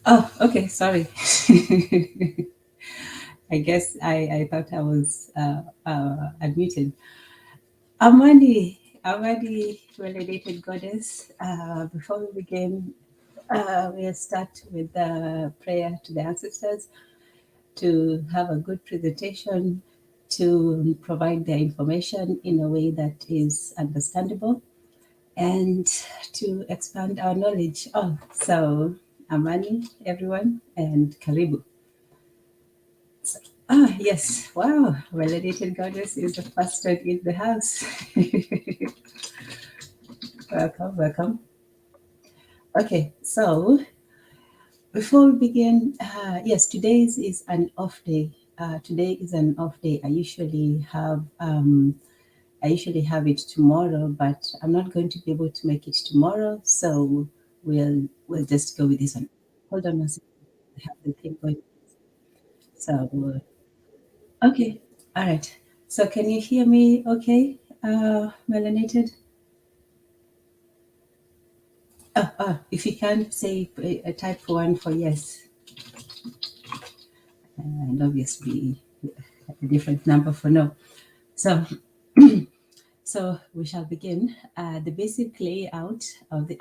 Oh, okay, sorry. I guess I thought I was unmuted. Amani, Amani, validated goddess. Before we begin, we'll start with the prayer to the ancestors to have a good presentation, to provide the information in a way that is understandable, and to expand our knowledge. Oh, so Amani, everyone, and Karibu. Yes. Wow. Validated goddess is the first one in the house. Welcome, welcome. Okay, so before we begin, yes, today's is an off day. Today is an off day. I usually have it tomorrow, but I'm not going to be able to make it tomorrow, so we'll just go with this one. Hold on a second. I have the thing going. So okay, all right. So can you hear me? Okay, melanated. If you can say type one for yes, and obviously a different number for no. So, so we shall begin. The basic layout of the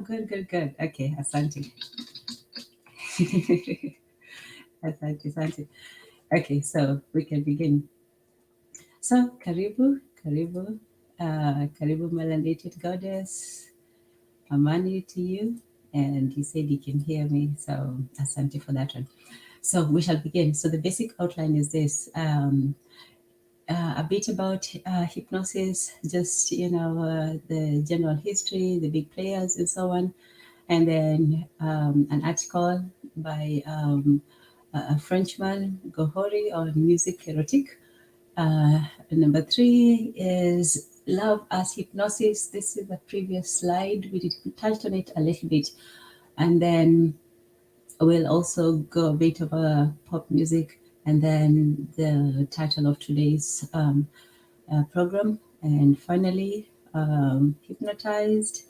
good, good, good. Okay, Asante, Asante, Asante. Okay, so we can begin. So, karibu, karibu, karibu, melanated goddess. Amani to you, and you said you can hear me, so Asante for that one. So we shall begin. So the basic outline is this. A bit about hypnosis, just the general history, the big players, and so on, and then an article by a Frenchman, Gohori, on music erotic. Number 3 is love as hypnosis. This is the previous slide. We touched on it a little bit, and then we'll also go a bit of a pop music, and then the title of today's program, and finally hypnotized,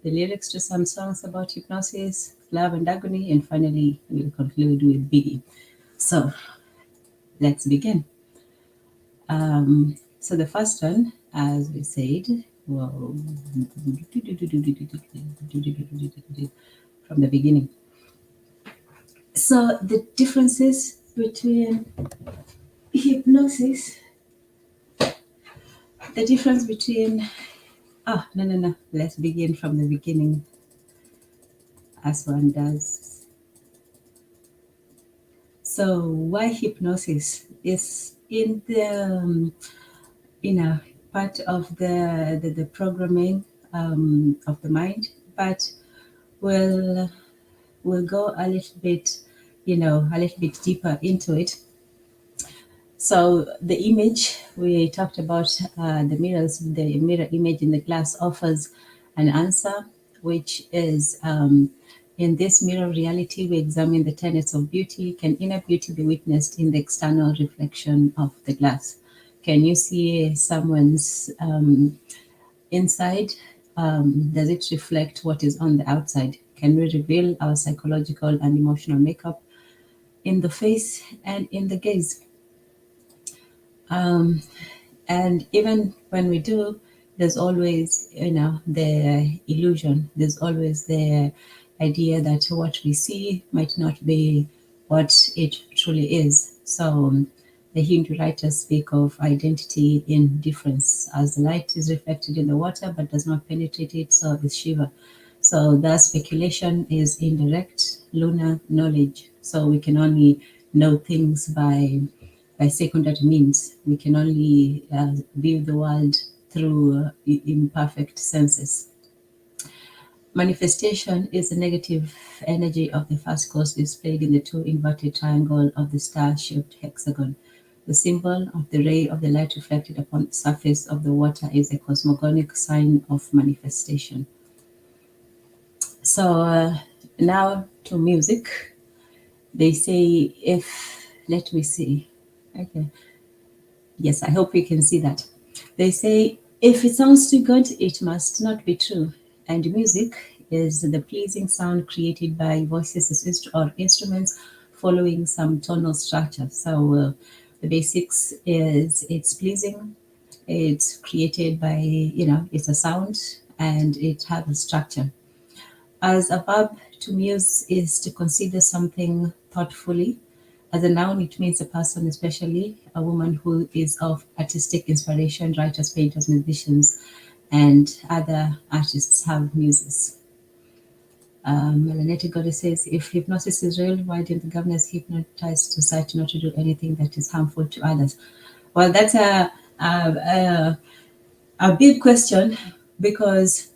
the lyrics to some songs about hypnosis, love and agony, and finally we'll conclude with Biggie. So let's begin. So the first one, as we said, well, from the beginning. So the differences between hypnosis, the difference between, no. Let's begin from the beginning, as one does. So why hypnosis is in the part of the programming of the mind, but we'll go a little bit, a little bit deeper into it. So the image we talked about, the mirrors, the mirror image in the glass offers an answer, which is in this mirror reality, we examine the tenets of beauty. Can inner beauty be witnessed in the external reflection of the glass? Can you see someone's inside? Does it reflect what is on the outside? Can we reveal our psychological and emotional makeup in the face and in the gaze? And even when we do, there's always, the illusion. There's always the idea that what we see might not be what it truly is. So the Hindu writers speak of identity in difference, as the light is reflected in the water but does not penetrate it, so is Shiva. So the speculation is indirect lunar knowledge. So we can only know things by secondary means. We can only view the world through imperfect senses. Manifestation is the negative energy of the first cause displayed in the two inverted triangle of the star-shaped hexagon. The symbol of the ray of the light reflected upon the surface of the water is a cosmogonic sign of manifestation. So now to music. They say let me see. Okay. Yes, I hope you can see that. They say if it sounds too good, it must not be true. And music is the pleasing sound created by voices or instruments following some tonal structure. So the basics is it's pleasing, it's created by, it's a sound and it has a structure. As a verb, to muse is to consider something thoughtfully. As a noun, it means a person, especially a woman who is of artistic inspiration. Writers, painters, musicians, and other artists have muses. Melanated Goddess says, if hypnosis is real, why didn't the governors hypnotize society not to do anything that is harmful to others? Well, that's a big question, because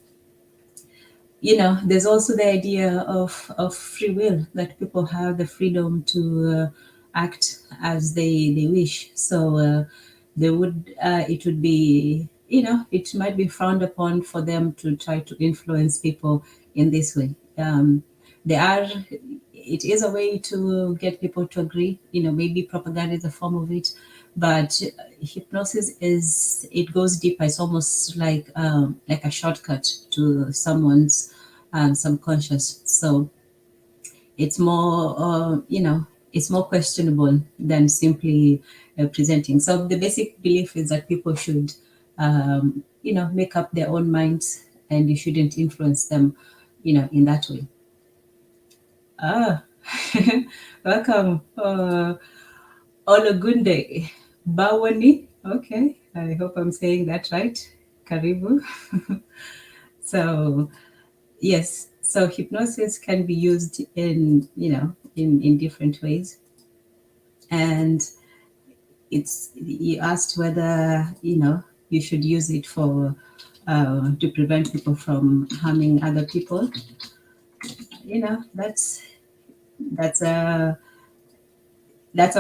there's also the idea of free will, that people have the freedom to act as they wish. So it would be, it might be frowned upon for them to try to influence people in this way. There are, it is a way to get people to agree. Maybe propaganda is a form of it, but hypnosis it goes deeper. It's almost like a shortcut to someone's subconscious. So it's more, it's more questionable than simply presenting. So the basic belief is that people should, make up their own minds, and you shouldn't influence them, in that way. Welcome, Ologunde Bawani. Okay, I hope I'm saying that right. Karibu. So, yes, so hypnosis can be used in, in different ways. And you asked whether, you should use it for, to prevent people from harming other people. That's a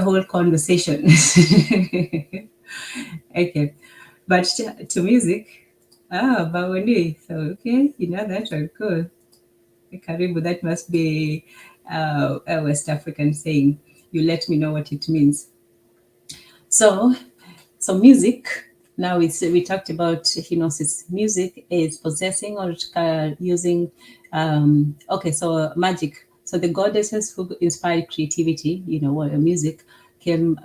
whole conversation. Okay, but to music, Bawani. So okay, that one, cool. Karibu, that must be a West African saying. You let me know what it means. So music. Now we talked about hypnosis. Music is possessing or using. Okay, so magic. So the goddesses who inspired creativity, music came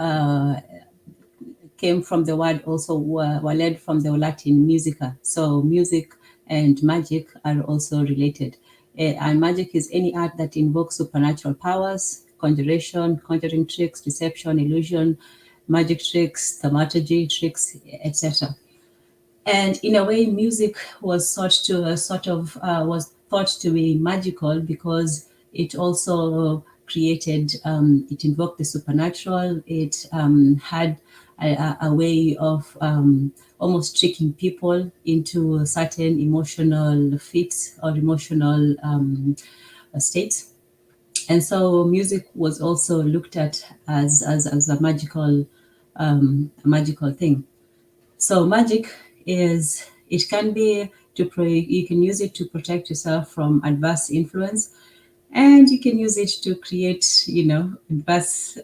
from the word, also were led from the Latin musica. So music and magic are also related. And magic is any art that invokes supernatural powers, conjuring tricks, deception, illusion, magic tricks, thaumaturgy tricks, etc. And in a way, music was thought to be magical, because it also created, it invoked the supernatural. It had a way of almost tricking people into certain emotional fits or emotional states. And so music was also looked at as a magical thing. So magic is, it can be you can use it to protect yourself from adverse influence, and you can use it to create, adverse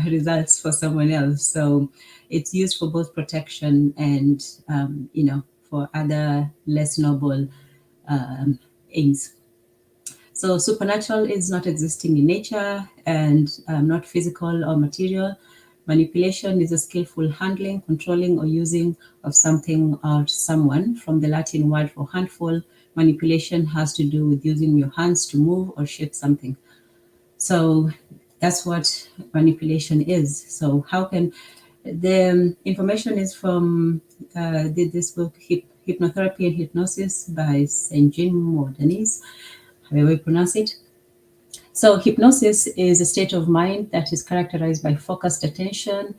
results for someone else. So it's used for both protection and, for other less noble aims. So supernatural is not existing in nature and not physical or material. Manipulation is a skillful handling, controlling, or using of something or someone. From the Latin word for handful, manipulation has to do with using your hands to move or shape something. So that's what manipulation is. So how can the information is from this book, Hypnotherapy and Hypnosis by St. Jean Mordanis, however you pronounce it. So hypnosis is a state of mind that is characterized by focused attention.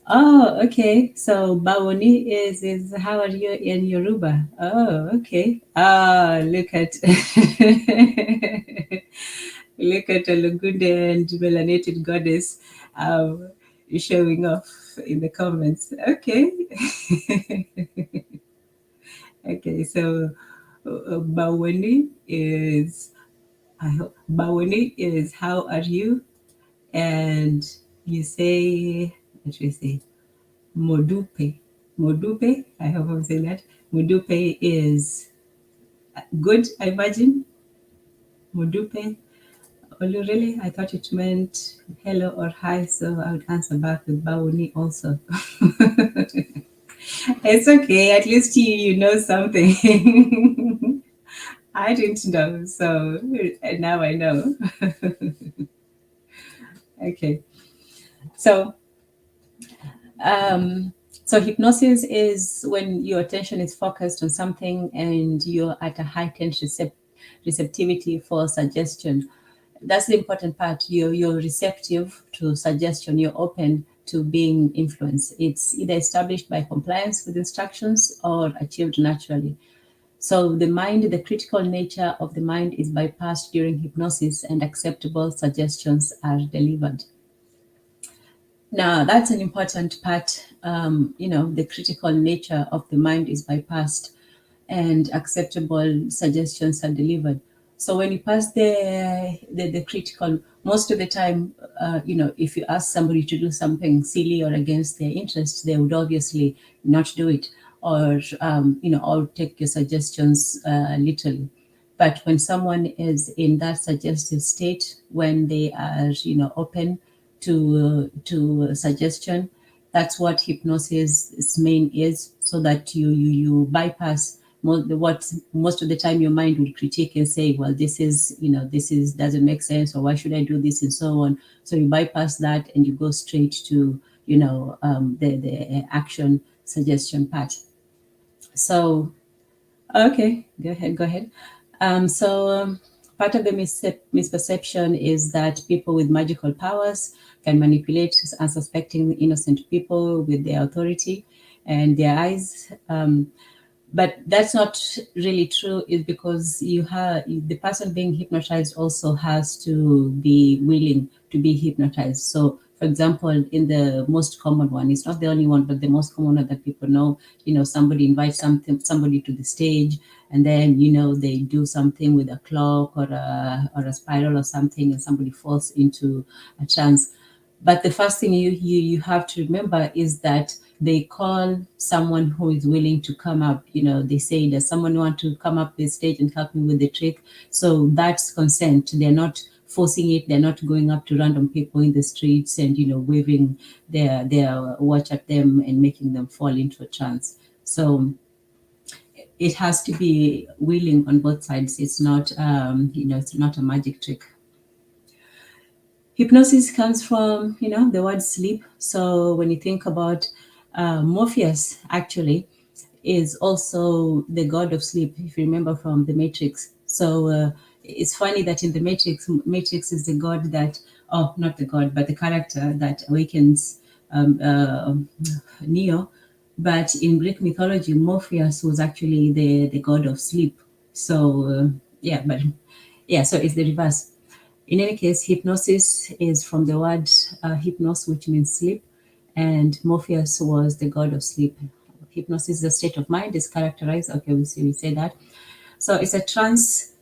Oh, okay. So Bawoni is how are you in Yoruba? Oh, okay. Look at look at Olugunde and Melanated Goddess showing off in the comments. Okay. Okay, so Bawoni is Bawoni is how are you? And you say, what should we say? Modupe. Modupe, I hope I'm saying that. Modupe is Good, I imagine. Mudupe. Olu, really? I thought it meant hello or hi, so I would answer back with Bawuni also. It's okay. At least you know something. I didn't know, so now I know. Okay. So, um, so hypnosis is when your attention is focused on something and you're at a heightened receptivity for suggestion. That's the important part. You're receptive to suggestion. You're open to being influenced. It's either established by compliance with instructions or achieved naturally. So the mind, the critical nature of the mind is bypassed during hypnosis and acceptable suggestions are delivered. Now, that's an important part. The critical nature of the mind is bypassed and acceptable suggestions are delivered. So when you pass the critical, most of the time, if you ask somebody to do something silly or against their interest, they would obviously not do it, or take your suggestions literally. But when someone is in that suggestive state, when they are, open to suggestion, that's what hypnosis main is, so that you bypass most of the time your mind will critique and say, well, this is doesn't make sense, or why should I do this, and so on. So you bypass that and you go straight to the action suggestion part. So okay, go ahead. Part of the misperception is that people with magical powers can manipulate unsuspecting innocent people with their authority and their eyes. But that's not really true, is because the person being hypnotized also has to be willing to be hypnotized. So for example, in the most common one, it's not the only one, but the most common one that people know, somebody invites somebody to the stage, and then they do something with a clock or a spiral or something, and somebody falls into a trance. But the first thing you have to remember is that they call someone who is willing to come up. They say, does someone want to come up the stage and help me with the trick? So that's consent. They're not forcing it. They're not going up to random people in the streets and waving their watch at them and making them fall into a trance. So it has to be willing on both sides. It's not it's not a magic trick. Hypnosis comes from, the word sleep. So when you think about Morpheus, actually, is also the god of sleep, if you remember from the Matrix. So it's funny that in the Matrix is the god that, not the god, but the character that awakens Neo. But in Greek mythology, Morpheus was actually the god of sleep. So so it's the reverse. In any case, hypnosis is from the word hypnos, which means sleep, and Morpheus was the god of sleep. Hypnosis is a state of mind, is characterized. Okay, we say that. So it's a trans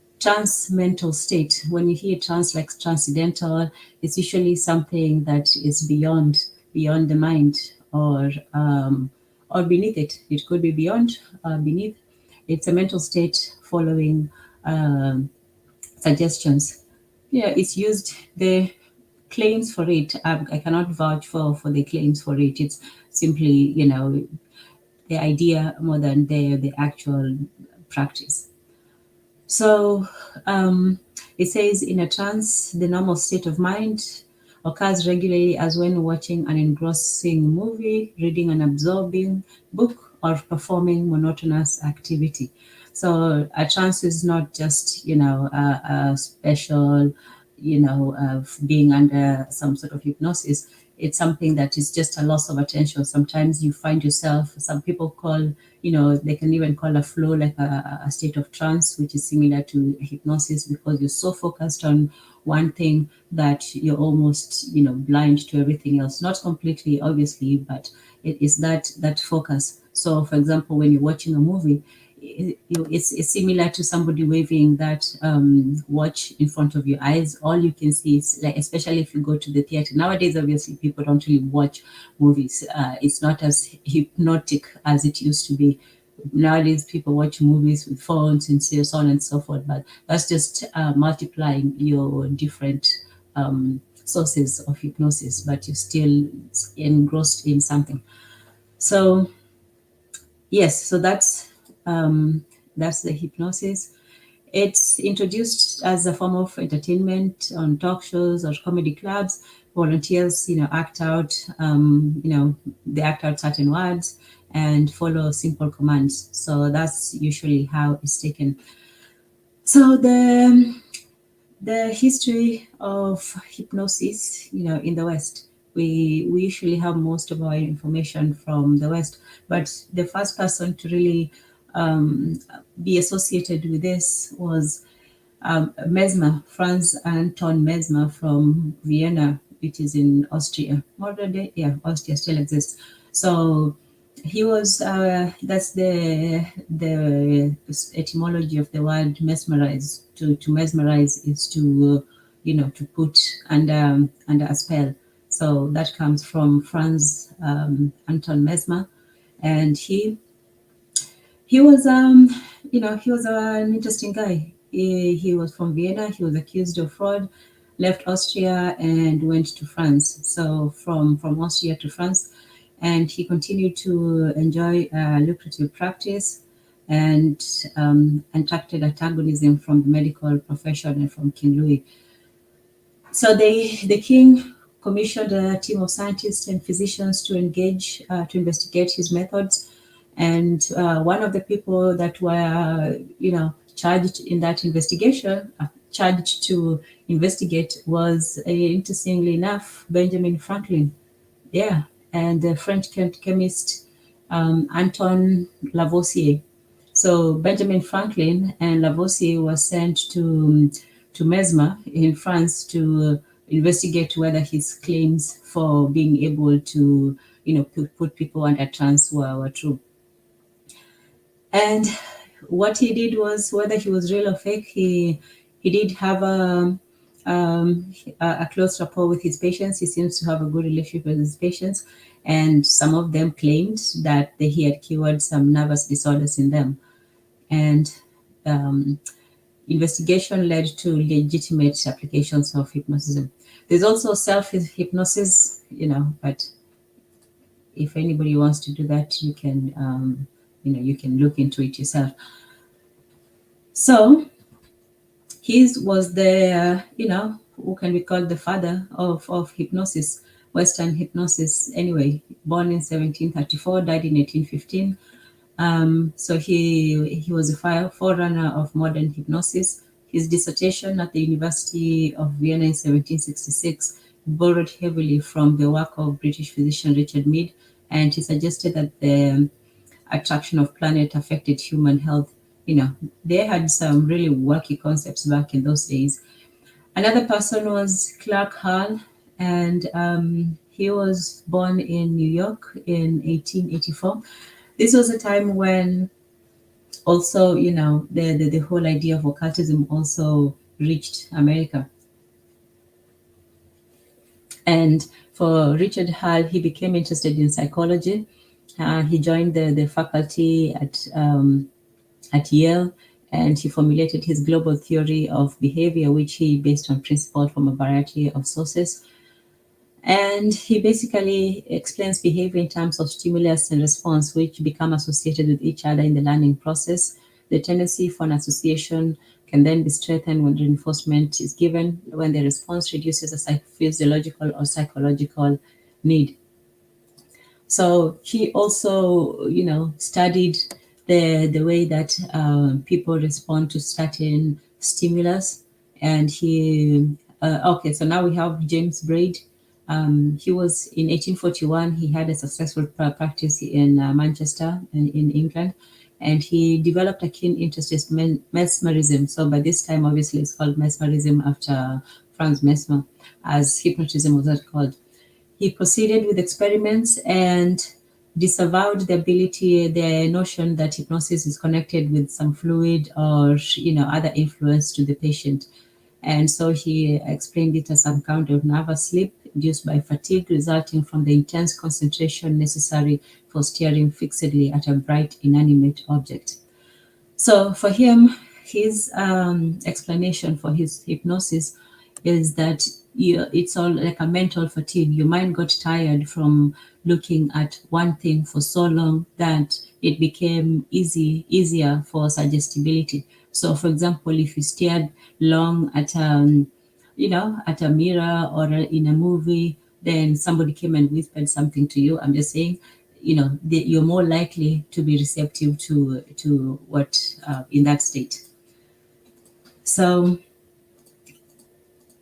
mental state. When you hear trans, like transcendental, it's usually something that is beyond the mind, or beneath it. It could be beyond, beneath. It's a mental state following suggestions. Yeah, it's used. The claims for it, I cannot vouch for the claims for it. It's simply, the idea more than the actual practice. So it says, in a trance, the normal state of mind occurs regularly, as when watching an engrossing movie, reading an absorbing book, or performing monotonous activity. So a trance is not just, a special, of being under some sort of hypnosis. It's something that is just a loss of attention. Sometimes you find yourself, some people call, they can even call a flow like a state of trance, which is similar to hypnosis, because you're so focused on one thing that you're almost, blind to everything else. Not completely, obviously, but it is that focus. So, for example, when you're watching a movie, it's similar to somebody waving that watch in front of your eyes. All you can see is, like, especially if you go to the theater nowadays, obviously people don't really watch movies. It's not as hypnotic as it used to be. nowadays people watch movies with phones and so on and so forth, but that's just multiplying your different sources of hypnosis, but you're still engrossed in something. So yes, so that's the hypnosis. It's introduced as a form of entertainment on talk shows or comedy clubs. Volunteers, act out, they act out certain words and follow simple commands. So that's usually how it's taken. So the history of hypnosis, in the West, we usually have most of our information from the West, but the first person to really be associated with this was Mesmer, Franz Anton Mesmer from Vienna, which is in Austria. Modern day, yeah, Austria still exists. So he was. That's the etymology of the word mesmerize. To mesmerize is to to put under a spell. So that comes from Franz Anton Mesmer, and he was, he was an interesting guy. He was from Vienna. He was accused of fraud, left Austria and went to France. So from Austria to France, and he continued to enjoy lucrative practice and attracted antagonism from the medical profession and from King Louis. So the king commissioned a team of scientists and physicians to engage to investigate his methods. And one of the people that were, charged in that investigation, charged to investigate, was, interestingly enough, Benjamin Franklin. Yeah, and the French chemist Anton Lavoisier. So Benjamin Franklin and Lavoisier were sent to Mesmer in France to investigate whether his claims for being able to, put people under trance were true. And what he did was, whether he was real or fake, he did have a close rapport with his patients. He seems to have a good relationship with his patients, and some of them claimed that he had cured some nervous disorders in them. And investigation led to legitimate applications of hypnotism. There's also self-hypnosis, but if anybody wants to do that, you can, you can look into it yourself. So he was the, who can be called the father of hypnosis, Western hypnosis. Anyway, born in 1734, died in 1815. So he was a forerunner of modern hypnosis. His dissertation at the University of Vienna in 1766 borrowed heavily from the work of British physician Richard Mead, and he suggested that the attraction of planet affected human health. They had some really wacky concepts back in those days. Another person was Clark Hall, and he was born in New York in 1884. This was a time when also, the whole idea of occultism also reached America. And for Richard Hall, he became interested in psychology. He joined the faculty at Yale, and he formulated his global theory of behavior, which he based on principles from a variety of sources. And he basically explains behavior in terms of stimulus and response, which become associated with each other in the learning process. The tendency for an association can then be strengthened when reinforcement is given, when the response reduces a physiological or psychological need. So he also, studied the way that people respond to certain stimulus. And so now we have James Braid. He was in 1841. He had a successful practice in Manchester, in England, and he developed a keen interest in mesmerism. So by this time, obviously, it's called mesmerism after Franz Mesmer, as hypnotism was not called. He proceeded with experiments and disavowed the notion that hypnosis is connected with some fluid or other influence to the patient. And so he explained it as some kind of nervous sleep induced by fatigue resulting from the intense concentration necessary for staring fixedly at a bright, inanimate object. So for him, his explanation for his hypnosis is that it's all like a mental fatigue. Your mind got tired from looking at one thing for so long that it became easier for suggestibility. So, for example, if you stared long at at a mirror or in a movie, then somebody came and whispered something to you. I'm just saying, you're more likely to be receptive to what in that state. So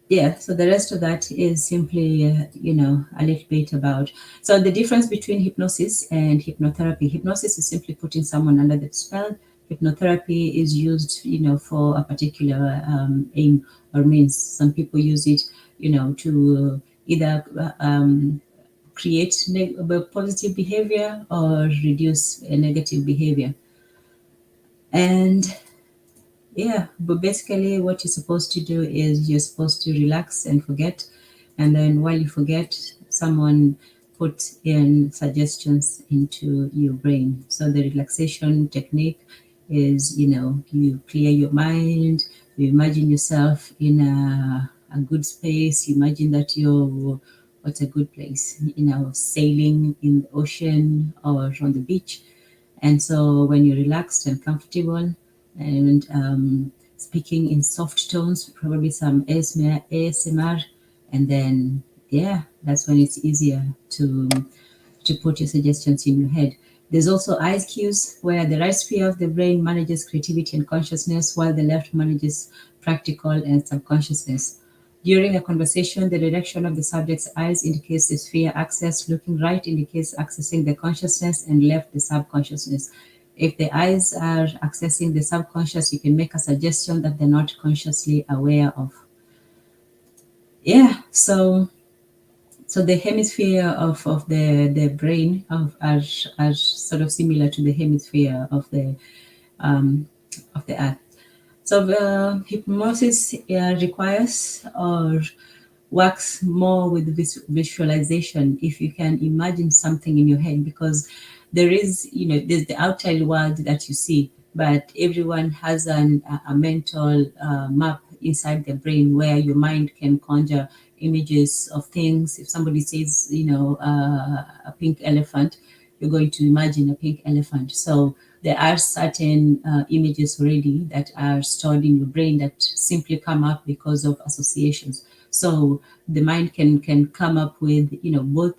yeah, so the rest of that is simply a little bit about, so the difference between hypnosis and hypnotherapy. Hypnosis is simply putting someone under the spell. Hypnotherapy is used for a particular aim or means. Some people use it to either create positive behavior or reduce a negative behavior. And yeah, but basically what you're supposed to do is you're supposed to relax and forget. And then while you forget, someone put in suggestions into your brain. So the relaxation technique is, you clear your mind, you imagine yourself in a good space, you imagine that you're, what's a good place, sailing in the ocean or on the beach. And so when you're relaxed and comfortable and speaking in soft tones, probably some ASMR, and then, yeah, that's when it's easier to put your suggestions in your head. There's also eyes cues, where the right sphere of the brain manages creativity and consciousness, while the left manages practical and subconsciousness. During a conversation, the direction of the subject's eyes indicates the sphere access. Looking right indicates accessing the consciousness, and left the subconsciousness. If the eyes are accessing the subconscious, you can make a suggestion that they're not consciously aware of. Yeah, so the hemisphere of the brain are sort of similar to the hemisphere of the earth. So hypnosis requires or works more with visualization. If you can imagine something in your head, because there's the outside world that you see, but everyone has a mental map inside their brain where your mind can conjure images of things. If somebody says, a pink elephant, you're going to imagine a pink elephant. So there are certain images already that are stored in your brain that simply come up because of associations. So the mind can come up with both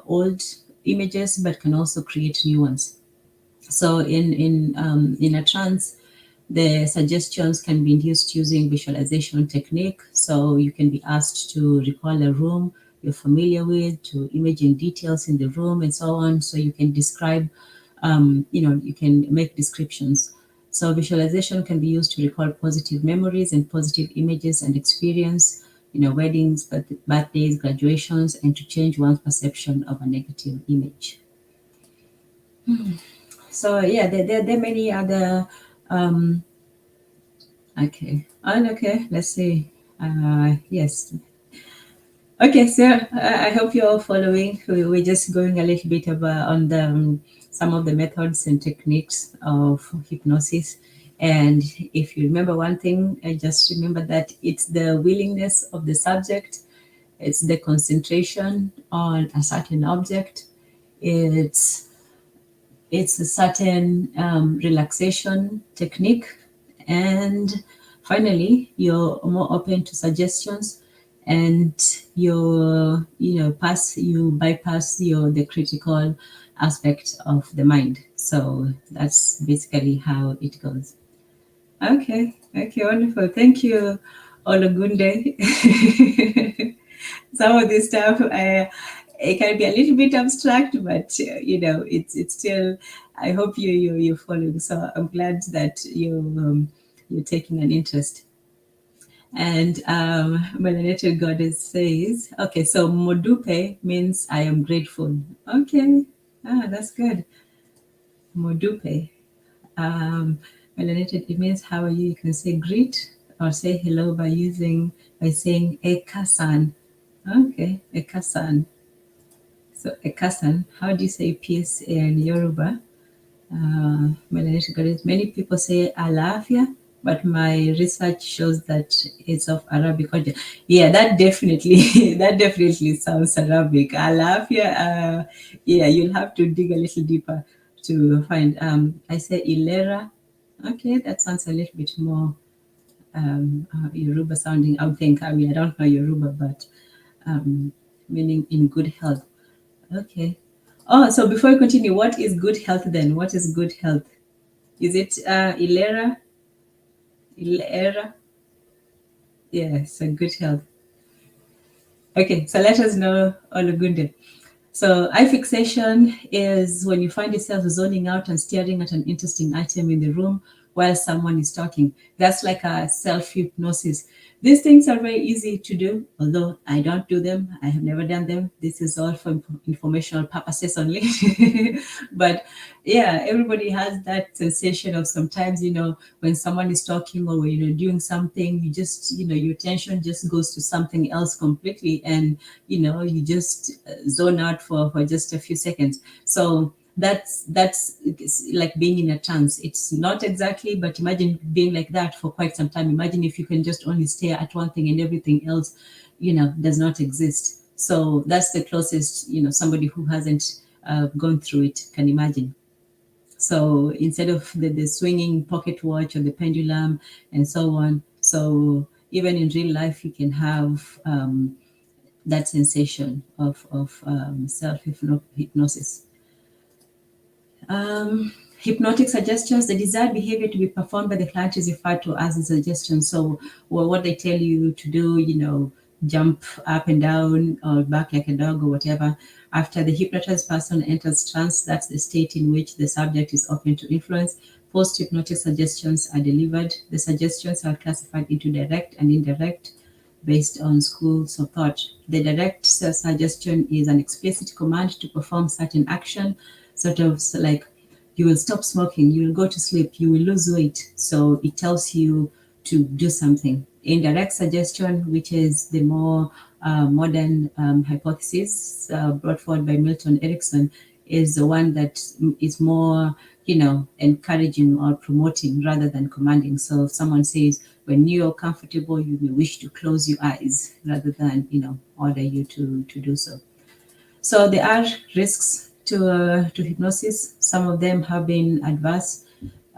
old images, but can also create new ones. So in a trance, the suggestions can be induced using visualization technique. So you can be asked to recall a room you're familiar with, to imagine details in the room and so on. So you can describe, you can make descriptions. So visualization can be used to recall positive memories and positive images and experience, weddings, birthdays, graduations, and to change one's perception of a negative image. So yeah, there are many other okay. Okay, let's see. Yes. Okay, so I hope you're all following. We're just going a little bit about on the some of the methods and techniques of hypnosis. And if you remember one thing, I just remember that it's the willingness of the subject, it's the concentration on a certain object, it's a certain relaxation technique, and finally you're more open to suggestions, and you bypass the critical aspect of the mind. So that's basically how it goes. Okay, wonderful. Thank you, Ologunde. Some of this stuff it can be a little bit abstract, but it's still. I hope you're following. So I'm glad that you're taking an interest. And Melanated Goddess says, okay, so Modupe means I am grateful. Okay, that's good. Modupe. Melanated, it means how are you? You can say greet or say hello by saying Ekasan. Okay, Ekasan. So Ekasan, how do you say peace in Yoruba? Many people say Alafia, but my research shows that it's of Arabic origin. Yeah, that definitely that definitely sounds Arabic. Alafia, yeah, you'll have to dig a little deeper to find. I say Ilera. Okay, that sounds a little bit more Yoruba sounding. I would think. I mean, I don't know Yoruba, but um, meaning in good health. Okay. Oh, so before we continue, what is good health then? What is good health? Is it Ilera? Ilera? Yes, so good health. Okay, so let us know Olugunde. So eye fixation is when you find yourself zoning out and staring at an interesting item in the room while someone is talking. That's like a self-hypnosis. These things are very easy to do, although I don't do them. I have never done them. This is all for informational purposes only. But yeah, everybody has that sensation of sometimes, when someone is talking or when you're doing something, you just, your attention just goes to something else completely. And you just zone out for just a few seconds. So that's it's like being in a trance. It's not exactly, but imagine being like that for quite some time. Imagine if you can just only stare at one thing and everything else does not exist. So that's the closest somebody who hasn't gone through it can imagine. So instead of the swinging pocket watch or the pendulum and so on, so even in real life you can have that sensation of self hypnosis. Hypnotic suggestions, the desired behavior to be performed by the client is referred to as a suggestion. So, well, what they tell you to do, jump up and down or back like a dog or whatever. After the hypnotized person enters trance, that's the state in which the subject is open to influence. Post hypnotic suggestions are delivered. The suggestions are classified into direct and indirect based on schools of thought. The direct suggestion is an explicit command to perform certain action, sort of like you will stop smoking, you will go to sleep, you will lose weight. So it tells you to do something. Indirect suggestion, which is the more modern hypothesis brought forward by Milton Erickson, is the one that is more, encouraging or promoting rather than commanding. So if someone says, when you're comfortable, you may wish to close your eyes rather than, order you to do so. So there are risks to hypnosis. Some of them have been adverse.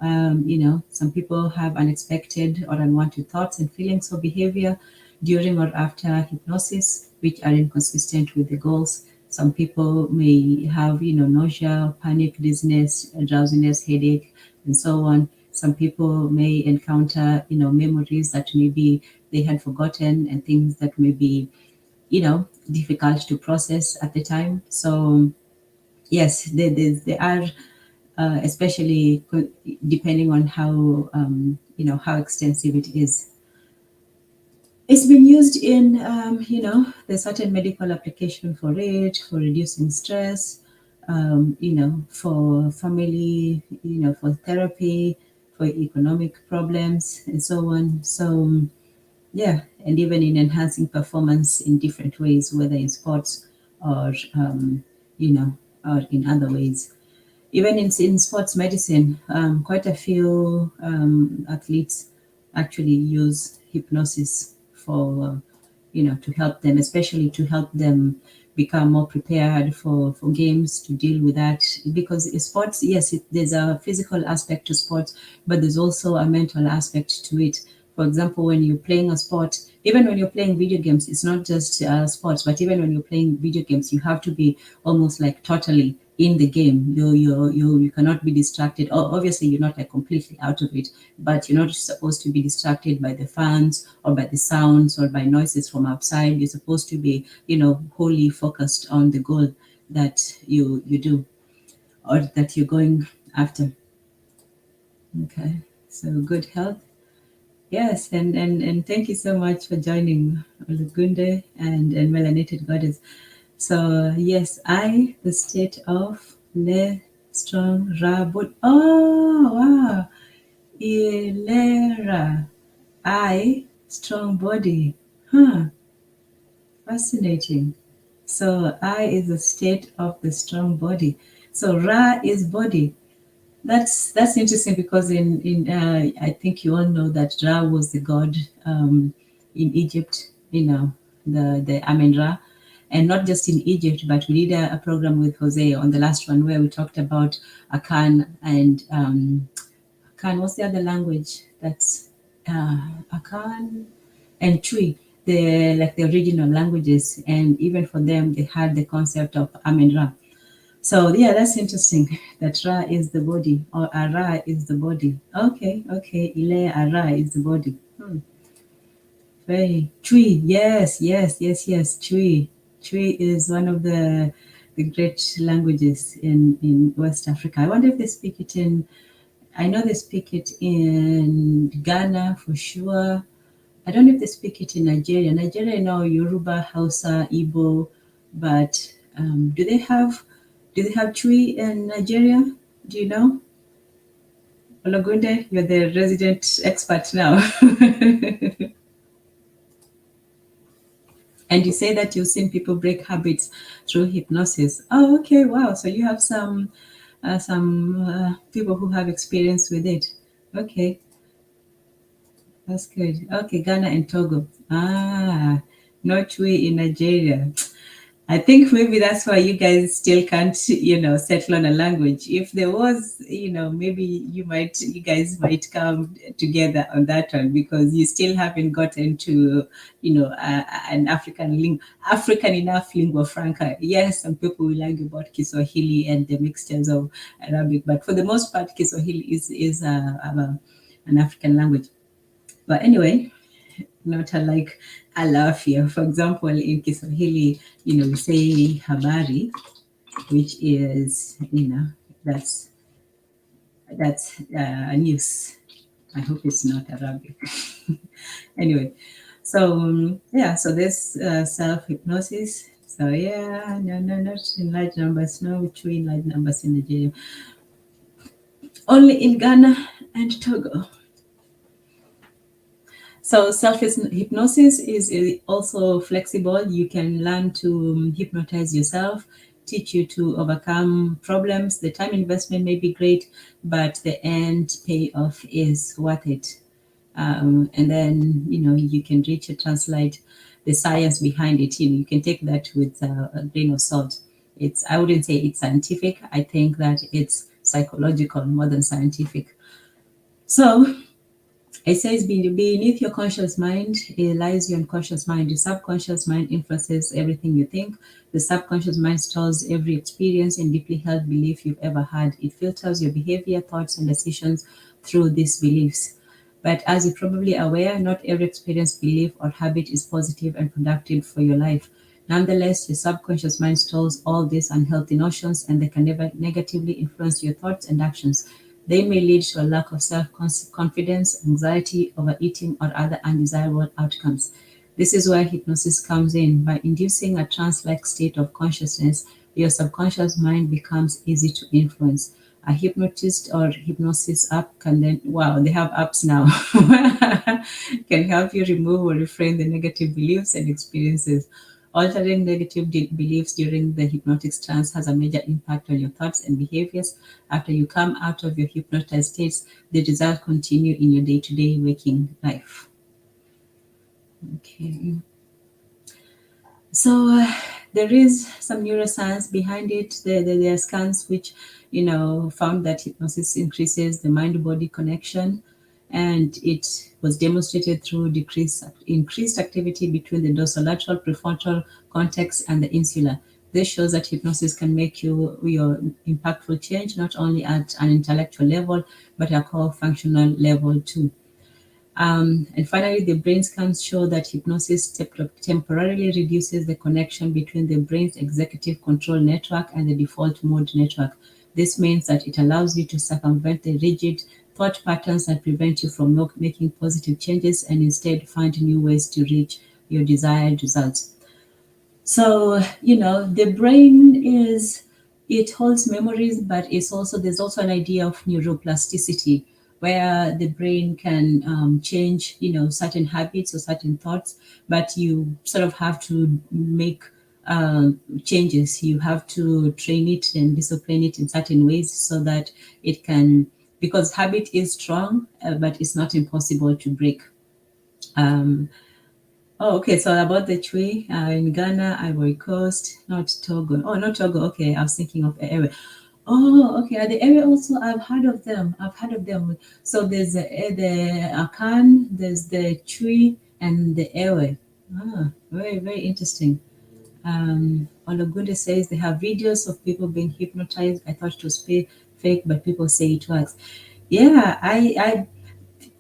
Some people have unexpected or unwanted thoughts and feelings or behavior during or after hypnosis, which are inconsistent with the goals. Some people may have, nausea, panic, dizziness, drowsiness, headache, and so on. Some people may encounter, memories that maybe they had forgotten and things that may be difficult to process at the time. So yes, there are, especially depending on how how extensive it is. It's been used in there's certain medical application for it, for reducing stress, for family, for therapy, for economic problems, and so on. So yeah, and even in enhancing performance in different ways, whether in sports or or in other ways. Even in sports medicine, quite a few athletes actually use hypnosis for to help them, especially to help them become more prepared for games, to deal with that. Because in sports, yes, there's a physical aspect to sports, but there's also a mental aspect to it. For example, when you're playing a sport, even when you're playing video games, it's not just sports, but even when you're playing video games, you have to be almost like totally in the game. You cannot be distracted. Obviously, you're not like completely out of it, but you're not supposed to be distracted by the fans or by the sounds or by noises from outside. You're supposed to be, wholly focused on the goal that you do or that you're going after. Okay, so good health. Yes, and thank you so much for joining Olugunde and Melanated Goddess. So yes, the state of le strong rabut. Oh wow, ilera, I strong body. Huh. Fascinating. So I is a state of the strong body. So Ra is body. That's interesting because in I think you all know that Ra was the god in Egypt. The Amen Ra, and not just in Egypt, but we did a program with Jose on the last one where we talked about Akan and Akan. What's the other language? That's Akan and Twi. The like the original languages, and even for them, they had the concept of Amen Ra. So yeah, that's interesting. That Ra is the body, or Ara is the body. Okay, okay. Ile Ara is the body. Very Chui. Yes, yes, yes, yes. Chui. Chui is one of the great languages in West Africa. I wonder if they speak it in. I know they speak it in Ghana for sure. I don't know if they speak it in Nigeria. Nigeria, I know Yoruba, Hausa, Igbo, but do they have Chui in Nigeria? Do you know? Olagunde, you're the resident expert now. And you say that you've seen people break habits through hypnosis. Oh, okay, wow. So you have some people who have experience with it. Okay, that's good. Okay, Ghana and Togo. No Chui in Nigeria. I think maybe that's why you guys still can't, settle on a language. If there was, maybe you guys might come together on that one because you still haven't gotten to, an African enough lingua franca. Yes, some people will argue about Kiswahili and the mixtures of Arabic, but for the most part, Kiswahili is an African language. But anyway, not unlike alafia. For example, in Kiswahili, we say habari, which is, that's news. I hope it's not Arabic. Anyway, so yeah, so this self hypnosis. So yeah, no, not in large numbers, no true in large numbers in Nigeria. Only in Ghana and Togo. So self-hypnosis is also flexible. You can learn to hypnotize yourself, teach you to overcome problems. The time investment may be great, but the end payoff is worth it. And then, you can reach and translate the science behind it. You can take that with a grain of salt. I wouldn't say it's scientific. I think that it's psychological more than scientific. So it says beneath your conscious mind lies your unconscious mind. The subconscious mind influences everything you think. The subconscious mind stores every experience and deeply held belief you've ever had. It filters your behavior, thoughts, and decisions through these beliefs. But as you're probably aware, not every experience, belief, or habit is positive and productive for your life. Nonetheless, your subconscious mind stores all these unhealthy notions and they can never negatively influence your thoughts and actions. They may lead to a lack of self-confidence, anxiety, overeating, or other undesirable outcomes. This is where hypnosis comes in. By inducing a trance-like state of consciousness, your subconscious mind becomes easy to influence. A hypnotist or hypnosis app can then, wow, they have apps now, can help you remove or reframe the negative beliefs and experiences. Altering negative beliefs during the hypnotic trance has a major impact on your thoughts and behaviors. After you come out of your hypnotized states, the results continue in your day-to-day waking life. Okay. So there is some neuroscience behind it. There are scans which, found that hypnosis increases the mind-body connection, and it was demonstrated through increased activity between the dorsolateral prefrontal cortex and the insula. This shows that hypnosis can make your impactful change not only at an intellectual level but at a core functional level too. And finally, the brain scans show that hypnosis temporarily reduces the connection between the brain's executive control network and the default mode network. This means that it allows you to circumvent the rigid thought patterns that prevent you from making positive changes and instead find new ways to reach your desired results. So, the brain it holds memories, but there's also an idea of neuroplasticity. where the brain can change, certain habits or certain thoughts, but you sort of have to make changes. You have to train it and discipline it in certain ways so that it can, because habit is strong, but it's not impossible to break. Oh, okay. So about the tree in Ghana, Ivory Coast, not Togo. Oh, not Togo. Okay, I was thinking of the area. Oh, okay. The area also, I've heard of them. I've heard of them. So there's the Akan, there's the tree, and the Ewe. Very, very interesting. Olagunde says they have videos of people being hypnotized. I thought it was fake, but people say it works. Yeah, I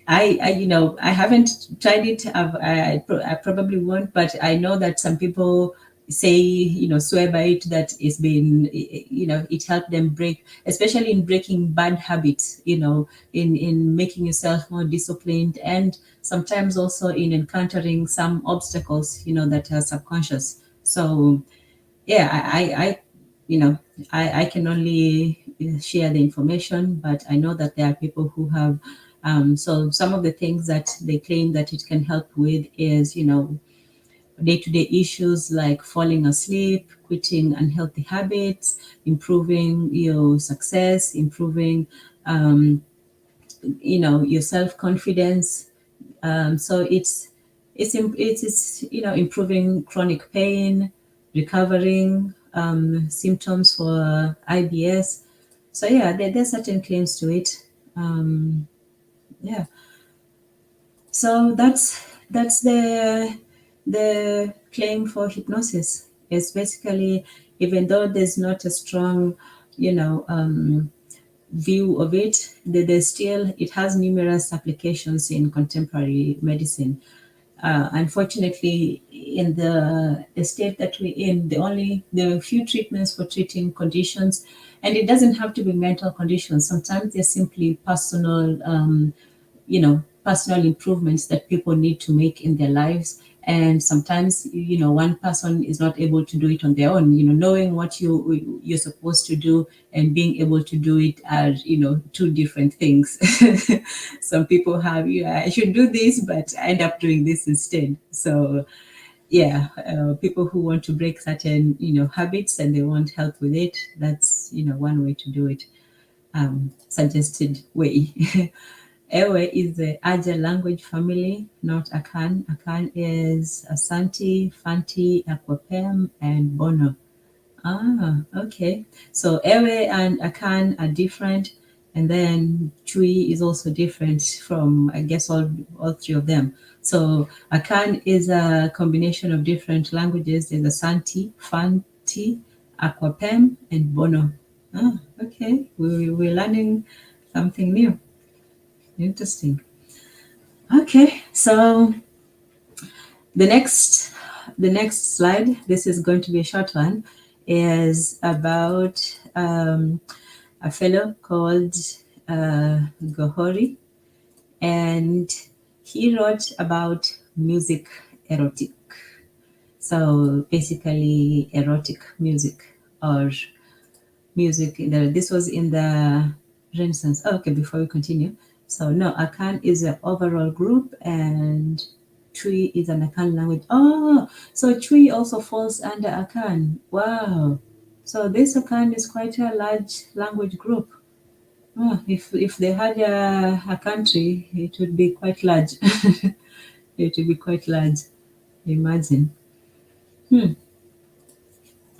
haven't tried it. I probably won't, but I know that some people say, swear by it, that it's been, it helped them break, especially in breaking bad habits, in making yourself more disciplined, and sometimes also in encountering some obstacles, that are subconscious. So yeah, I can only share the information, but I know that there are people who have. So some of the things that they claim that it can help with is, day-to-day issues like falling asleep, quitting unhealthy habits, improving your success, improving, your self-confidence. So it's improving chronic pain, recovering symptoms for IBS. So yeah, there's certain claims to it. Yeah. So that's the claim for hypnosis. It's basically, even though there's not a strong, view of it, there's still, it has numerous applications in contemporary medicine. Unfortunately, in the state that we're in, there are few treatments for treating conditions, and it doesn't have to be mental conditions. Sometimes they're simply personal improvements that people need to make in their lives. And sometimes, one person is not able to do it on their own. Knowing what you're supposed to do and being able to do it are, two different things. Some people have, I should do this, but I end up doing this instead. So yeah, people who want to break certain, habits and they want help with it, that's, one way to do it. Suggested way. Ewe is the Aja language family, not Akan. Akan is Asante, Fanti, Aquapem, and Bono. Okay. So Ewe and Akan are different, and then Chui is also different from, I guess, all three of them. So Akan is a combination of different languages. There's Asante, Fanti, Aquapem, and Bono. Okay. We're learning something new. Interesting. Okay, so the next slide, this is going to be a short one, is about a fellow called Gohori, and he wrote about music erotic. So basically erotic music, or music. This was in the Renaissance. Oh, okay, before we continue. So no, Akan is an overall group, and Twi is an Akan language. Oh, so Twi also falls under Akan. Wow. So this Akan is quite a large language group. Oh, if they had a country, it would be quite large. It would be quite large. Imagine.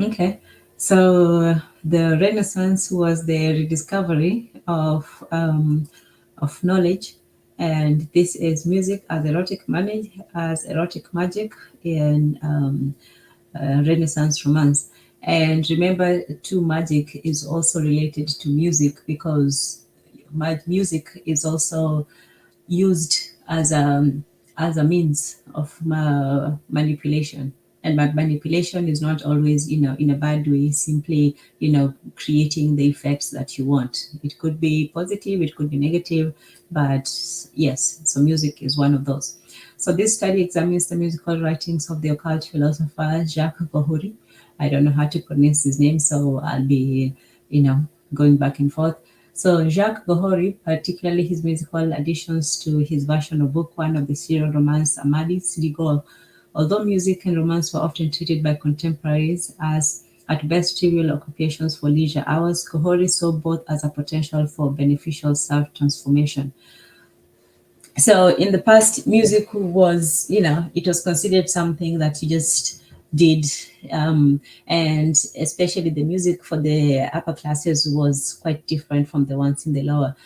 Okay, so the Renaissance was the rediscovery of knowledge, and this is music as erotic magic in Renaissance romance. And remember, too, magic is also related to music, because music is also used as a means of manipulation. And manipulation is not always, in a bad way, simply, creating the effects that you want. It could be positive, it could be negative, but yes, so music is one of those. So this study examines the musical writings of the occult philosopher Jacques Gohori. I don't know how to pronounce his name, so I'll be, going back and forth. So Jacques Gohori, particularly his musical additions to his version of Book One of the serial romance Amadis de Gaul, although music and romance were often treated by contemporaries as at best trivial occupations for leisure hours, Gohori saw both as a potential for beneficial self-transformation. So in the past, music was, it was considered something that you just did, and especially the music for the upper classes was quite different from the ones in the lower.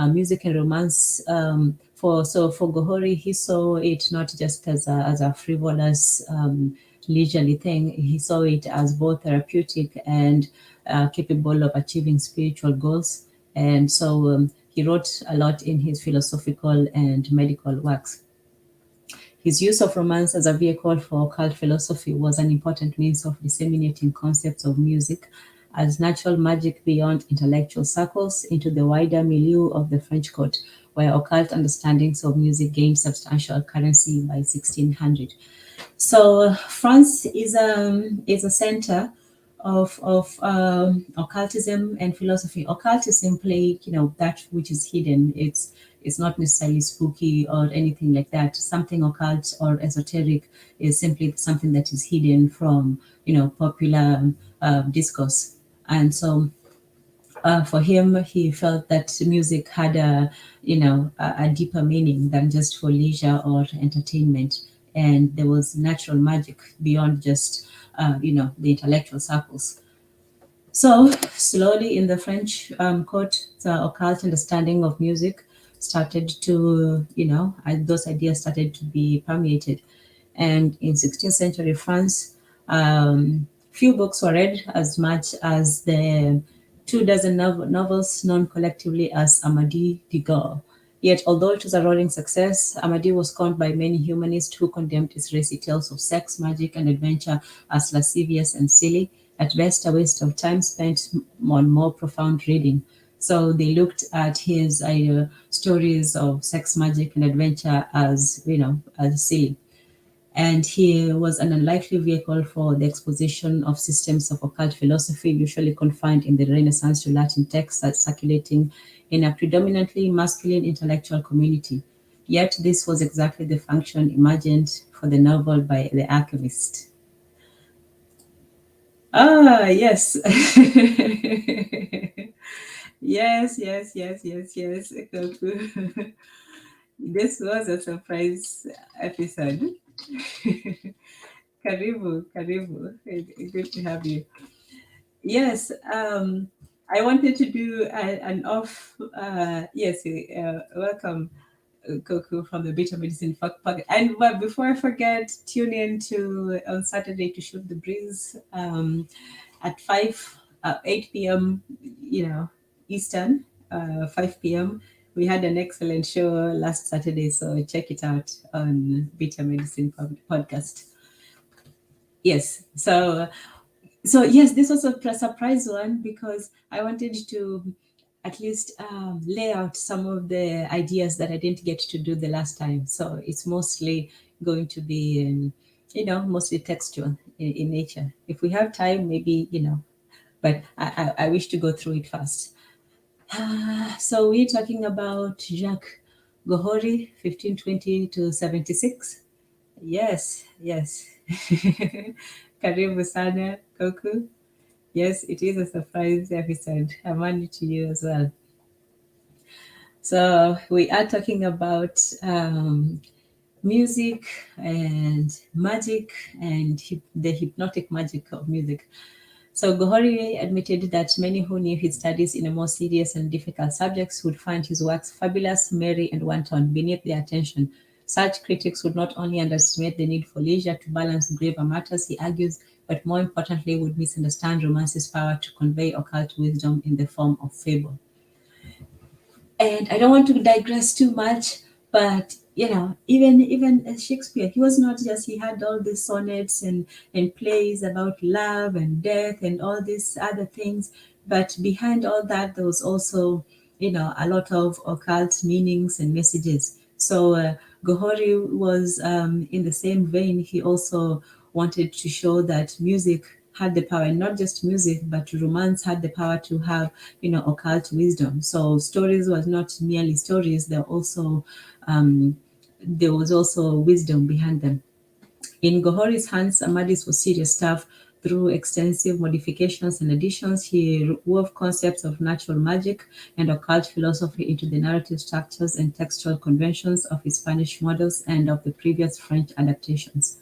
Music and romance, for Gohori, he saw it not just as a frivolous, leisurely thing. He saw it as both therapeutic and capable of achieving spiritual goals. And so he wrote a lot in his philosophical and medical works. His use of romance as a vehicle for occult philosophy was an important means of disseminating concepts of music as natural magic beyond intellectual circles into the wider milieu of the French court, where occult understandings of music gained substantial currency by 1600. So France is a center of occultism and philosophy. Occultism play, that which is hidden. It's not necessarily spooky or anything like that. Something occult or esoteric is simply something that is hidden from, popular discourse. And so for him, he felt that music had a deeper meaning than just for leisure or entertainment, and there was natural magic beyond just the intellectual circles. So slowly in the French court, the occult understanding of music started to, those ideas started to be permeated. And in 16th century France, few books were read as much as the 2 dozen novels known collectively as Amadis de Gaul. Yet, although it was a roaring success, Amadis was scorned by many humanists who condemned his racy tales of sex, magic, and adventure as lascivious and silly, at best a waste of time spent on more profound reading. So they looked at his stories of sex, magic, and adventure as, as silly. And he was an unlikely vehicle for the exposition of systems of occult philosophy, usually confined in the Renaissance to Latin texts circulating in a predominantly masculine intellectual community. Yet this was exactly the function imagined for the novel by The Alchemist. Ah, yes. Yes. Kokou. This was a surprise episode. Karibu. Good to have you. Yes, I wanted to do an off. Welcome, Kokou from the Beta Medicine Podcast. And but before I forget, tune in to on Saturday to Shoot the Breeze at 8 p.m. Eastern, 5 p.m. We had an excellent show last Saturday, so check it out on Beta Medicine Podcast. Yes, so yes, this was a surprise one because I wanted to at least lay out some of the ideas that I didn't get to do the last time. So it's mostly going to be, mostly textual in nature. If we have time, maybe, but I wish to go through it fast. So we're talking about Jacques Gohori, 1520 to 76. Yes. Karibu sana, Kokou. Yes, it is a surprise episode. Amani to you as well. So we are talking about music and magic and the hypnotic magic of music. So Gohori admitted that many who knew his studies in a more serious and difficult subjects would find his works fabulous, merry, and wanton beneath their attention. Such critics would not only underestimate the need for leisure to balance graver matters, he argues, but more importantly would misunderstand romance's power to convey occult wisdom in the form of fable. And I don't want to digress too much, but even Shakespeare, he was not just he had all these sonnets and plays about love and death and all these other things, but behind all that there was also a lot of occult meanings and messages. So Gohori was in the same vein. He also wanted to show that music had the power, and not just music, but romance had the power to have, occult wisdom. So stories was not merely stories; there was also wisdom behind them. In Gohori's hands, Amadis was serious stuff. Through extensive modifications and additions, he wove concepts of natural magic and occult philosophy into the narrative structures and textual conventions of his Spanish models and of the previous French adaptations.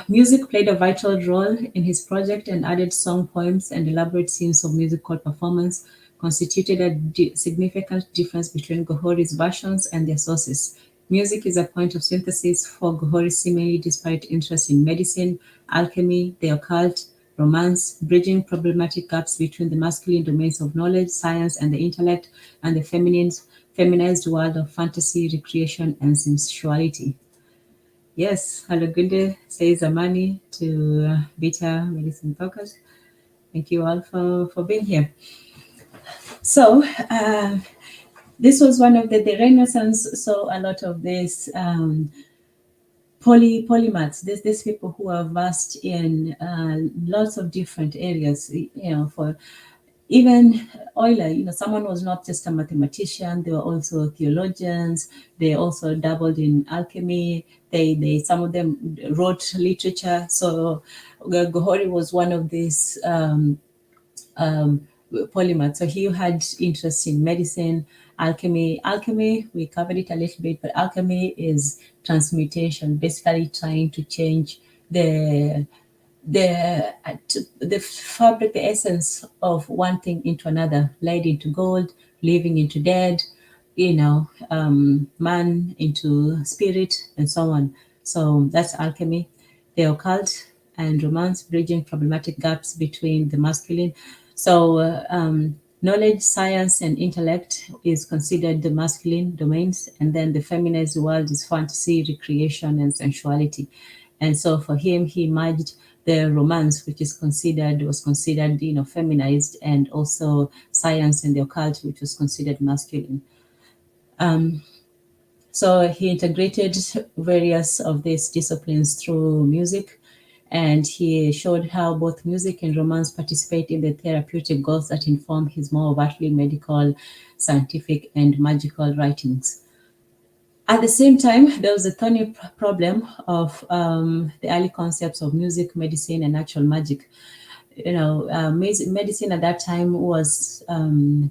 Music played a vital role in his project, and added song poems and elaborate scenes of musical performance constituted a significant difference between Gohori's versions and their sources. Music is a point of synthesis for Gohori's seemingly disparate interest in medicine, alchemy, the occult, romance, bridging problematic gaps between the masculine domains of knowledge, science, and the intellect, and the feminized world of fantasy, recreation, and sensuality. Yes, hello, good day, says Amani to Beta Medicine Talkers. Thank you all for being here. So, this was one of the Renaissance saw a lot of this polymaths. These people who are vast in lots of different areas. For even Euler, someone was not just a mathematician; they were also theologians. They also dabbled in alchemy. They some of them wrote literature. So Gohori was one of these polymaths. So he had interest in medicine, alchemy. Alchemy, we covered it a little bit, but alchemy is transmutation, basically trying to change the fabric, the essence of one thing into another, lead into gold, living into dead, man into spirit, and so on. So that's alchemy. The occult and romance, bridging problematic gaps between the masculine. So knowledge, science, and intellect is considered the masculine domains, and then the feminized world is fantasy, recreation, and sensuality. And so for him, he merged the romance, which was considered, feminized, and also science and the occult, which was considered masculine. So he integrated various of these disciplines through music, and he showed how both music and romance participate in the therapeutic goals that inform his more overtly medical, scientific, and magical writings. At the same time, there was a thorny problem of the early concepts of music, medicine, and natural magic. Medicine at that time was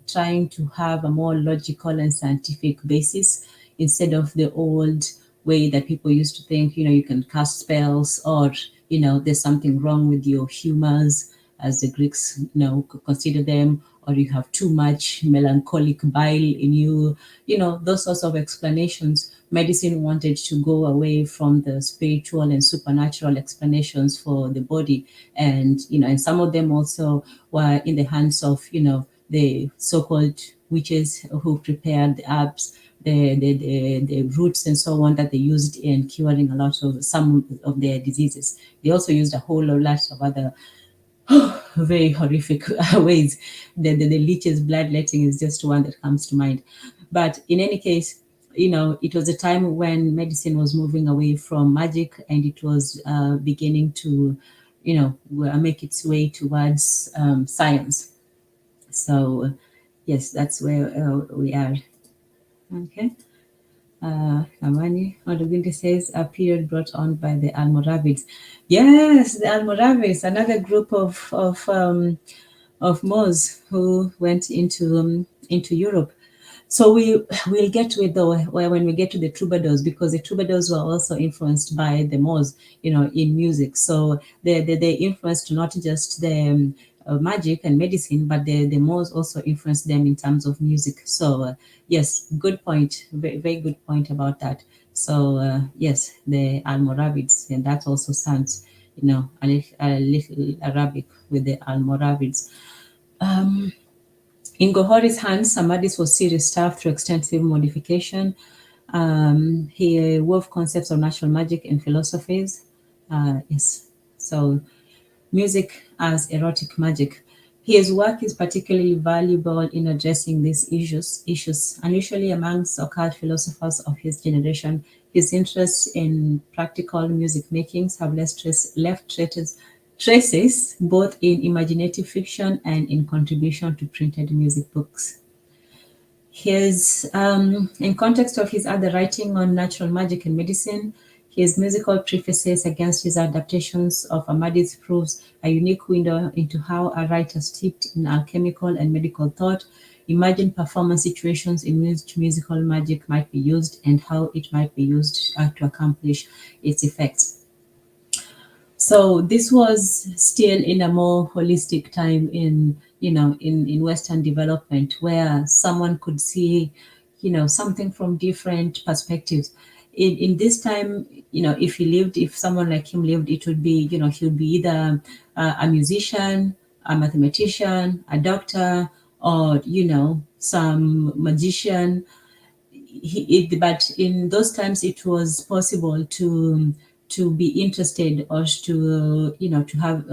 trying to have a more logical and scientific basis instead of the old way that people used to think, you can cast spells, or, there's something wrong with your humors, as the Greeks, consider them, or you have too much melancholic bile in you, those sorts of explanations. Medicine wanted to go away from the spiritual and supernatural explanations for the body. And, and some of them also were in the hands of, the so-called witches who prepared the herbs, the roots and so on that they used in curing a lot of some of their diseases. They also used a whole lot of other very horrific ways. The leech's bloodletting is just one that comes to mind. But in any case, it was a time when medicine was moving away from magic, and it was beginning to, make its way towards science. So, yes, that's where we are. Okay. Amani Odugunde says a period brought on by the Almoravids. Yes, the Almoravids, another group of Moors who went into Europe. So we'll get to it though when we get to the troubadours, because the troubadours were also influenced by the Moors, in music. So they influenced not just the magic and medicine, but the Moors also influenced them in terms of music. So yes, good point, very, very good point about that. So yes, the Almoravids, and that also sounds, a little Arabic with the Almoravids. In Gohori's hands, Samadis was serious stuff through extensive modification. He wove concepts of natural magic and philosophies. Yes, so music as erotic magic. His work is particularly valuable in addressing these issues. Unusually amongst occult philosophers of his generation, his interests in practical music makings have left traces both in imaginative fiction and in contribution to printed music books. In context of his other writing on natural magic and medicine, his musical prefaces against his adaptations of Amadis proves a unique window into how a writer steeped in alchemical and medical thought imagined performance situations in which musical magic might be used and how it might be used to accomplish its effects. So this was still in a more holistic time in Western development where someone could see, something from different perspectives. In this time, if someone like him lived, it would be, he would be either a musician, a mathematician, a doctor, or, some magician. But in those times it was possible to be interested or to have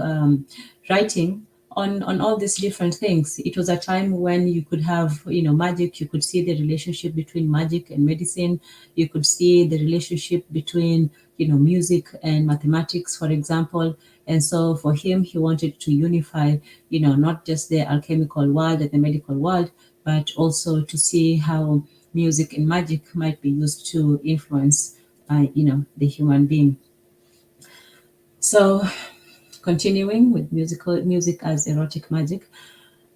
writing on all these different things. It was a time when you could have magic. You could see the relationship between magic and medicine. You could see the relationship between music and mathematics, for example. And so for him, he wanted to unify not just the alchemical world and the medical world, but also to see how music and magic might be used to influence, the human being. So, continuing with music as erotic magic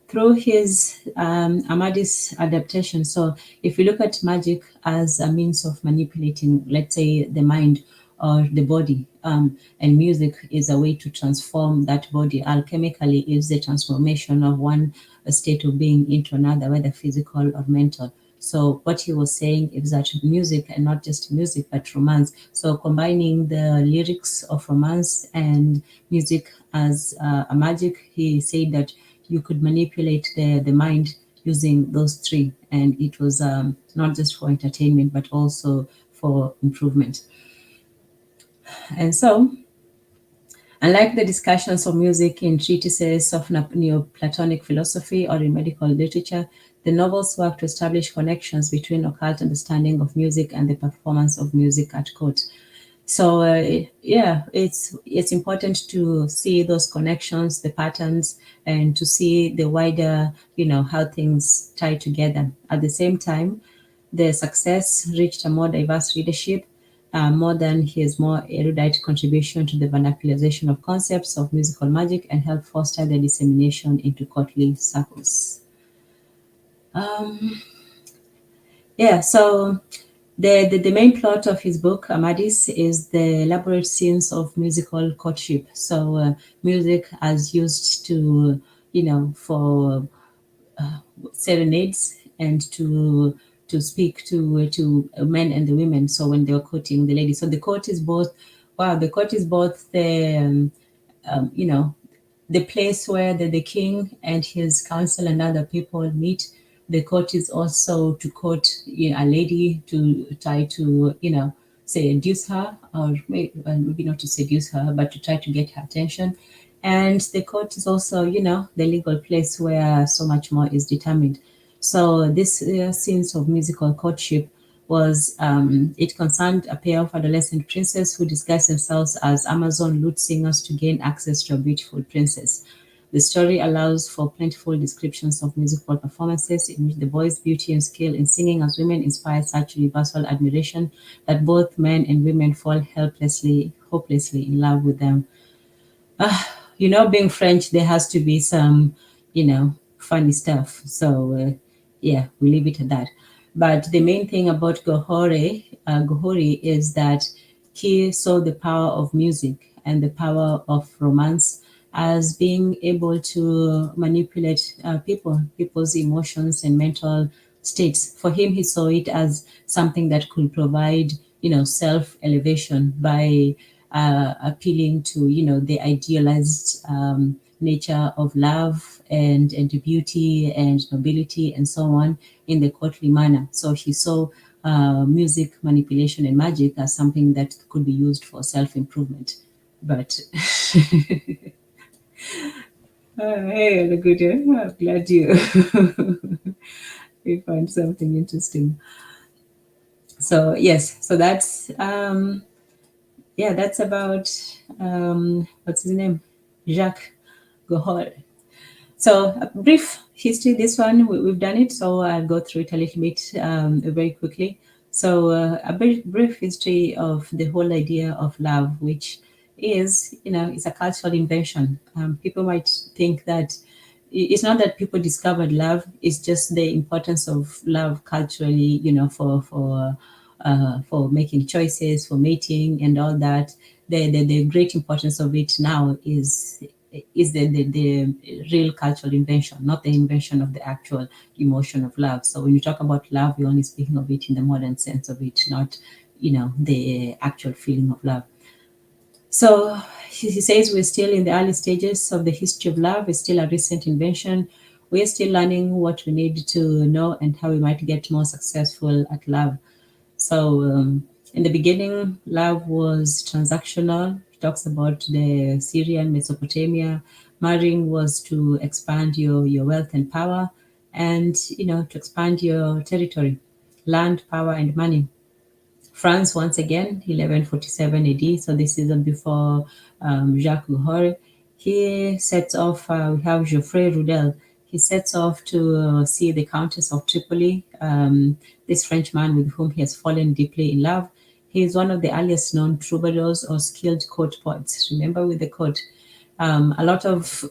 through his Amadis adaptation. So, if you look at magic as a means of manipulating, let's say, the mind or the body, and music is a way to transform that body. Alchemically, is the transformation of one state of being into another, whether physical or mental. So what he was saying is that music, and not just music, but romance. So combining the lyrics of romance and music as a magic, he said that you could manipulate the mind using those three. And it was not just for entertainment, but also for improvement. And so, unlike the discussions of music in treatises of Neoplatonic philosophy or in medical literature, the novels work to establish connections between occult understanding of music and the performance of music at court. So it's important to see those connections, the patterns, and to see the wider, how things tie together. At the same time, the success reached a more diverse readership, more than his more erudite contribution to the vernaculization of concepts of musical magic and helped foster their dissemination into courtly circles. So the main plot of his book, Amadis, is the elaborate scenes of musical courtship. So music as used to, for serenades and to speak to men and the women. So when they were courting the ladies, so the court is both. Wow, the court is both the place where the king and his council and other people meet. The court is also to court a lady to try to seduce her, or maybe not to seduce her, but to try to get her attention. And the court is also, the legal place where so much more is determined. So this scenes of musical courtship was, it concerned a pair of adolescent princes who disguised themselves as Amazon lute singers to gain access to a beautiful princess. The story allows for plentiful descriptions of musical performances in which the boys' beauty and skill in singing as women inspire such universal admiration that both men and women fall hopelessly in love with them. Being French, there has to be some, funny stuff. So, we leave it at that. But the main thing about Gohori is that he saw the power of music and the power of romance as being able to manipulate people's emotions and mental states. For him, he saw it as something that could provide, self-elevation by appealing to, the idealized nature of love and beauty and nobility and so on in the courtly manner. So he saw music, manipulation, and magic as something that could be used for self-improvement. But Hey, good. I'm glad you you found something interesting. So yes, so that's yeah, that's about what's his name, Jacques Gohol. So a brief history. This one we've done it, so I'll go through it a little bit very quickly. So a very brief history of the whole idea of love, which is, it's a cultural invention. People might think that it's not that people discovered love; it's just the importance of love culturally, for making choices, for mating, and all that. The great importance of it now is the real cultural invention, not the invention of the actual emotion of love. So when you talk about love, you're only speaking of it in the modern sense of it, not, the actual feeling of love. So he says we're still in the early stages of the history of love. It's still a recent invention. We're still learning what we need to know and how we might get more successful at love. So in the beginning, love was transactional. He talks about the Syrian Mesopotamia. Marrying was to expand your wealth and power, and to expand your territory, land, power, and money. France, once again, 1147 AD. So this is before Jacques Gohor. He sets off, we have Geoffrey Rudel. He sets off to see the Countess of Tripoli, this Frenchman with whom he has fallen deeply in love. He is one of the earliest known troubadours or skilled court poets. Remember with the court, a lot of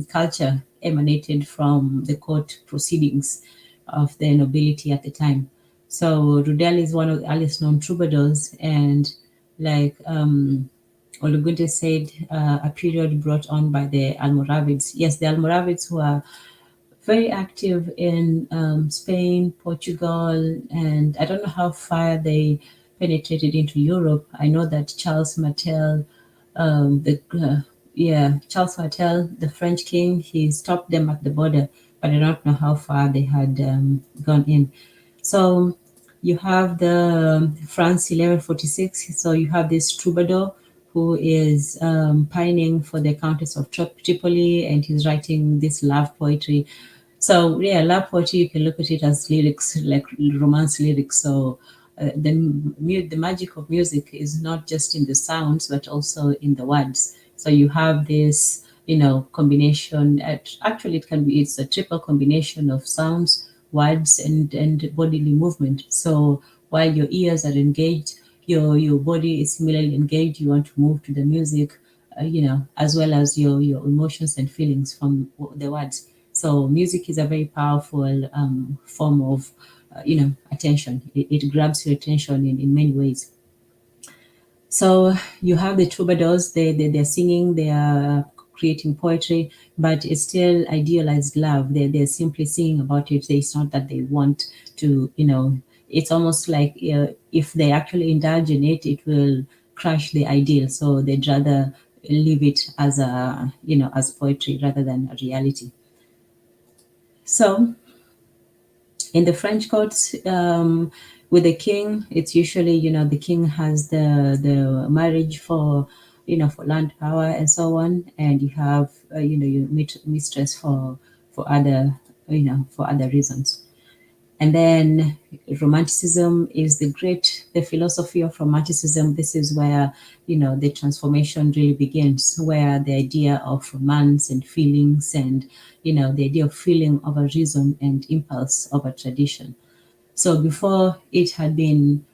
culture emanated from the court proceedings of the nobility at the time. So Rudel is one of the earliest known troubadours, and like Olugunde said, a period brought on by the Almoravids. Yes, the Almoravids who are very active in Spain, Portugal, and I don't know how far they penetrated into Europe. I know that Charles Martel, Charles Martel, the French king, he stopped them at the border, but I don't know how far they had gone in. So you have the France 1146. So you have this troubadour who is pining for the Countess of Tripoli, and he's writing this love poetry. So yeah, love poetry, you can look at it as lyrics, like romance lyrics. So the magic of music is not just in the sounds, but also in the words. So you have this, combination. Actually, it's a triple combination of sounds, words, and bodily movement. So while your ears are engaged, your body is similarly engaged. You want to move to the music, as well as your emotions and feelings from the words. So music is a very powerful form of, attention. It grabs your attention in many ways. So you have the troubadours, they're singing, they are creating poetry, but it's still idealized love. They're simply singing about it. It's not that they want to, it's almost like if they actually indulge in it, it will crush the ideal. So they'd rather leave it as as poetry rather than a reality. So in the French courts, with the king, it's usually, the king has the marriage for, for land power and so on, and you have, your mistress for other, for other reasons. And then Romanticism is the philosophy of Romanticism. This is where, the transformation really begins, where the idea of romance and feelings and, the idea of feeling over reason and impulse over tradition. So before it had been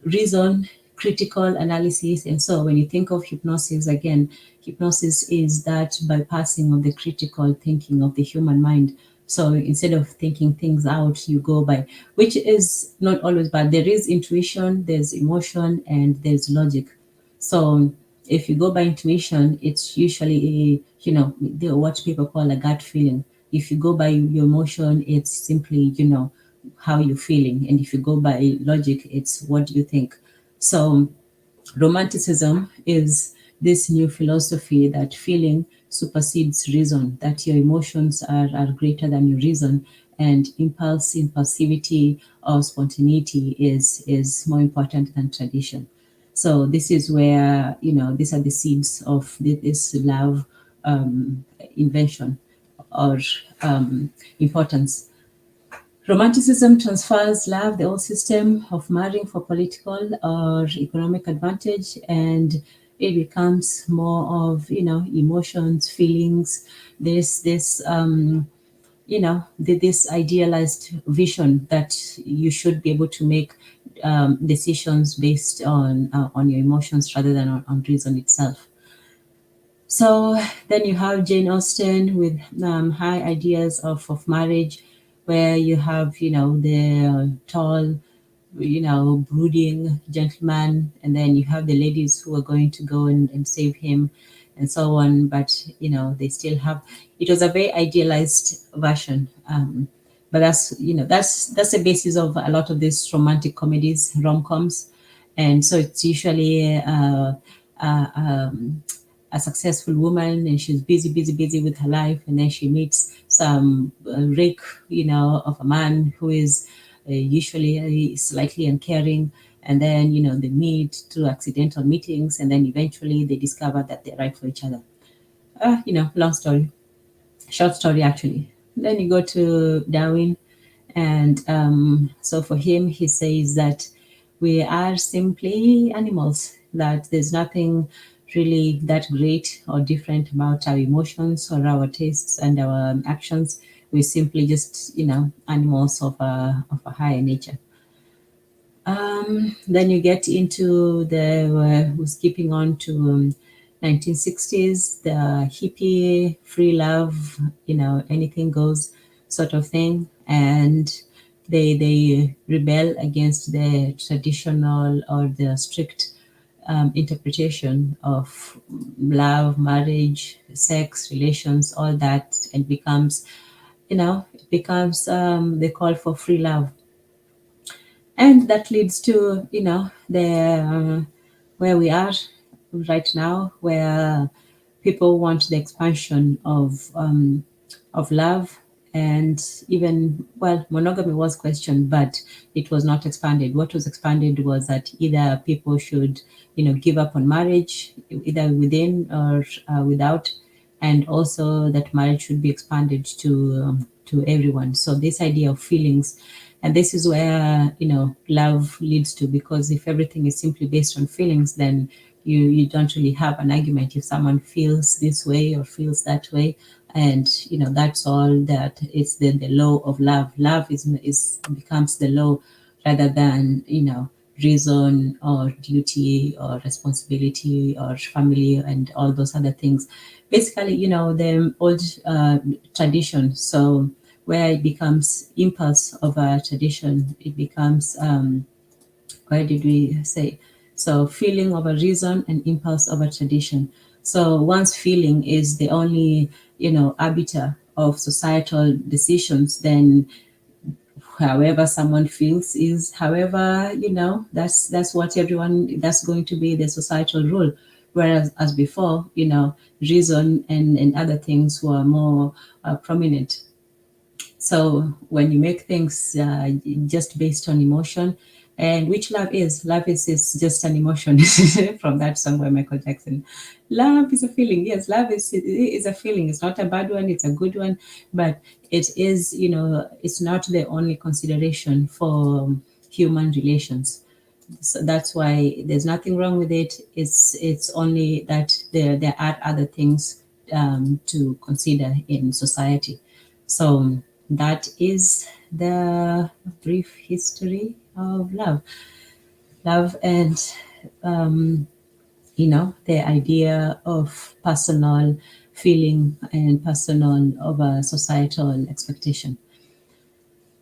reason, critical analysis. And so when you think of hypnosis, again, hypnosis is that bypassing of the critical thinking of the human mind. So instead of thinking things out, you go by, which is not always bad. There is intuition, there's emotion, and there's logic. So if you go by intuition, it's usually, what people call a gut feeling. If you go by your emotion, it's simply, how you're feeling. And if you go by logic, it's what do you think. So Romanticism is this new philosophy that feeling supersedes reason, that your emotions are greater than your reason, and impulsivity or spontaneity is more important than tradition. So this is where, these are the seeds of this love, invention or importance. Romanticism transfers love, the old system of marrying for political or economic advantage, and it becomes more of, emotions, feelings, this this idealized vision that you should be able to make decisions based on your emotions rather than on reason itself. So then you have Jane Austen with high ideas of marriage, where you have, the tall, brooding gentleman, and then you have the ladies who are going to go and save him and so on. But, they still have, it was a very idealized version. But that's the basis of a lot of these romantic comedies, rom-coms. And so it's usually a successful woman, and she's busy with her life, and then she meets some rake, of a man who is usually slightly uncaring, and then they meet through accidental meetings, and then eventually they discover that they're right for each other. Long story, short story actually. Then you go to Darwin, and so for him, he says that we are simply animals, that there's nothing really that great or different about our emotions or our tastes and our actions. We're simply just, animals of a higher nature. Then you get into skipping on to 1960s, the hippie, free love, anything goes sort of thing. And they rebel against the traditional or the strict interpretation of love, marriage, sex, relations, all that, and becomes, the call for free love. And that leads to, the where we are right now, where people want the expansion of love. And even, well, monogamy was questioned, but it was not expanded. What was expanded was that either people should, give up on marriage, either within or without, and also that marriage should be expanded to everyone. So this idea of feelings, and this is where, love leads to, because if everything is simply based on feelings, then you don't really have an argument if someone feels this way or feels that way. And, that's all that it's the law of love. Love becomes the law rather than, reason or duty or responsibility or family and all those other things. Basically, the old tradition. So where it becomes impulse of a tradition, it becomes, where did we say? So feeling of a reason and impulse of a tradition. So once feeling is the only, arbiter of societal decisions, then however someone feels is however, that's what everyone, that's going to be the societal rule. Whereas as before, reason and other things were more prominent. So when you make things just based on emotion, and which love is just an emotion from that song by Michael Jackson. Love is a feeling. Yes, love is a feeling. It's not a bad one. It's a good one, but it is, it's not the only consideration for human relations. So that's why there's nothing wrong with it. It's only that there are other things to consider in society. So that is the brief history of love. Love and, the idea of personal feeling and personal over societal expectation.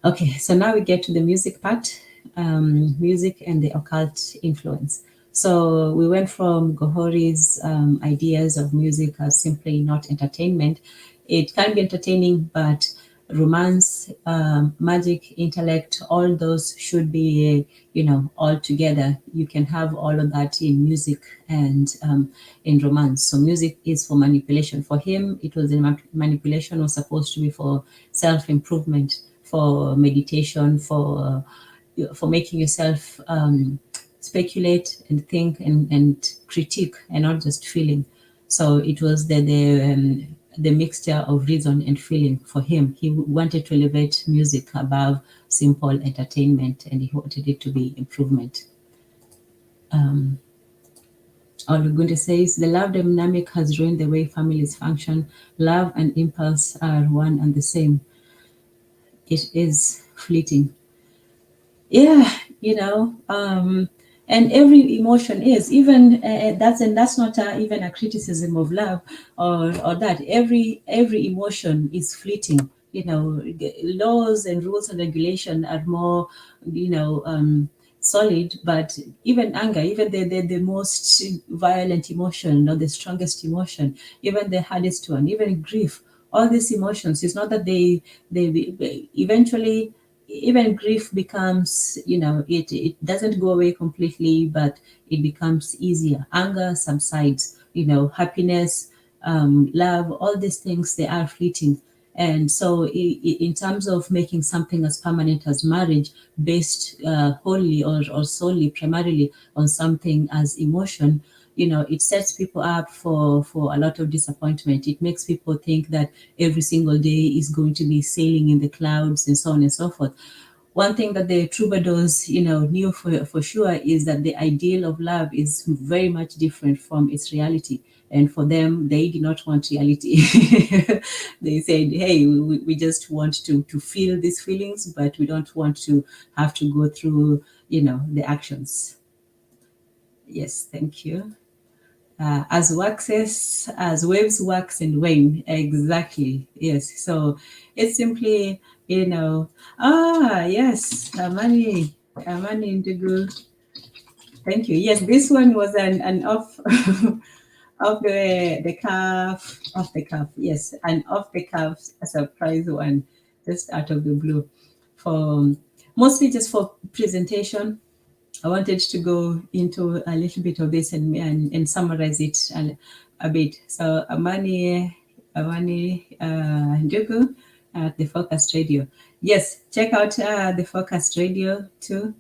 Okay, so now we get to the music part, music and the occult influence. So we went from Gohori's ideas of music as simply not entertainment. It can be entertaining, but romance, magic, intellect, all those should be, all together. You can have all of that in music and in romance. So music is for manipulation. For him, it was manipulation was supposed to be for self-improvement, for meditation, for making yourself speculate and think and critique and not just feeling. So it was the the mixture of reason and feeling for him. He wanted to elevate music above simple entertainment, and he wanted it to be improvement. Olugunde says, the love dynamic has ruined the way families function. Love and impulse are one and the same. It is fleeting. Yeah, and every emotion is even that's not even a criticism of love or that every emotion is fleeting. Laws and rules and regulation are more solid, but even anger, even the most violent emotion or the strongest emotion, even the hardest one, even grief, all these emotions, it's not that they eventually, even grief becomes, it doesn't go away completely, but it becomes easier. Anger subsides, happiness, love, all these things, they are fleeting. And so in terms of making something as permanent as marriage, based wholly or solely, primarily on something as emotion, it sets people up for a lot of disappointment. It makes people think that every single day is going to be sailing in the clouds and so on and so forth. One thing that the troubadours, knew for sure is that the ideal of love is very much different from its reality. And for them, they did not want reality. They said, hey, we just want to feel these feelings, but we don't want to have to go through, the actions. Yes, thank you. As waves wax and wane. Exactly. Yes. So it's simply, yes, Amani Indigo. Thank you. Yes, this one was an off of the cuff. Yes, an off the cuff surprise one, just out of the blue, for mostly just for presentation. I wanted to go into a little bit of this and summarize it a bit. So Amani Ndugu at the Focus Radio. Yes, check out the Focus Radio too.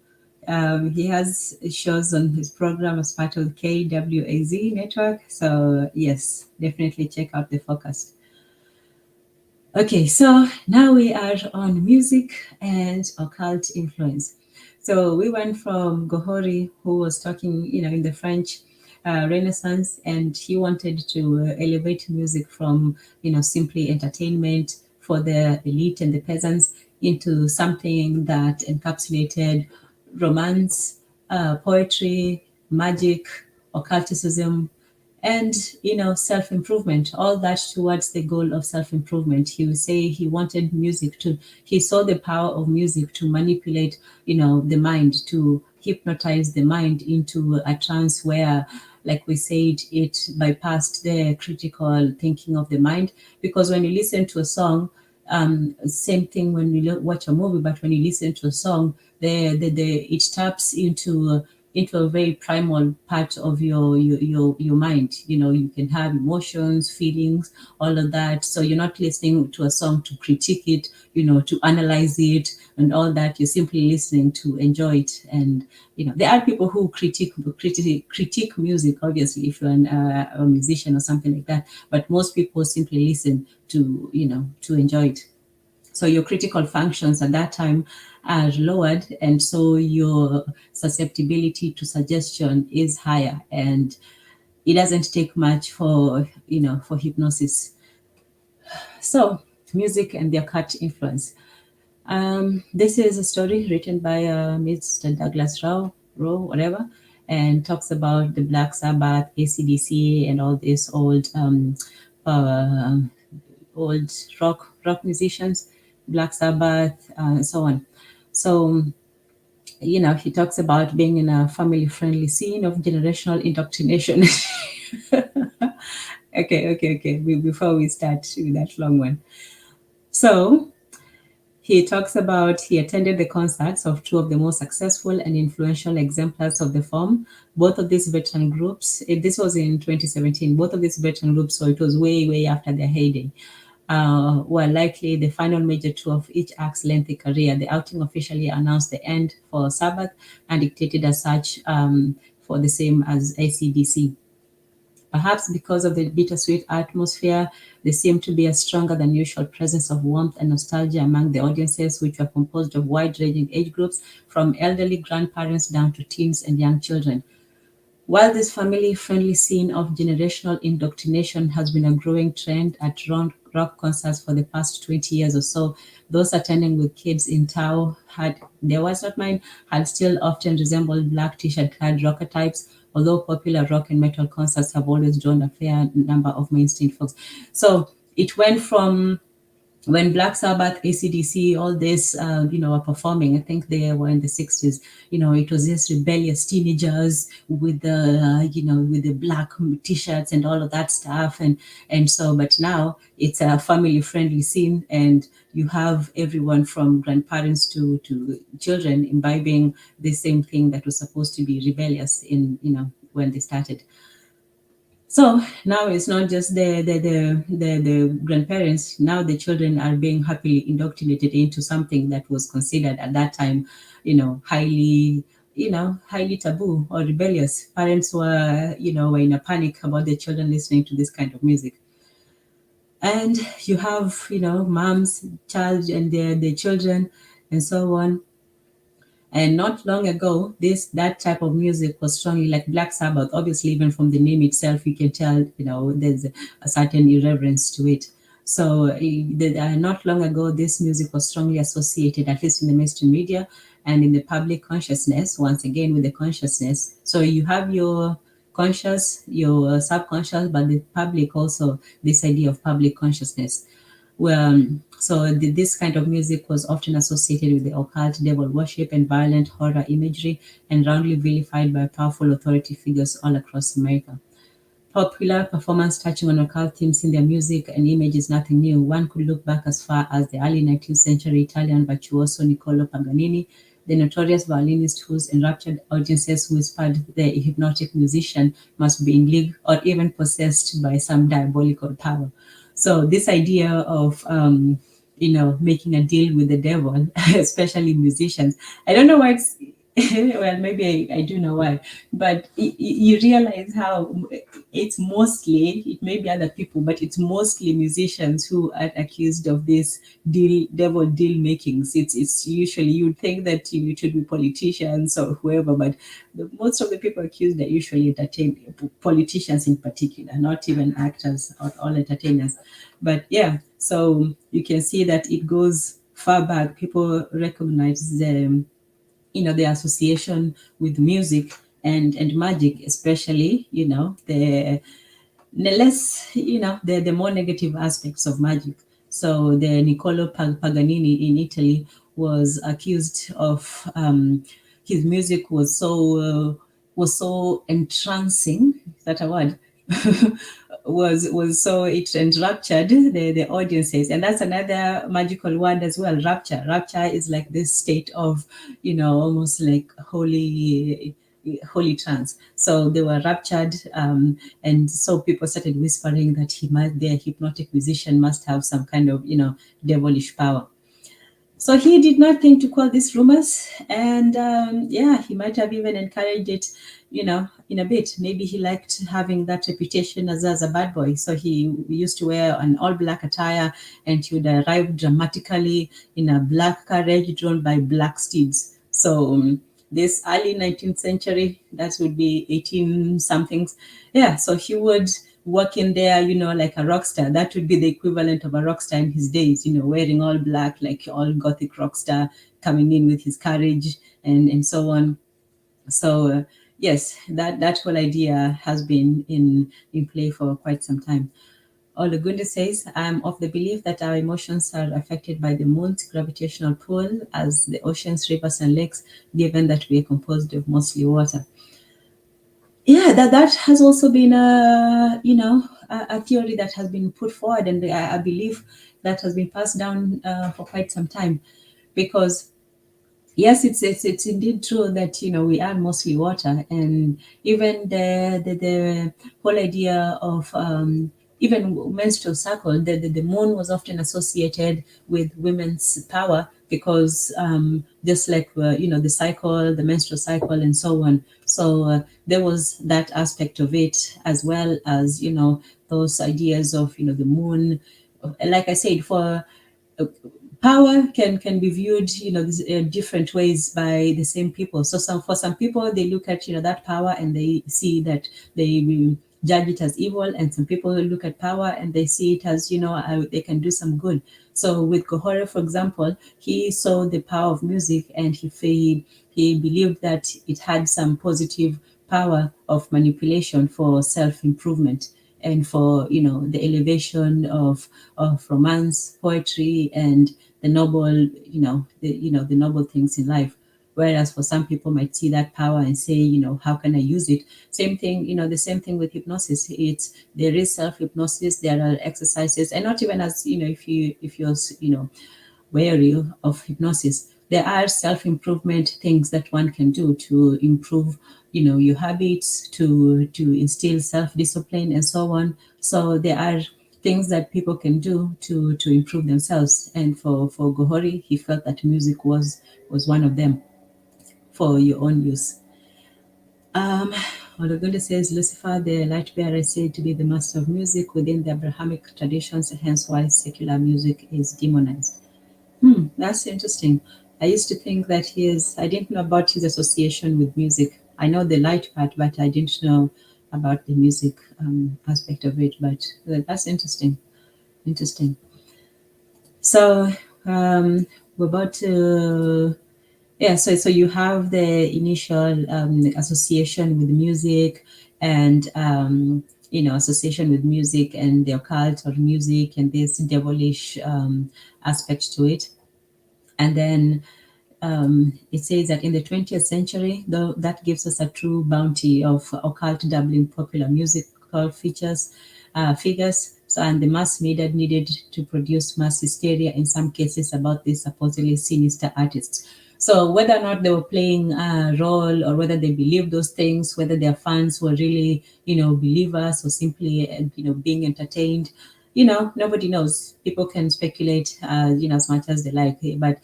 He has shows on his program as part of the KWAZ network. So yes, definitely check out the Focus. Okay, so now we are on music and occult influence. So we went from Gohori, who was talking, in the French Renaissance, and he wanted to elevate music from, simply entertainment for the elite and the peasants into something that encapsulated romance, poetry, magic, occulticism, and self-improvement, all that towards the goal of self-improvement. He would say he wanted music to, he saw the power of music to manipulate the mind, to hypnotize the mind into a trance where, like we said, it bypassed the critical thinking of the mind. Because when you listen to a song, same thing when you watch a movie, but when you listen to a song, it taps into a very primal part of your mind. You can have emotions, feelings, all of that. So you're not listening to a song to critique it, to analyze it and all that. You're simply listening to enjoy it. And there are people who critique music, obviously, if you're a musician or something like that. But most people simply listen to to enjoy it. So your critical functions at that time are lowered, and so your susceptibility to suggestion is higher, and it doesn't take much for for hypnosis. So music and the occult influence. This is a story written by Mr. Douglas Rowe, whatever, and talks about the Black Sabbath, AC/DC, and all these uh, old rock musicians, Black Sabbath, and so on. So, he talks about being in a family-friendly scene of generational indoctrination. Okay. Before we start with that long one. So, he talks about he attended the concerts of two of the most successful and influential exemplars of the form. Both of these veteran groups, this was in 2017, both of these veteran groups, so it was way after their heyday, were likely the final major tour of each act's lengthy career. The outing officially announced the end for Sabbath and dictated as such for the same as AC/DC. Perhaps because of the bittersweet atmosphere, there seemed to be a stronger than usual presence of warmth and nostalgia among the audiences, which were composed of wide-ranging age groups, from elderly grandparents down to teens and young children. While this family-friendly scene of generational indoctrination has been a growing trend at rock concerts for the past 20 years or so, those attending with kids in tow had, their was not mine, had still often resembled black t-shirt clad rocker types, although popular rock and metal concerts have always drawn a fair number of mainstream folks. So it went from when Black Sabbath, AC/DC, all this, were performing. I think they were in the 60s. It was just rebellious teenagers with with the black t-shirts and all of that stuff. And so, but now it's a family-friendly scene, and you have everyone from grandparents to children imbibing the same thing that was supposed to be rebellious when they started. So now it's not just the grandparents. Now the children are being happily indoctrinated into something that was considered at that time, highly, highly taboo or rebellious. Parents were in a panic about their children listening to this kind of music. And you have, moms, child, and their children, and so on. And not long ago, that type of music was strongly like Black Sabbath. Obviously, even from the name itself, you can tell there's a certain irreverence to it. So not long ago, this music was strongly associated, at least in the mainstream media and in the public consciousness. Once again, with the consciousness. So you have your conscious, your subconscious, but the public also this idea of public consciousness. Well, so this kind of music was often associated with the occult, devil worship, and violent horror imagery, and roundly vilified by powerful authority figures all across America. Popular performance touching on occult themes in their music and image is nothing new. One could look back as far as the early 19th century Italian virtuoso Niccolò Paganini, the notorious violinist whose enraptured audiences whispered the hypnotic musician must be in league or even possessed by some diabolical power. So this idea of making a deal with the devil, especially musicians, I don't know why it's well, maybe I do know why, but you realize how it's mostly, it may be other people, but it's mostly musicians who are accused of this devil deal makings. It's usually, you'd think that it should be politicians or whoever, but most of the people accused are usually politicians in particular, not even actors or all entertainers. But yeah, so you can see that it goes far back. People recognize the association with music and magic, especially the less the more negative aspects of magic. So the Niccolò Paganini in Italy was accused of his music was so entrancing. Is that a word? was so it enraptured the audiences, and that's another magical word as well. Rapture is like this state of almost like holy trance. So they were raptured, and so people started whispering that their hypnotic musician must have some kind of devilish power. So he did not think to call these rumors, and he might have even encouraged it, in a bit. Maybe he liked having that reputation as a bad boy. So he used to wear an all black attire, and he would arrive dramatically in a black carriage drawn by black steeds. So this early 19th century, that would be 18 somethings. Yeah, so he would walk in there, like a rock star. That would be the equivalent of a rock star in his days, wearing all black, like all gothic rock star, coming in with his carriage and so on. So yes, that whole idea has been in play for quite some time. Olagunde says, I'm of the belief that our emotions are affected by the moon's gravitational pull as the oceans, rivers, and lakes, given that we are composed of mostly water. Yeah, that has also been a theory that has been put forward, and I believe that has been passed down for quite some time, because yes, it's indeed true that we are mostly water, and even the whole idea of even menstrual cycle, the moon was often associated with women's power, because just like the cycle, the menstrual cycle, and so on. So there was that aspect of it, as well as those ideas of the moon. Like I said, for power can be viewed different ways by the same people. So for some people, they look at that power and they see that they will judge it as evil, and some people look at power and they see it as they can do some good. So with Kohore, for example, he saw the power of music, and he believed that it had some positive power of manipulation for self-improvement, and for the elevation of romance, poetry, and the noble the noble things in life. Whereas for some people might see that power and say, how can I use it? Same thing, the same thing with hypnosis. There is self-hypnosis, there are exercises, and not even as if you're wary of hypnosis, there are self-improvement things that one can do to improve your habits, to instill self-discipline, and so on. So there are things that people can do to improve themselves. And for Gohori, he felt that music was one of them for your own use. Olagunde says Lucifer, the light bearer, is said to be the master of music within the Abrahamic traditions, hence why secular music is demonized. That's interesting. I used to think that I didn't know about his association with music. I know the light part, but I didn't know about the music aspect of it. But that's interesting. Interesting. So we're about to, yeah. So you have the initial association with music, and association with music and the occult or music, and this devilish aspect to it. And then it says that in the 20th century, though, that gives us a true bounty of occult doubling popular musical figures. So, and the mass media needed to produce mass hysteria in some cases about these supposedly sinister artists. So whether or not they were playing a role, or whether they believed those things, whether their fans were really, believers, or simply, being entertained, nobody knows. People can speculate, as much as they like. But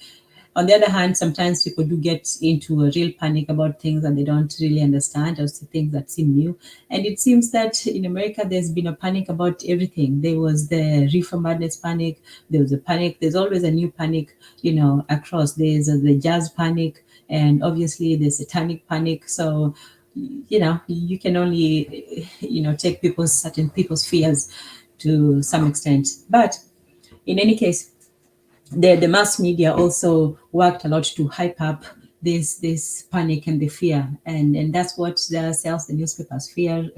on the other hand, sometimes people do get into a real panic about things that they don't really understand, or things that seem new. And it seems that in America, there's been a panic about everything. There was the reefer madness panic. There was a panic. There's always a new panic, across. There's the jazz panic, and obviously the satanic panic. So, you can only, take certain people's fears to some extent. But in any case, the mass media also worked a lot to hype up this panic and the fear, and that's what sells the newspapers. Fear,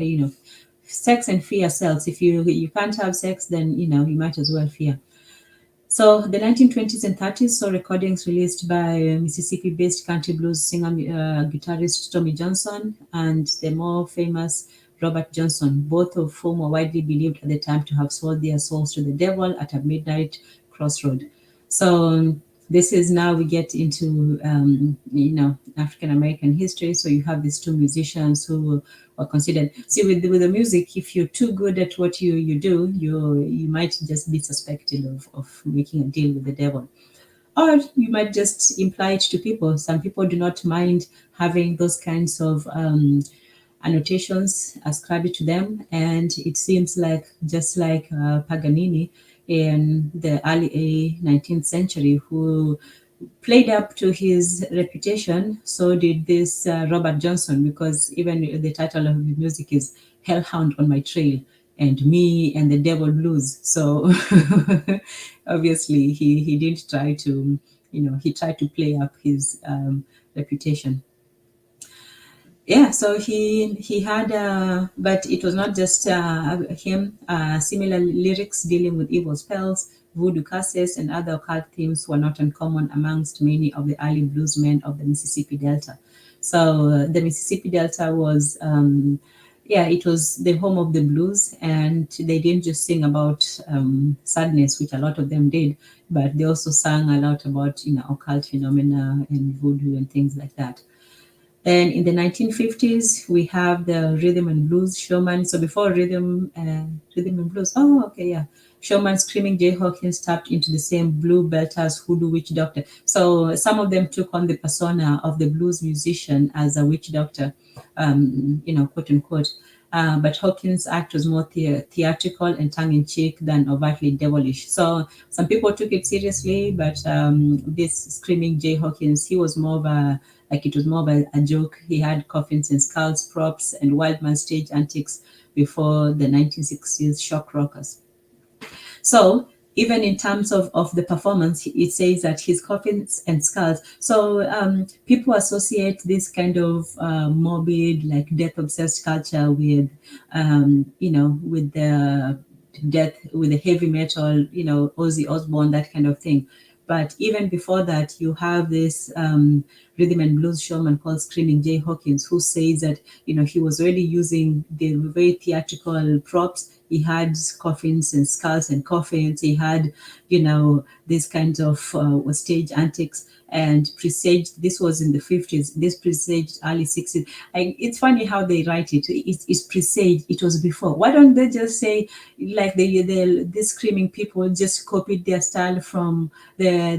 sex and fear sells. If you can't have sex, then you might as well fear. So the 1920s and 30s saw recordings released by Mississippi-based country blues singer, guitarist Tommy Johnson, and the more famous Robert Johnson, both of whom were widely believed at the time to have sold their souls to the devil at a midnight crossroad. So this is now we get into African American history. So you have these two musicians who were considered. See, with the music, if you're too good at what you do, you might just be suspected of making a deal with the devil. Or you might just imply it to people. Some people do not mind having those kinds of annotations ascribed to them. And it seems like, just like Paganini in the early 19th century, who played up to his reputation, so did this Robert Johnson, because even the title of the music is Hellhound on My Trail, and Me and the Devil Blues. So obviously he did try to, he tried to play up his reputation. Yeah, so he had, but it was not just him. Similar lyrics dealing with evil spells, voodoo curses, and other occult themes were not uncommon amongst many of the early bluesmen of the Mississippi Delta. So the Mississippi Delta was, it was the home of the blues, and they didn't just sing about sadness, which a lot of them did, but they also sang a lot about occult phenomena and voodoo and things like that. Then in the 1950s, we have the rhythm and blues showman. So before rhythm and blues, oh, okay, yeah. Showman Screaming Jay Hawkins tapped into the same blue belt as Hoodoo Witch Doctor. So some of them took on the persona of the blues musician as a witch doctor, quote unquote. But Hawkins' act was more theatrical and tongue-in-cheek than overtly devilish. So some people took it seriously, but this Screaming Jay Hawkins, he was more of it was more of a joke. He had coffins and skulls, props, and wild man stage antics before the 1960s shock rockers. So even in terms of the performance, it says that his coffins and skulls. So people associate this kind of morbid, like death obsessed culture with, with the death, with the heavy metal, Ozzy Osbourne, that kind of thing. But even before that, you have this rhythm and blues showman called Screaming Jay Hawkins, who says that, he was already using the very theatrical props. He had coffins and skulls and coffins. He had, these kinds of stage antics, and presaged, this was in the 50s, this presaged early 60s. It's funny how they write it. It's presaged, it was before. Why don't they just say, like these screaming people just copied their style from the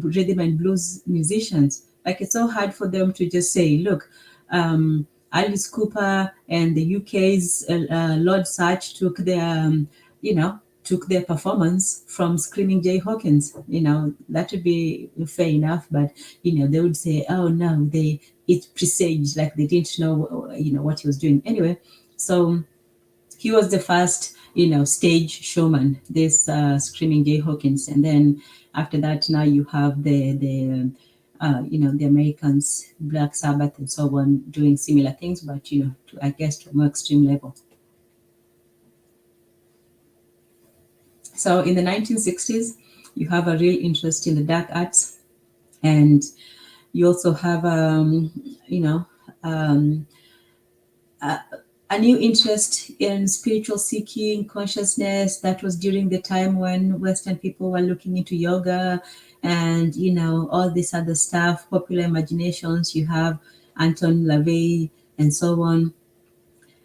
rhythm and blues musicians? Like, it's so hard for them to just say, look, Alice Cooper and the UK's Lord Sachs took their performance from Screaming Jay Hawkins. That would be fair enough, but they would say, oh no, it presaged, like they didn't know what he was doing. Anyway, so he was the first stage showman, this Screaming Jay Hawkins. And then after that, now you have the Americans, Black Sabbath and so on, doing similar things, but I guess to a more extreme level. So in the 1960s, you have a real interest in the dark arts, and you also have a new interest in spiritual seeking, consciousness. That was during the time when Western people were looking into yoga and all this other stuff, popular imaginations. You have Anton LaVey and so on.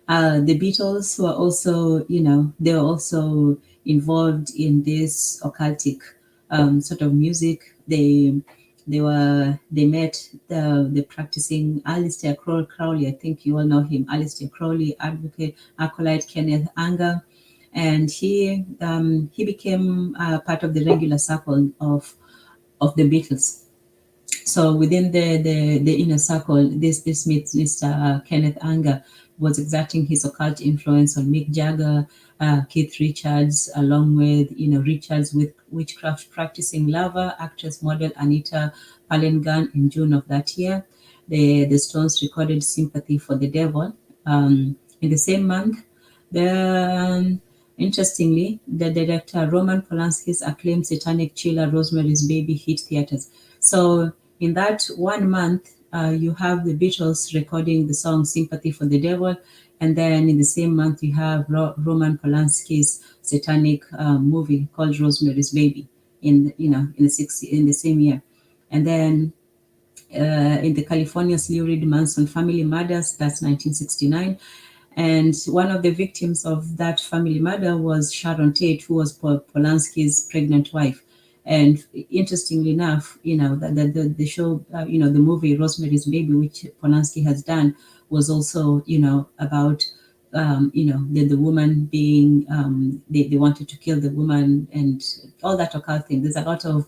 The Beatles were also, they were also involved in this occultic sort of music. They met the practicing Aleister Crowley. I think you all know him. Aleister Crowley, advocate, acolyte Kenneth Anger, and he became part of the regular circle of the Beatles. So within the inner circle, this Mr. Kenneth Anger was exerting his occult influence on Mick Jagger, Keith Richards, along with Richards with witchcraft practicing lover, actress model Anita Pallengan in June of that year. The Stones recorded "Sympathy for the Devil." In the same month, interestingly, the director Roman Polanski's acclaimed satanic thriller "Rosemary's Baby" hit theaters. So in that 1 month, you have the Beatles recording the song "Sympathy for the Devil," and then in the same month you have Roman Polanski's satanic movie called "Rosemary's Baby" in the same year, and then in the California's Lou Reed Manson family murders, that's 1969. And one of the victims of that family murder was Sharon Tate, who was Polanski's pregnant wife. And interestingly enough, the show, the movie Rosemary's Baby, which Polanski has done, was also, about, the woman being, they wanted to kill the woman and all that occult thing. There's a lot of,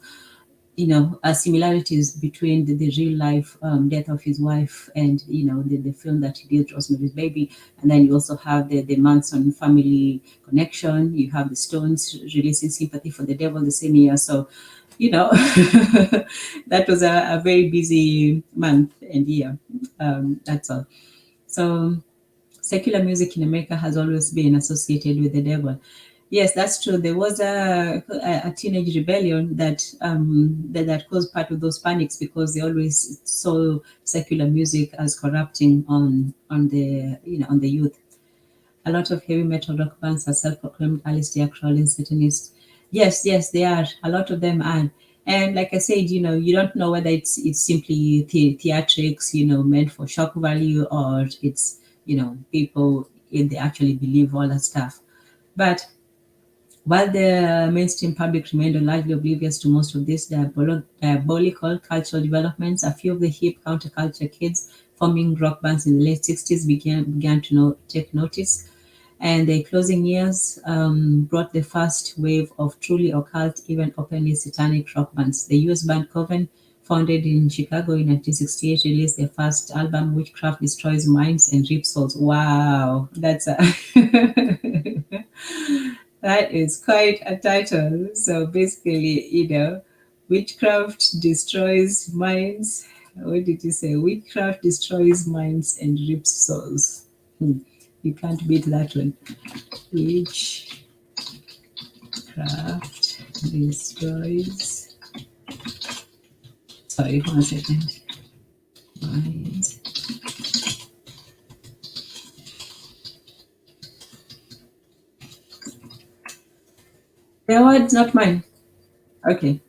similarities between the real life death of his wife and, the film that he did, Rosemary's Baby. And then you also have the Manson family connection. You have the Stones releasing Sympathy for the Devil the same year. So, that was a very busy month and year. That's all. So secular music in America has always been associated with the devil. Yes, that's true. There was a teenage rebellion that caused part of those panics because they always saw secular music as corrupting on the youth. A lot of heavy metal rock bands are self-proclaimed Aleister Crowley Satanists, Yes, yes, they are. A lot of them are. And like I said, you don't know whether it's simply theatrics, meant for shock value, or it's, people, they actually believe all that stuff. But while the mainstream public remained largely oblivious to most of these diabolical cultural developments, a few of the hip counterculture kids forming rock bands in the late 60s began to take notice, and the closing years brought the first wave of truly occult, even openly satanic rock bands. The US band Coven, founded in Chicago in 1968, released their first album, Witchcraft Destroys Minds and Rips Souls. Wow, that's a that is quite a title. So basically, witchcraft destroys minds. What did you say? Witchcraft destroys minds and rips souls. You can't beat that one. Witchcraft destroys. Sorry, 1 second. Minds. The word's not mine. Okay.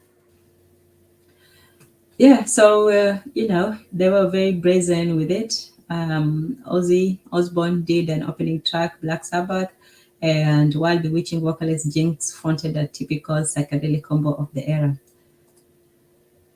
Yeah, so they were very brazen with it. Ozzy Osbourne did an opening track, Black Sabbath, and while bewitching vocalist Jinx fronted a typical psychedelic combo of the era.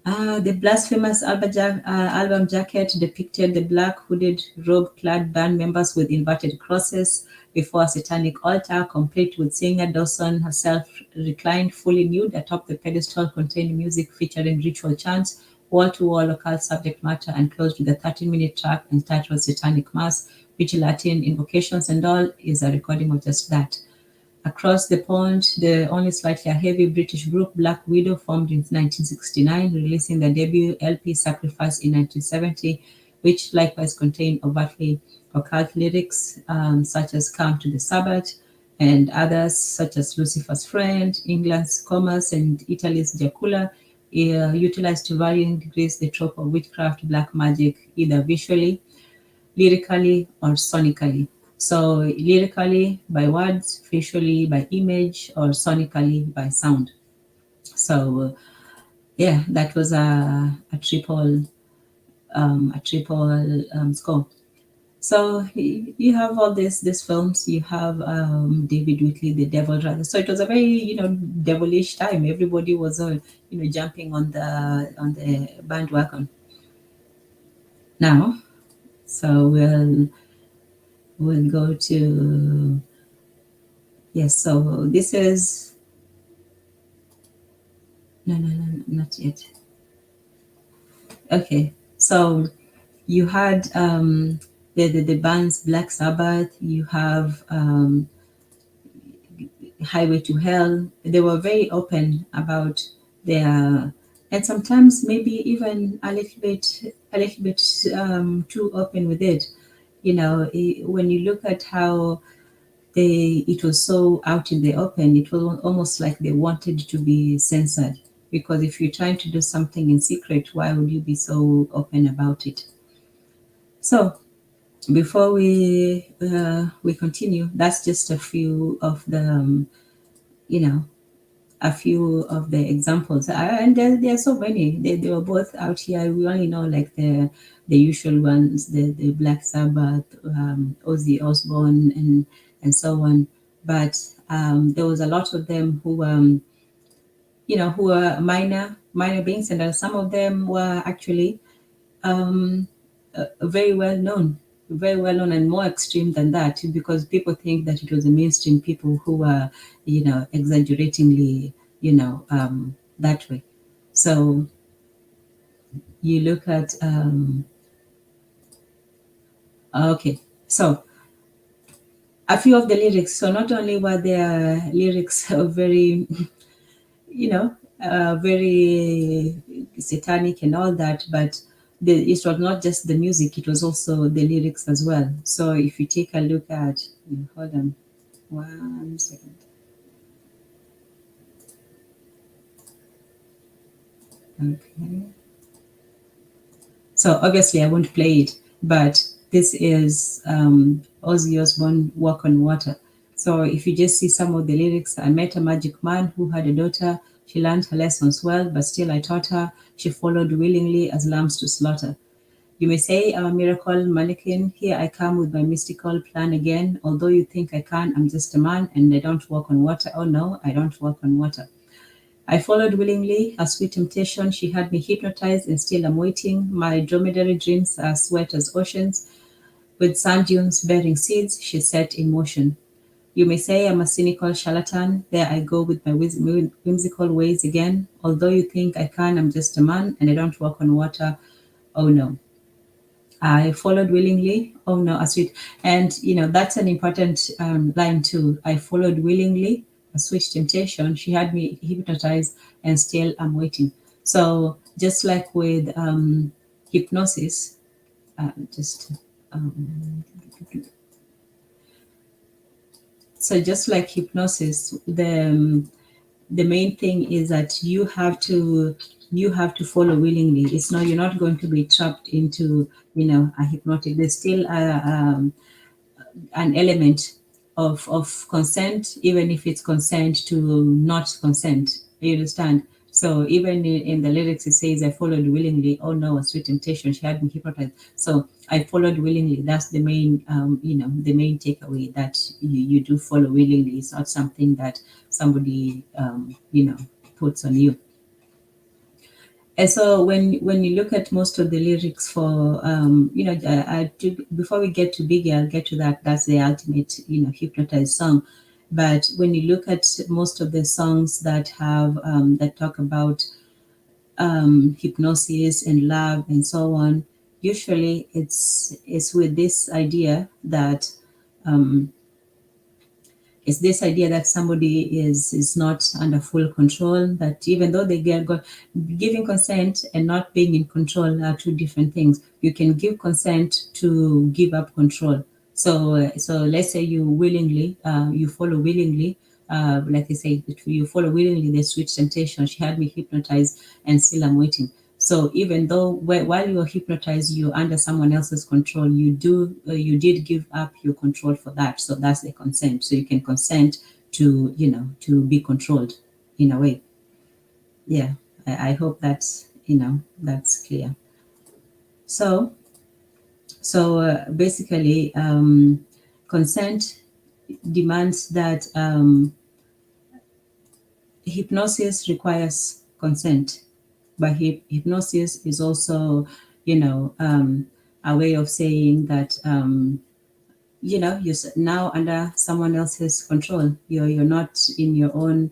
The blasphemous album jacket depicted the black hooded robe-clad band members with inverted crosses before a satanic altar, complete with singer Dawson herself reclined fully nude atop the pedestal, containing music featuring ritual chants, wall-to-wall occult subject matter, and closed with a 13-minute track entitled Satanic Mass, which Latin invocations and all is a recording of just that. Across the pond, the only slightly heavy British group Black Widow formed in 1969, releasing their debut LP Sacrifice in 1970, which likewise contained overtly occult lyrics such as Come to the Sabbath, and others such as Lucifer's Friend, England's Commerce, and Italy's Dracula, utilized to varying degrees the trope of witchcraft, black magic, either visually, lyrically, or sonically. So lyrically by words, visually by image, or sonically by sound. So yeah, that was a triple score. So you have all these films. You have David Whitley, The Devil Rises. So it was a very devilish time. Everybody was jumping on the bandwagon. Now, so we'll go to, yes. So this is no, not yet. Okay, so you had the bands Black Sabbath. You have Highway to Hell. They were very open about their, and sometimes maybe even a little bit too open with it. When you look at how it was so out in the open, it was almost like they wanted to be censored. Because if you're trying to do something in secret, why would you be so open about it? So before we continue, that's just a few of the examples, and there are so many. They were both out here. We only know like the usual ones, the Black Sabbath, Ozzy Osbourne, and so on. But there was a lot of them who were minor beings, and some of them were actually very well known, and more extreme than that, because people think that it was the mainstream people who were exaggeratingly that way. So you look at okay, so a few of the lyrics. So not only were their lyrics very very satanic and all that, but it was not just the music, it was also the lyrics as well. So if you take a look at, hold on 1 second. Okay. So obviously I won't play it, but this is Ozzy Osbourne, Walk on Water. So if you just see some of the lyrics, I met a magic man who had a daughter. She learned her lessons well, but still I taught her. She followed willingly as lambs to slaughter. You may say I'm a miracle mannequin. Here I come with my mystical plan again. Although you think I can, I'm just a man and I don't walk on water. Oh no, I don't walk on water. I followed willingly a sweet temptation. She had me hypnotized and still I'm waiting. My dromedary dreams are sweat as oceans. With sand dunes bearing seeds, she set in motion. You may say I'm a cynical charlatan. There I go with my whimsical ways again. Although you think I can, I'm just a man and I don't walk on water. Oh no. I followed willingly. Oh no, a sweet. And that's an important line too. I followed willingly a sweet temptation. She had me hypnotized and still I'm waiting. So just like with hypnosis, just so just like hypnosis, the main thing is that you have to follow willingly. It's not, you're not going to be trapped into a hypnotic. There's still an element of consent, even if it's consent to not consent. You understand? So even in the lyrics, it says, I followed willingly. Oh no, a sweet temptation. She had me hypnotized. So I followed willingly. That's the main, the main takeaway, that you do follow willingly. It's not something that somebody, puts on you. And so when you look at most of the lyrics for, before we get to Biggie, I'll get to that. That's the ultimate, hypnotized song. But when you look at most of the songs that have that talk about hypnosis and love and so on, usually it's with this idea that it's this idea that somebody is not under full control, that even though they giving consent and not being in control are two different things. You can give consent to give up control. So let's say you willingly, you follow willingly, like I say, you follow willingly the sweet temptation. She had me hypnotized and still I'm waiting. So even though while you're hypnotized, you're under someone else's control, you did give up your control for that. So that's the consent. So you can consent to, to be controlled in a way. Yeah, I hope that's, that's clear. So basically, consent demands that hypnosis requires consent. But hypnosis is also, a way of saying that, you're now under someone else's control. You're not in your own,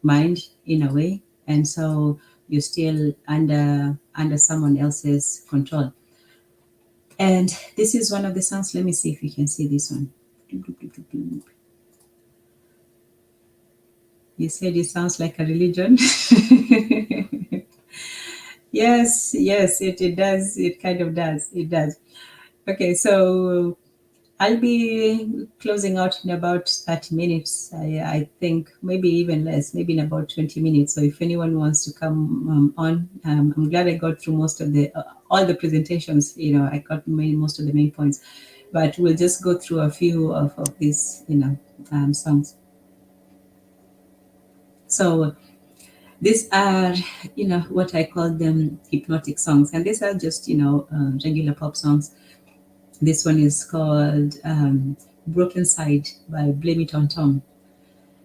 mind in a way, and so you're still under someone else's control. And this is one of the songs. Let me see if you can see this one. You said it sounds like a religion. Yes, it does. It kind of does. It does. Okay, so I'll be closing out in about 30 minutes. I think maybe even less, maybe in about 20 minutes. So if anyone wants to come on, I'm glad I got through most of all the presentations. I got most of the main points, but we'll just go through a few of these, songs. So these are, what I call them hypnotic songs. And these are just, regular pop songs. This one is called Broken Side by Blame It on Tom.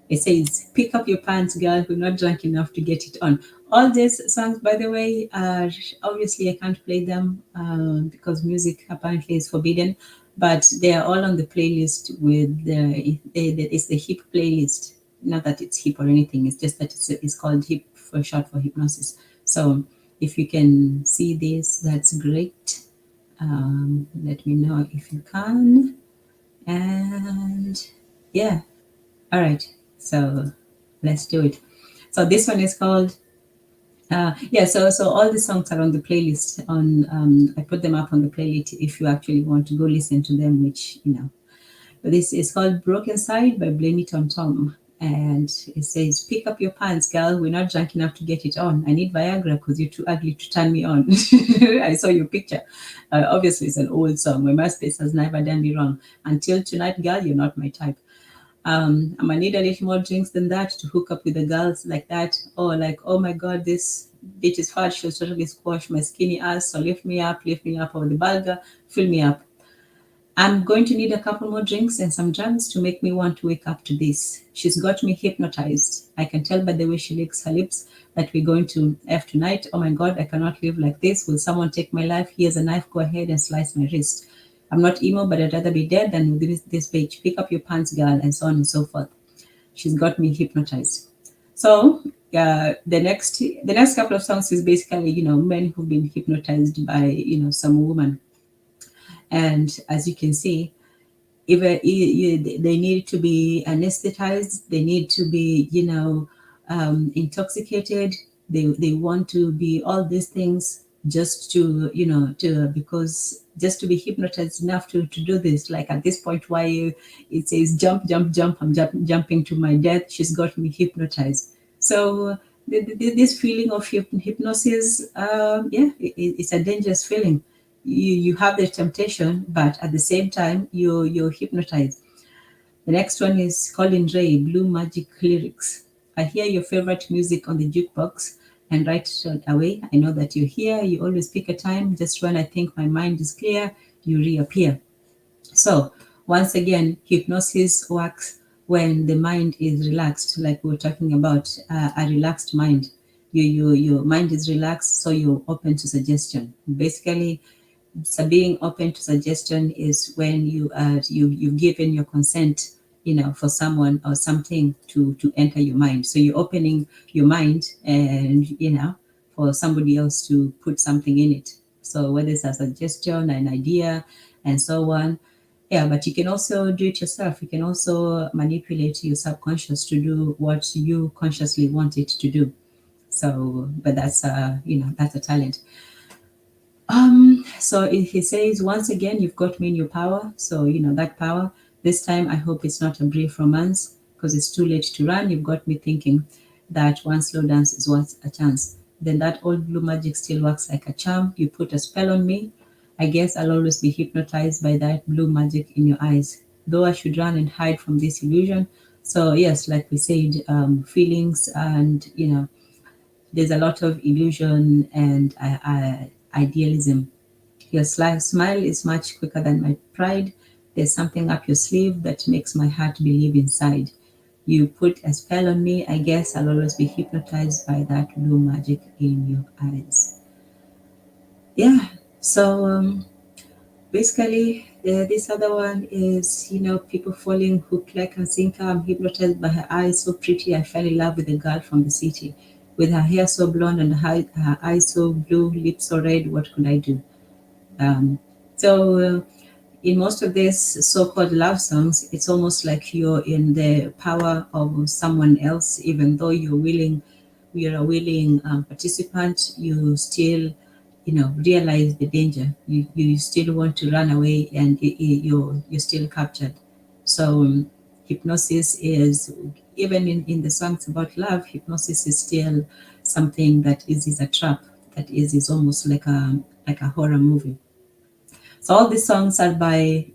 It says, pick up your pants, girl, we're not drunk enough to get it on. All these songs, by the way, are obviously I can't play them because music apparently is forbidden, but they are all on the playlist with it's the hip playlist. Not that it's hip or anything, it's just that it's called hip for short for hypnosis. So if you can see this, that's great. Let me know if you can. And yeah, all right, so let's do it. So this one is called so all the songs are on the playlist on I put them up on the playlist if you actually want to go listen to them, which but this is called Broken Side by Blame It on Tom. And it says, pick up your pants, girl. We're not drunk enough to get it on. I need Viagra because you're too ugly to turn me on. I saw your picture. Obviously, it's an old song. My MySpace has never done me wrong. Until tonight, girl, you're not my type. I might need a little more drinks than that to hook up with the girls like that. Or like, oh my God, this bitch is fat. She'll totally squash my skinny ass. So lift me up over the burger, fill me up. I'm going to need a couple more drinks and some drugs to make me want to wake up to this. She's got me hypnotized. I can tell by the way she licks her lips that we're going to F tonight. Oh my God, I cannot live like this. Will someone take my life? Here's a knife. Go ahead and slice my wrist. I'm not emo, but I'd rather be dead than with this bitch. Pick up your pants, girl, and so on and so forth. She's got me hypnotized. So the next couple of songs is basically men who've been hypnotized by some woman, and as you can see, even they need to be anesthetized, they need to be intoxicated, they want to be all these things just to because just to be hypnotized enough to do this. Like at this point, why it says jump jump jump, I'm jumping to my death, she's got me hypnotized. So this feeling of hypnosis, it's a dangerous feeling. You have the temptation, but at the same time you're hypnotized. The next one is Colin Ray, Blue Magic Lyrics. I hear your favorite music on the jukebox and right away I know that you're here. You always pick a time just when I think my mind is clear, you reappear. So once again, hypnosis works when the mind is relaxed, like we were talking about, a relaxed mind. Your mind is relaxed, so you're open to suggestion. Basically, so being open to suggestion is when you've given your consent, for someone or something to enter your mind. So you're opening your mind, and for somebody else to put something in it. So whether it's a suggestion, an idea, and so on. Yeah, but you can also do it yourself. You can also manipulate your subconscious to do what you consciously want it to do. So, but that's that's a talent. So he says, once again, you've got me in your power. So, that power, this time, I hope it's not a brief romance because it's too late to run. You've got me thinking that one slow dance is worth a chance. Then that old blue magic still works like a charm. You put a spell on me. I guess I'll always be hypnotized by that blue magic in your eyes, though I should run and hide from this illusion. So, yes, like we said, feelings and, there's a lot of illusion and idealism. Your smile is much quicker than my pride. There's something up your sleeve that makes my heart believe inside. You put a spell on me. I guess I'll always be hypnotized by that blue magic in your eyes. Yeah. So basically, this other one is, people falling hook, like and sinker. I'm hypnotized by her eyes, so pretty. I fell in love with a girl from the city. With her hair so blonde and her eyes so blue, lips so red, what could I do? Um, so in most of these so-called love songs, it's almost like you're in the power of someone else, even though you're a willing participant. You still, realize the danger. You still want to run away, and you're still captured. So hypnosis is, even in the songs about love, hypnosis is still something that is a trap. That is almost like a horror movie. So all these songs are by,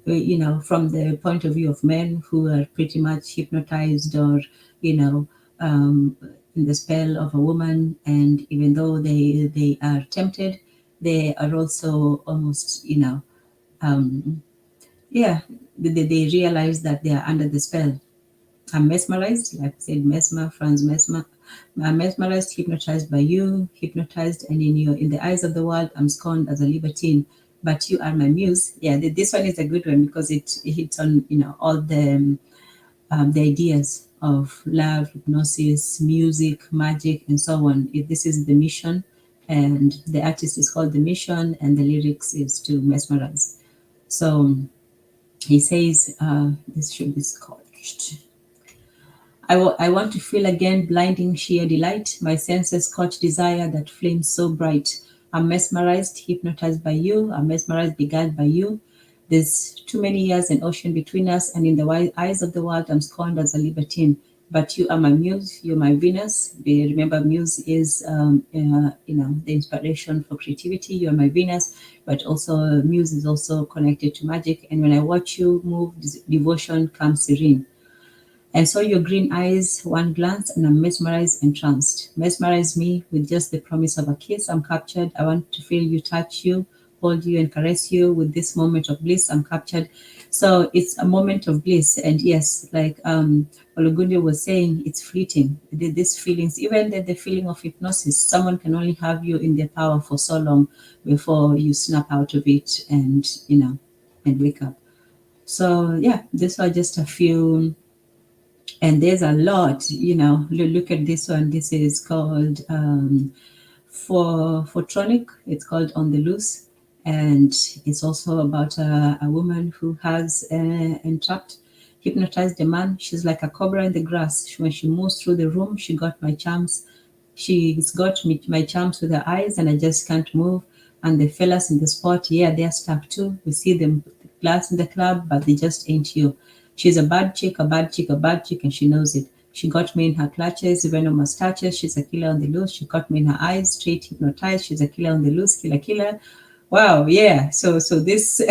from the point of view of men who are pretty much hypnotized or, in the spell of a woman. And even though they are tempted, they are also almost, yeah, they realize that they are under the spell. I'm mesmerized, like I said, mesmer, Franz Mesmer. I'm mesmerized, hypnotized by you, hypnotized, and in the eyes of the world, I'm scorned as a libertine. But you are my muse. Yeah, this one is a good one because it hits on all the ideas of love, hypnosis, music, magic, and so on. This is the mission, and the artist is called the mission, and the lyrics is to mesmerize. So he says, this should be scorched. I want to feel again blinding sheer delight, my senses catch desire that flames so bright. I'm mesmerized, hypnotized by you. I'm mesmerized, beguiled by you. There's too many years and ocean between us, and in the eyes of the world, I'm scorned as a libertine. But you are my muse, you're my Venus. Remember, muse is, the inspiration for creativity. You're my Venus, but also muse is also connected to magic. And when I watch you move, devotion comes serene. I saw your green eyes, one glance, and I'm mesmerized and tranced. Mesmerize me with just the promise of a kiss. I'm captured. I want to feel you, touch you, hold you, and caress you with this moment of bliss. I'm captured. So it's a moment of bliss. And yes, like Olugunde was saying, it's fleeting. These feelings, even the feeling of hypnosis, someone can only have you in their power for so long before you snap out of it and, and wake up. So yeah, these are just a few, and there's a lot, look at this one. This is called for Tronic. It's called On the Loose, and it's also about a woman who has entrapped, hypnotized a man. She's like a cobra in the grass. When she moves through the room, she got my charms. She's got me, my charms with her eyes, and I just can't move. And the fellas in the spot, yeah, they're stuck too. We see them glass in the club, but they just ain't you. She's a bad chick, a bad chick, a bad chick, and she knows it. She got me in her clutches, venomous touches. She's a killer on the loose. She caught me in her eyes, straight hypnotized. She's a killer on the loose, killer, killer. Wow, yeah. So this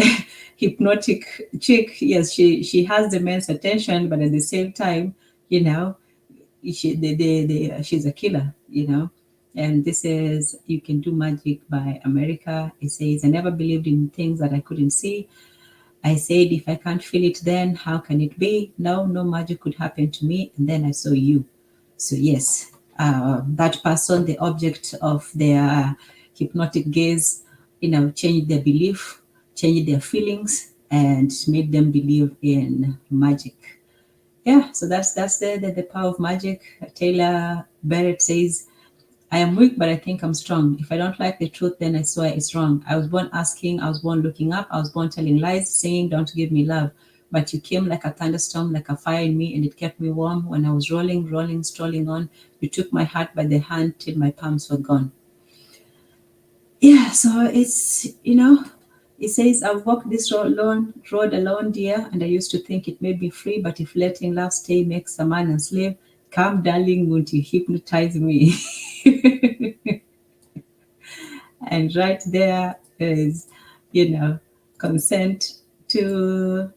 hypnotic chick, yes, she has the men's attention, but at the same time, she's a killer, And this is You Can Do Magic by America. It says, I never believed in things that I couldn't see. I said, if I can't feel it then, how can it be? No magic could happen to me. And then I saw you. So yes, that person, the object of their hypnotic gaze, changed their belief, changed their feelings, and made them believe in magic. Yeah, so that's the power of magic. Taylor Barrett says, I am weak, but I think I'm strong. If I don't like the truth, then I swear it's wrong. I was born asking, I was born looking up, I was born telling lies, saying, don't give me love. But you came like a thunderstorm, like a fire in me, and it kept me warm when I was rolling, strolling on. You took my heart by the hand till my palms were gone. Yeah, so it's, it says, I've walked this road alone, dear, and I used to think it made me free, but if letting love stay makes a man a slave, come, darling, won't you hypnotize me? And right there is, consent to,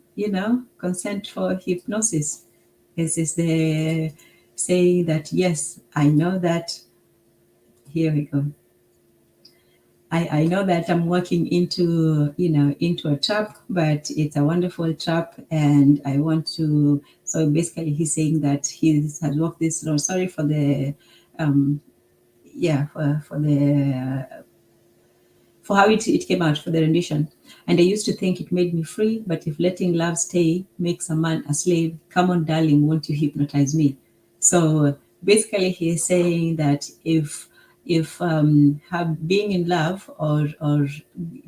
consent for hypnosis. This is the saying that, yes, I know that, here we go. I know that I'm walking into a trap, but it's a wonderful trap, and I want to. So basically, he's saying that he has walked this road. Sorry for the, for how it came out, for the rendition. And I used to think it made me free, but if letting love stay makes a man a slave, come on, darling, won't you hypnotize me? So basically, he's saying that if being in love or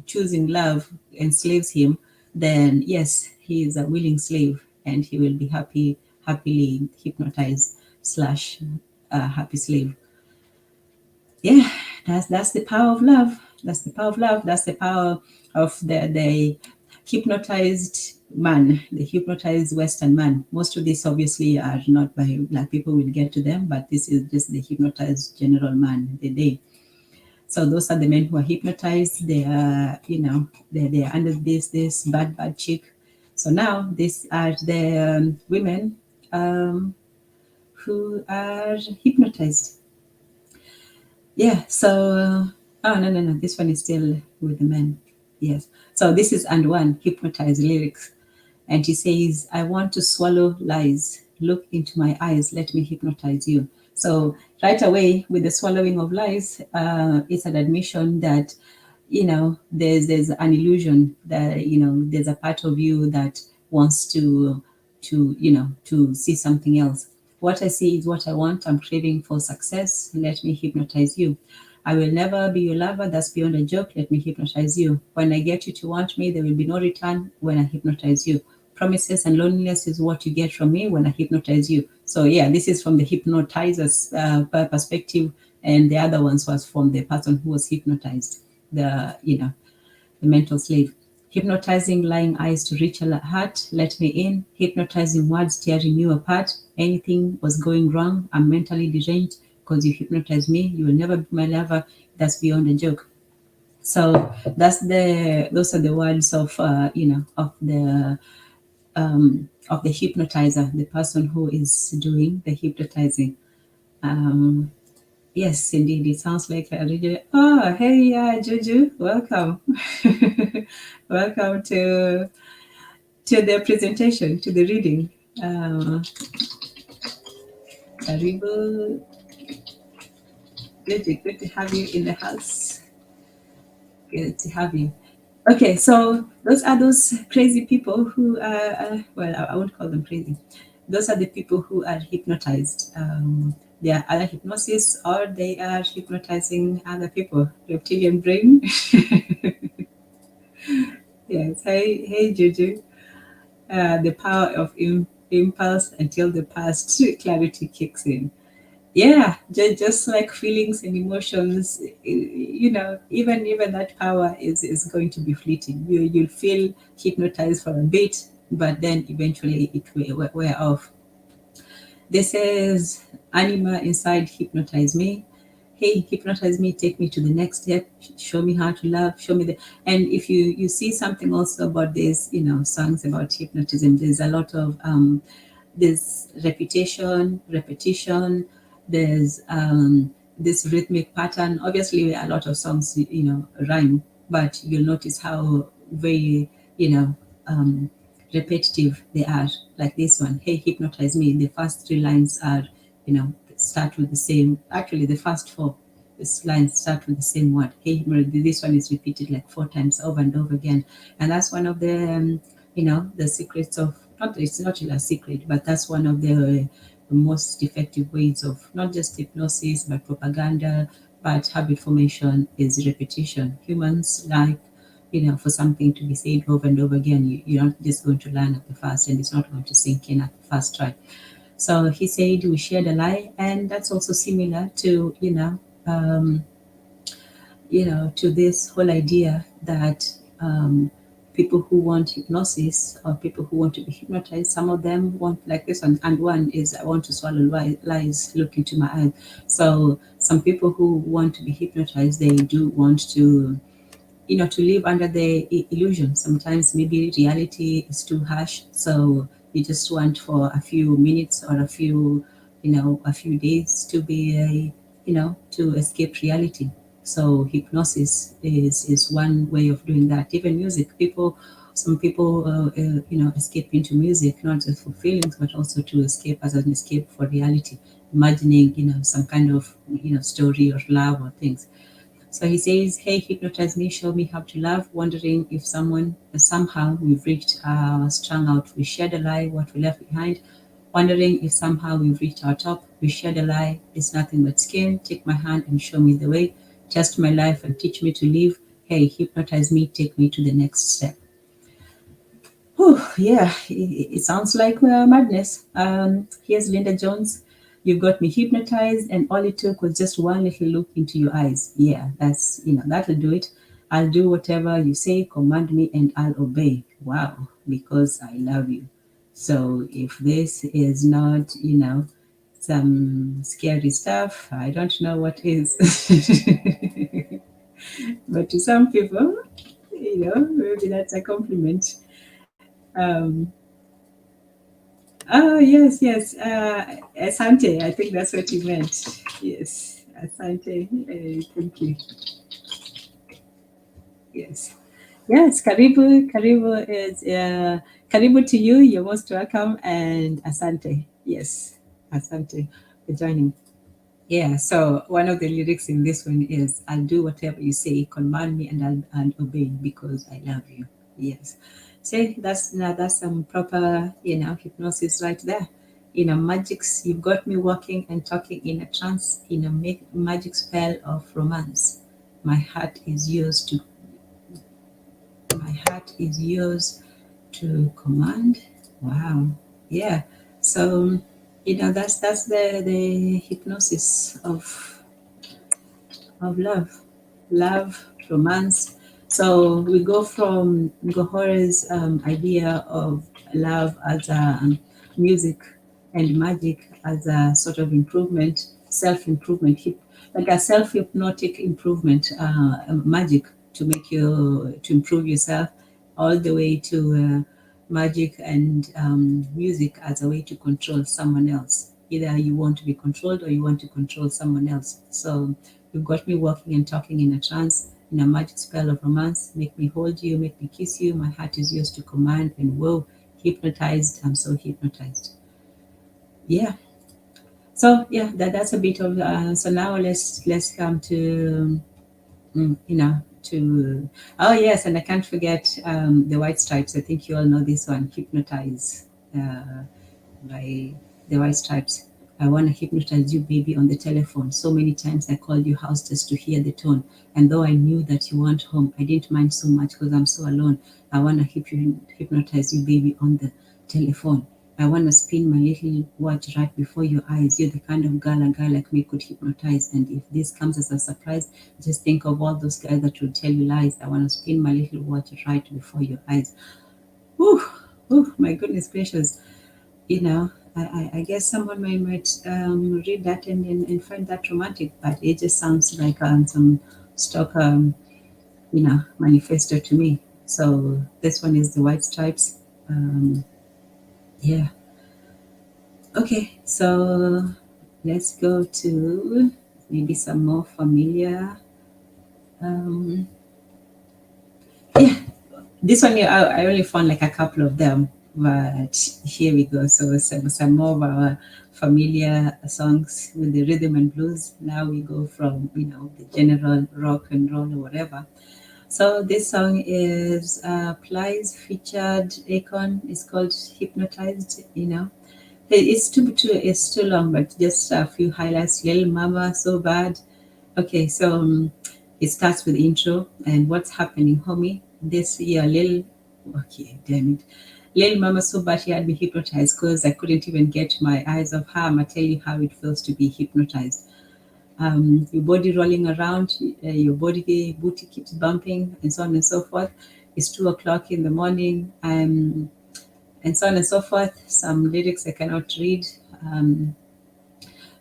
choosing love enslaves him, then yes, he is a willing slave, and he will be happily hypnotized slash happy slave. Yeah, that's the power of love. That's the power of love. That's the power of the hypnotized man, the hypnotized Western man. Most of these obviously are not by Black people. We'll get to them, but this is just the hypnotized general man. So those are the men who are hypnotized. They are, they're under this bad chick. So now these are the women who are hypnotized. Yeah, so, oh, no, this one is still with the men. Yes. So this is And One, hypnotized lyrics. And he says, I want to swallow lies. Look into my eyes. Let me hypnotize you. So right away, with the swallowing of lies, it's an admission that, there's an illusion that, there's a part of you that wants to see something else. What I see is what I want. I'm craving for success. Let me hypnotize you. I will never be your lover. That's beyond a joke. Let me hypnotize you. When I get you to want me, there will be no return when I hypnotize you. Promises and loneliness is what you get from me when I hypnotize you. So yeah, this is from the hypnotizer's perspective, and the other ones was from the person who was hypnotized, the mental slave. Hypnotizing lying eyes to reach a heart, let me in. Hypnotizing words tearing you apart. Anything was going wrong. I'm mentally deranged because you hypnotize me. You will never be my lover. That's beyond a joke. So those are the words of of the of the hypnotizer, the person who is doing the hypnotizing. Yes, indeed, it sounds like a really. Oh, hey, Juju, welcome, welcome to the presentation, to the reading. Karibu, good to have you in the house. Good to have you. Okay, so those crazy people who are, well, I won't call them crazy. Those are the people who are hypnotized. They are either hypnosis or they are hypnotizing other people. Reptilian brain. Yes. Hey, Juju. The power of impulse until the past clarity kicks in. Yeah, just like feelings and emotions, even that power is going to be fleeting. You'll feel hypnotized for a bit, but then eventually it will wear off. This is Anima Inside Hypnotize Me. Hey, hypnotize me, take me to the next step, show me how to love, show me the. And if you see something also about this, songs about hypnotism, there's a lot of there's repetition, there's this rhythmic pattern. Obviously, a lot of songs, rhyme, but you'll notice how very, repetitive they are. Like this one, hey, hypnotize me. The first three lines are, start with the same. Actually, the first four lines start with the same word. Hey, this one is repeated like 4 times over and over again, and that's one of the, the secrets of. Not, it's not really a secret, but that's one of the most effective ways of not just hypnosis, but propaganda, but habit formation is repetition. Humans like, for something to be said over and over again. You're not just going to learn at the first, and it's not going to sink in at the first try. So he said we shared a lie, and that's also similar to, to this whole idea that people who want hypnosis or people who want to be hypnotized, some of them want like this one, and one is I want to swallow lies, look into my eyes. So some people who want to be hypnotized, they do want to, to live under the illusion. Sometimes maybe reality is too harsh, so you just want for a few minutes or a few days to be, to escape reality. So hypnosis is one way of doing that. Even music, some people, escape into music, not just for feelings, but also to escape as an escape for reality, imagining, some kind of, story or love or things. So he says, hey, hypnotize me, show me how to love, wondering if somehow we've reached strung out, we shared a lie, what we left behind, wondering if somehow we've reached our top, we shared a lie, it's nothing but skin, take my hand and show me the way, test my life and teach me to live, hey, hypnotize me, take me to the next step. Whew, yeah, it sounds like madness. Here's Linda Jones. You've got me hypnotized, and all it took was just one little look into your eyes. Yeah, that'll do it. I'll do whatever you say, command me, and I'll obey. Wow, because I love you. So if this is not, some scary stuff, I don't know what is. But to some people, maybe that's a compliment. Um, oh, yes. Asante, I think that's what you meant. Yes, Asante. Thank you. Yes. Yes, Karibu is, Karibu to you. You're most welcome. And Asante. Yes, Asante for joining. Yeah, so one of the lyrics in this one is, I'll do whatever you say, command me, and I'll obey because I love you. Yes. See, that's some proper, hypnosis right there. Magics, you've got me walking and talking in a trance, in a magic spell of romance. My heart is yours to my heart is yours to command. Wow. Yeah. So, that's the hypnosis of love, romance. So we go from Gohore's idea of love as a music and magic as a sort of improvement, self-improvement, like a self-hypnotic improvement, magic to make you to improve yourself, all the way to magic and music as a way to control someone else. Either you want to be controlled or you want to control someone else. So you've got me walking and talking in a trance, in a magic spell of romance. Make me hold you, make me kiss you. My heart is yours to command. And whoa, hypnotized. I'm so hypnotized. Yeah. So yeah, that's a bit of. So now let's come to to. Oh yes, and I can't forget the White Stripes. I think you all know this one, Hypnotize, by the White Stripes. I want to hypnotize you, baby, on the telephone. So many times I called your house just to hear the tone. And though I knew that you weren't home, I didn't mind so much because I'm so alone. I want to hypnotize you, baby, on the telephone. I want to spin my little watch right before your eyes. You're the kind of girl a guy like me could hypnotize. And if this comes as a surprise, just think of all those guys that would tell you lies. I want to spin my little watch right before your eyes. Whew, whew, my goodness gracious. I guess someone might read that and find that romantic, but it just sounds like some stock, manifesto to me. So this one is the White Stripes. Yeah. Okay, so let's go to maybe some more familiar. Yeah, this one I only found like a couple of them, but here we go. So some more of our familiar songs with the rhythm and blues. Now we go from the general rock and roll or whatever. So this song is Plies featured Akon. It's called Hypnotized. It's too long, but just a few highlights. Lil Mama, So Bad. Okay, so it starts with intro and what's happening, homie. This year, okay, damn it. Lil Mama So Bad, she had me hypnotized because I couldn't even get my eyes off her. I'ma tell you how it feels to be hypnotized. Your body rolling around, your booty keeps bumping, and so on and so forth. It's 2 o'clock in the morning, and so on and so forth. Some lyrics I cannot read.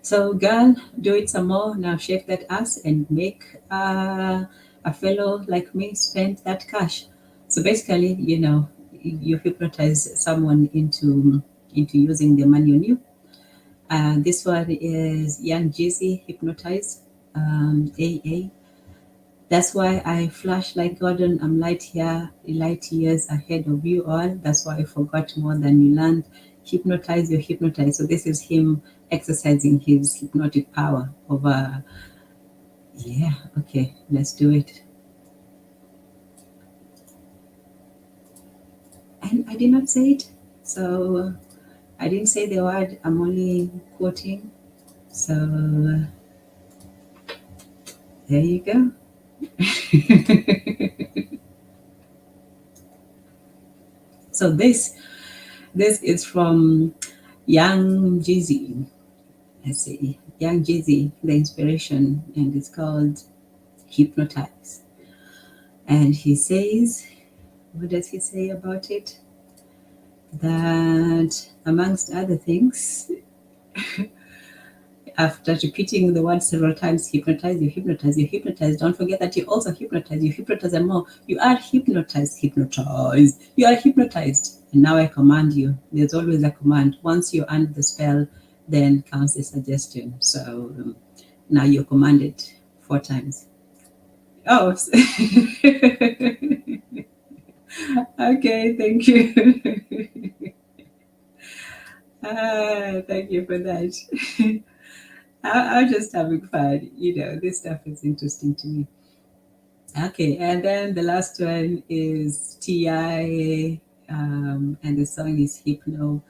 So, girl, do it some more. Now, shake that ass and make a fellow like me spend that cash. So, basically, you hypnotize someone into using the money on you. This one is Young Jeezy, Hypnotize, AA. That's why I flash like Gordon. I'm light years ahead of you all. That's why I forgot more than you learned. Hypnotize, you hypnotize. So this is him exercising his hypnotic power over. Yeah, okay, let's do it. And I did not say it, so I didn't say the word. I'm only quoting. So there you go. So this is from Young Jeezy. Let's see, Young Jeezy, the inspiration, and it's called Hypnotize. And he says, what does he say about it? That amongst other things, after repeating the word several times, hypnotize, you hypnotize, you hypnotize. Don't forget that you also hypnotize, you hypnotize and more. You are hypnotized, hypnotized. You are hypnotized. And now I command you. There's always a command. Once you under the spell, then comes the suggestion. So now you're commanded 4 times. Oh, okay, thank you. Thank you for that. I'm just having fun. This stuff is interesting to me. Okay, and then the last one is T.I., and the song is Hypno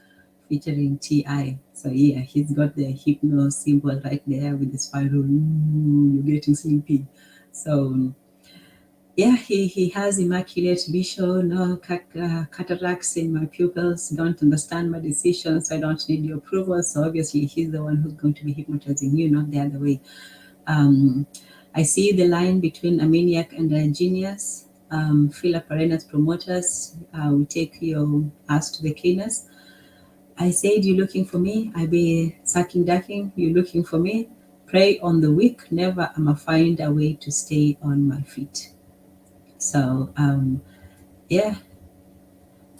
featuring T.I. So yeah, he's got the hypno symbol right there with the spiral. You're getting sleepy. So yeah, he has immaculate vision, no cataracts in my pupils, don't understand my decisions, so I don't need your approval. So obviously he's the one who's going to be hypnotizing you, not the other way. I see the line between a maniac and a genius. Philip Arenas promoters, we take your ass to the cleaners. I said, you looking for me? I be sucking ducking, you looking for me? Prey on the weak, never I'ma find a way to stay on my feet. So, yeah,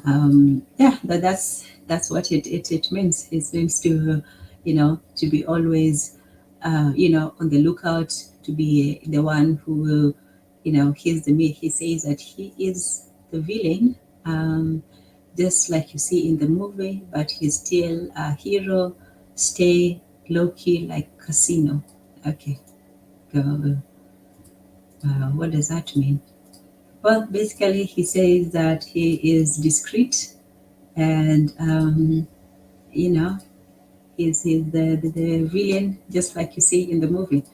Yeah, that's what it means. It means to, to be always, on the lookout, to be the one who will, he says that he is the villain, just like you see in the movie, but he's still a hero. Stay low key like Casino. Okay, go. What does that mean? Well, basically, he says that he is discreet and, you know, he's the villain, just like you see in the movie.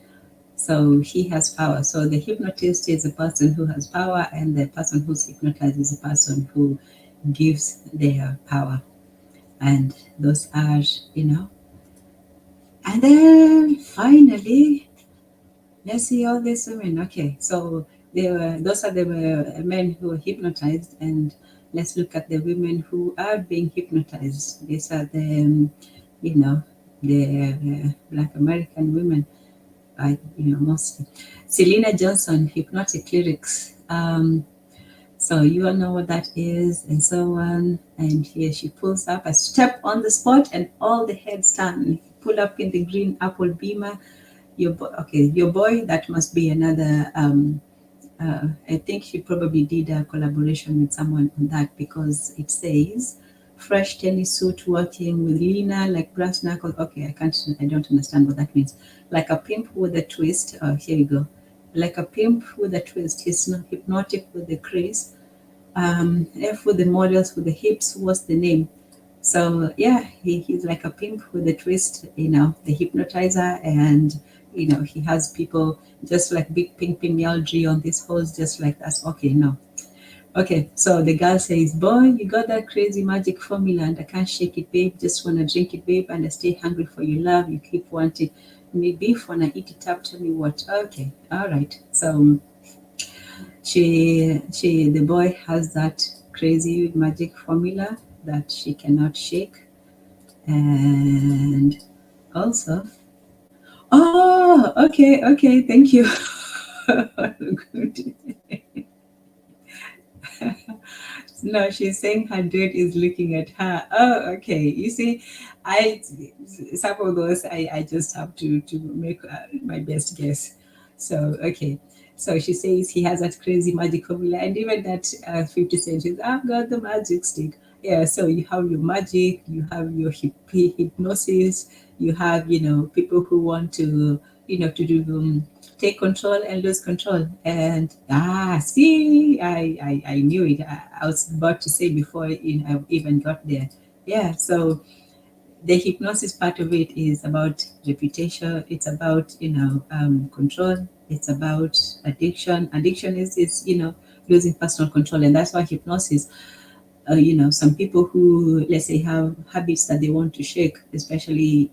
So he has power. So the hypnotist is a person who has power, and the person who's hypnotized is a person who gives their power. And those are, and then finally, let's see all these women. Okay, so those are the men who are hypnotized, and let's look at the women who are being hypnotized. These are the, you know, the Black American women, mostly. Selena Johnson, hypnotic lyrics. So you all know what that is, and so on. And here she pulls up a step on the spot, and all the heads turn. Pull up in the green Apple Beamer. Your boy. That must be another. I think she probably did a collaboration with someone on that, because it says fresh tennis suit working with Lena like brass knuckles. Okay, I don't understand what that means. Like a pimp with a twist. Oh, here you go. Like a pimp with a twist. He's not hypnotic with the craze. F with the models with the hips. What's the name? So yeah, he's like a pimp with a twist, the hypnotizer, and he has people just like big pink pinyalji on this hose, just like that's okay. No, okay. So the girl says, "Boy, you got that crazy magic formula, and I can't shake it, babe. Just wanna drink it, babe, and I stay hungry for your love. You keep wanting me beef when I eat it up. Tell me what? Okay, all right. So the boy has that crazy magic formula that she cannot shake. And also, oh, okay, thank you. Good. No, she's saying her dude is looking at her. Oh, okay. You see, I some of those I just have to make my best guess. So okay. So she says he has that crazy magic formula, and even that 50 Cent is, I've got the magic stick. Yeah, so you have your magic, you have your hypnosis, you have, people who want to do take control and lose control. And see, I knew it. I was about to say before I even got there. Yeah, so the hypnosis part of it is about reputation. It's about control. It's about addiction. Addiction is losing personal control, and that's why hypnosis. Some people who, let's say, have habits that they want to shake, especially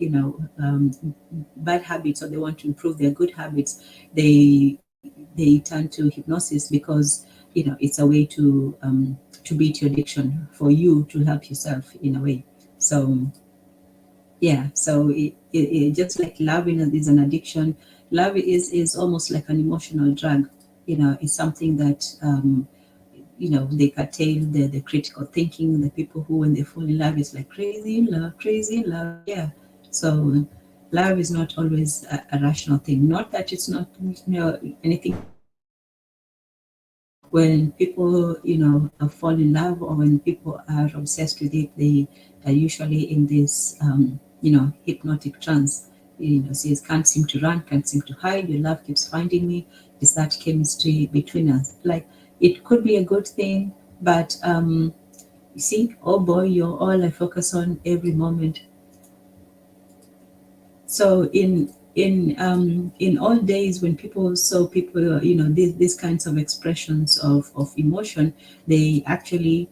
bad habits, or they want to improve their good habits, they turn to hypnosis, because it's a way to beat your addiction, for you to help yourself in a way. So yeah, so it just like love is an addiction. Love is almost like an emotional drug. It's something that they curtail the critical thinking. The people who, when they fall in love, is like crazy in love, crazy in love. Yeah. So love is not always a rational thing. Not that it's not anything when people fall in love, or when people are obsessed with it, they are usually in this hypnotic trance. Says, can't seem to run, can't seem to hide, your love keeps finding me. Is that chemistry between us? Like, it could be a good thing, but you see, oh boy, you're all I focus on every moment. So in old days, when people saw people, these kinds of expressions of emotion, they actually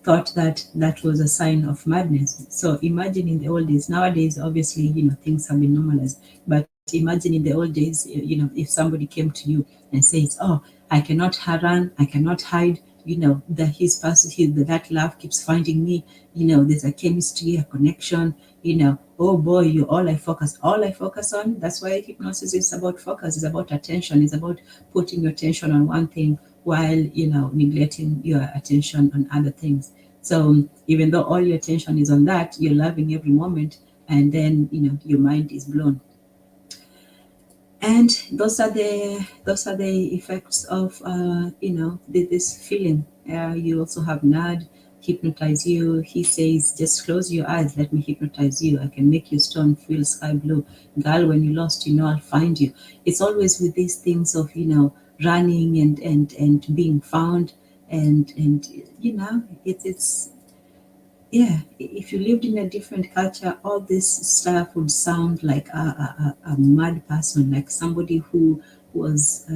thought that that was a sign of madness. So imagine in the old days. Nowadays, obviously, things have been normalized. But imagine in the old days, if somebody came to you and says, "Oh, I cannot run, I cannot hide," that that love keeps finding me. There's a chemistry, a connection. Oh boy, you all I focus on. That's why hypnosis is about focus. It's about attention. It's about putting your attention on one thing while, neglecting your attention on other things. So even though all your attention is on that, you're loving every moment, and then, your mind is blown. And those are the effects of, this feeling. You also have Nad hypnotize you. He says, just close your eyes, let me hypnotize you. I can make your stone feel sky blue. Girl, when you lost, I'll find you. It's always with these things of, running and being found. And it's yeah, if you lived in a different culture, all this stuff would sound like a mad person, like somebody who was,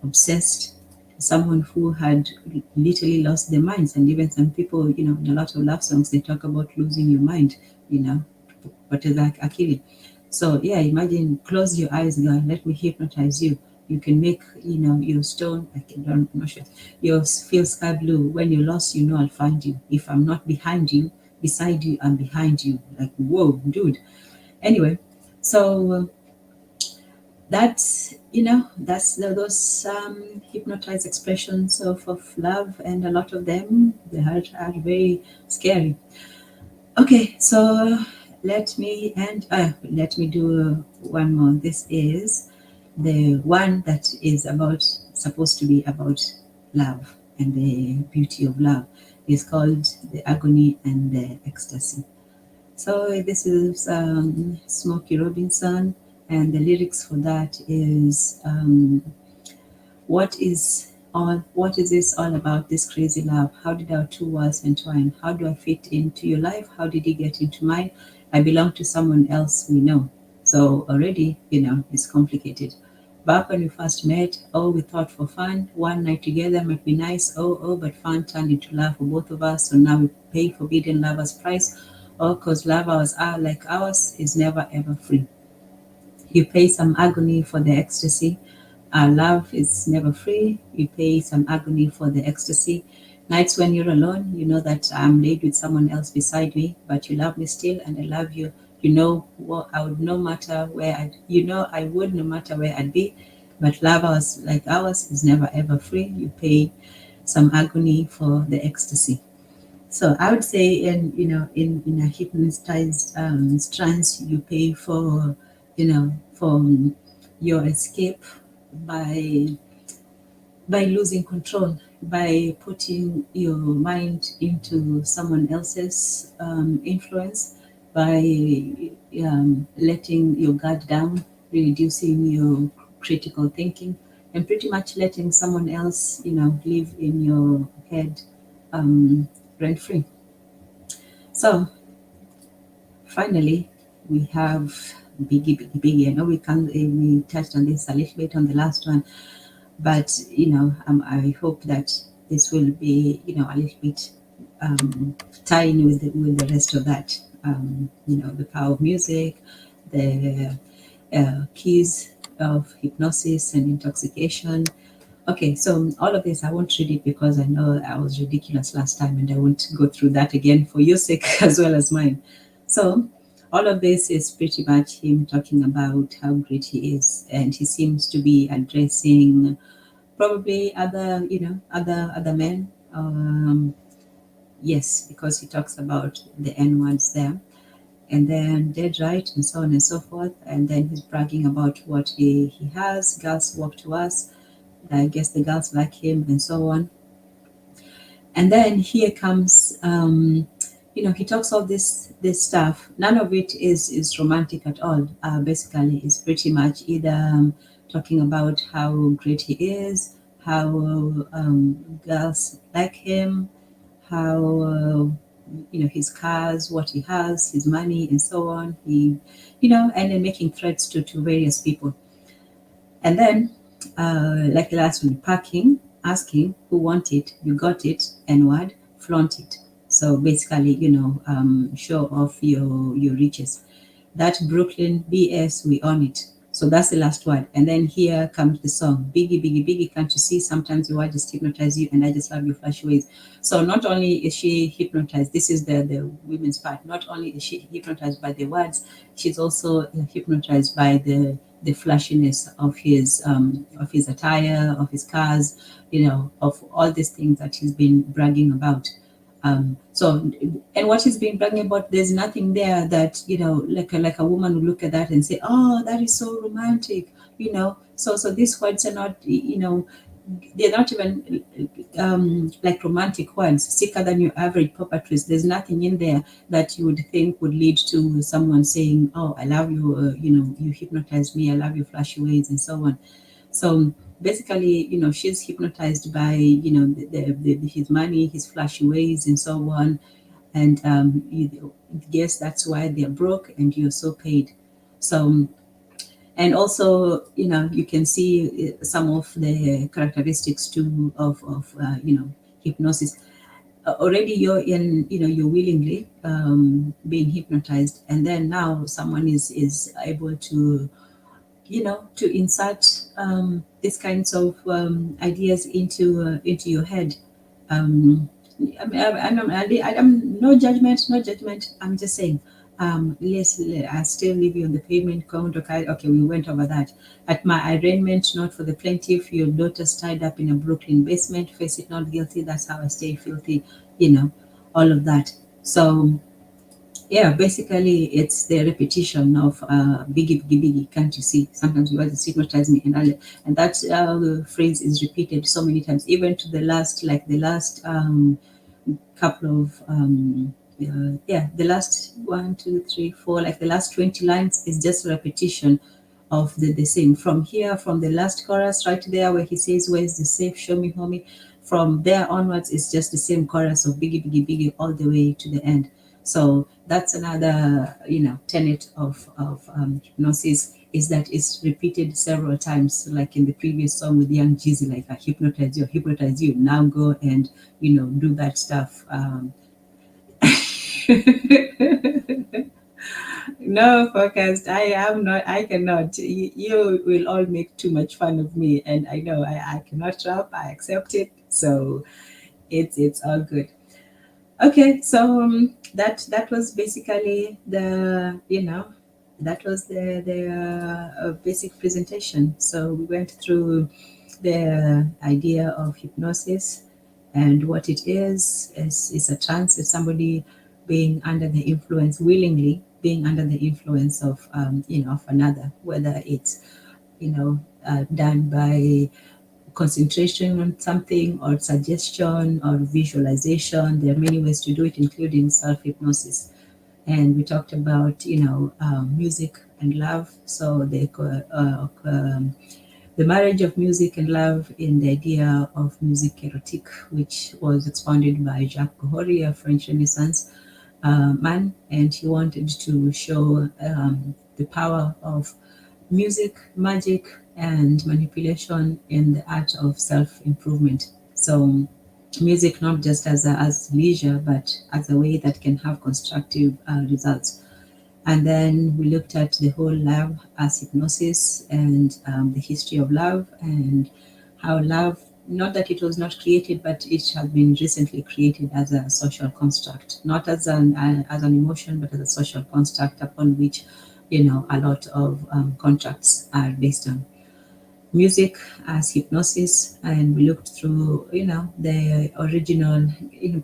obsessed, someone who had literally lost their minds. And even some people, in a lot of love songs, they talk about losing your mind, but it's like Akili. So yeah, imagine, close your eyes, girl, let me hypnotize you. You can make, your stone, I'm not sure, your feel sky blue. When you're lost, I'll find you. If I'm not behind you, beside you, I'm behind you. Like, whoa, dude. Anyway, so those hypnotized expressions of love, and a lot of them, they are very scary. Okay, so let me do one more. This is the one that is supposed to be about love and the beauty of love. It's called The Agony and the Ecstasy. So this is Smokey Robinson, and the lyrics for that is, what is this all about, this crazy love? How did our two worlds entwine? How do I fit into your life? How did you get into mine? I belong to someone else we know. So already, it's complicated. Back when we first met, we thought for fun. One night together might be nice. But fun turned into love for both of us. So now we pay forbidden lovers price. Cause lovers are like ours is never ever free. You pay some agony for the ecstasy. Our love is never free. You pay some agony for the ecstasy. Nights when you're alone, you know that I'm laid with someone else beside me, but you love me still, and I love you. You know what I would, no matter where I would, no matter where I'd be. But love ours like ours is never ever free. You pay some agony for the ecstasy. So I would say, in a hypnotized trance, you pay for your escape by losing control, by putting your mind into someone else's influence, by letting your guard down, reducing your critical thinking, and pretty much letting someone else, live in your head rent free. So finally, we have Biggie, Biggie, Biggie. I know we touched on this a little bit on the last one, but I hope that this will be, a little bit tying with the rest of that. The power of music, the keys of hypnosis and intoxication. Okay, so all of this, I won't read it because I know I was ridiculous last time, and I won't go through that again for your sake as well as mine. So all of this is pretty much him talking about how great he is, and he seems to be addressing probably other men. Yes, because he talks about the N words there, and then dead right, and so on and so forth. And then he's bragging about what he has. Girls walk to us. I guess the girls like him, and so on. And then here comes, he talks all this stuff. None of it is romantic at all. Basically, it's pretty much either talking about how great he is, how girls like him, how his cars, what he has, his money, and so on. And then making threats to various people. And then, like the last one, packing, asking who want it, you got it, and what, flaunt it. So basically, show off your riches. That Brooklyn BS, we own it. So that's the last word. And then here comes the song, Biggie, Biggie, Biggie, can't you see? Sometimes your word just hypnotize you, and I just love your flash ways. So not only is she hypnotized, this is the women's part. Not only is she hypnotized by the words, she's also hypnotized by the the flashiness of his attire, of his cars, of all these things that he's been bragging about. So, and what he's been bragging about, there's nothing there that, like a woman would look at that and say, "Oh, that is so romantic," So these words are not, they're not even like romantic words, sicker than your average poetry. There's nothing in there that you would think would lead to someone saying, "Oh, I love you," "You hypnotized me, I love your flashy ways," and so on. So basically, she's hypnotized by, his money, his flashy ways, and so on. And you guess that's why they're broke and you're so paid. So, and also, you can see some of the characteristics too of hypnosis. Already you're in, you're willingly being hypnotized, and then now someone is able to, to insert these kinds of ideas into your head. I'm no judgment, no judgment. I'm just saying. I still leave you on the pavement count. Okay, we went over that. At my arraignment, not for the plaintiff, your daughter's tied up in a Brooklyn basement. Face it, not guilty. That's how I stay filthy. All of that. So yeah, basically it's the repetition of biggie, biggie, biggie, can't you see? Sometimes you want to hypnotize me, and that phrase is repeated so many times, even to the last, like the last couple of the last 1, 2, 3, 4, like the last 20 lines is just a repetition of the same. From here, from the last chorus right there where he says, "Where's the safe? Show me, homie." From there onwards, it's just the same chorus of biggie, biggie, biggie all the way to the end. So that's another, tenet of hypnosis, is that it's repeated several times, like in the previous song with Young Jeezy, like, "I hypnotize you. Now go and, do that stuff." No, focused. I am not. I cannot. You will all make too much fun of me, and I know I cannot rap. I accept it. So it's all good. Okay, so that was basically that was the basic presentation. So we went through the idea of hypnosis and what it is a trance. It's somebody being under the influence, willingly being under the influence of of another, whether it's done by concentration on something, or suggestion, or visualization. There are many ways to do it, including self-hypnosis. And we talked about, music and love. So the marriage of music and love in the idea of music erotique, which was expounded by Jacques Gohori, a French Renaissance man, and he wanted to show the power of music, magic, and manipulation in the art of self-improvement. So music not just as leisure, but as a way that can have constructive results. And then we looked at the whole love as hypnosis, and the history of love, and how love, not that it was not created, but it has been recently created as a social construct, not as an emotion, but as a social construct upon which a lot of contracts are based on. Music as hypnosis, and we looked through the original.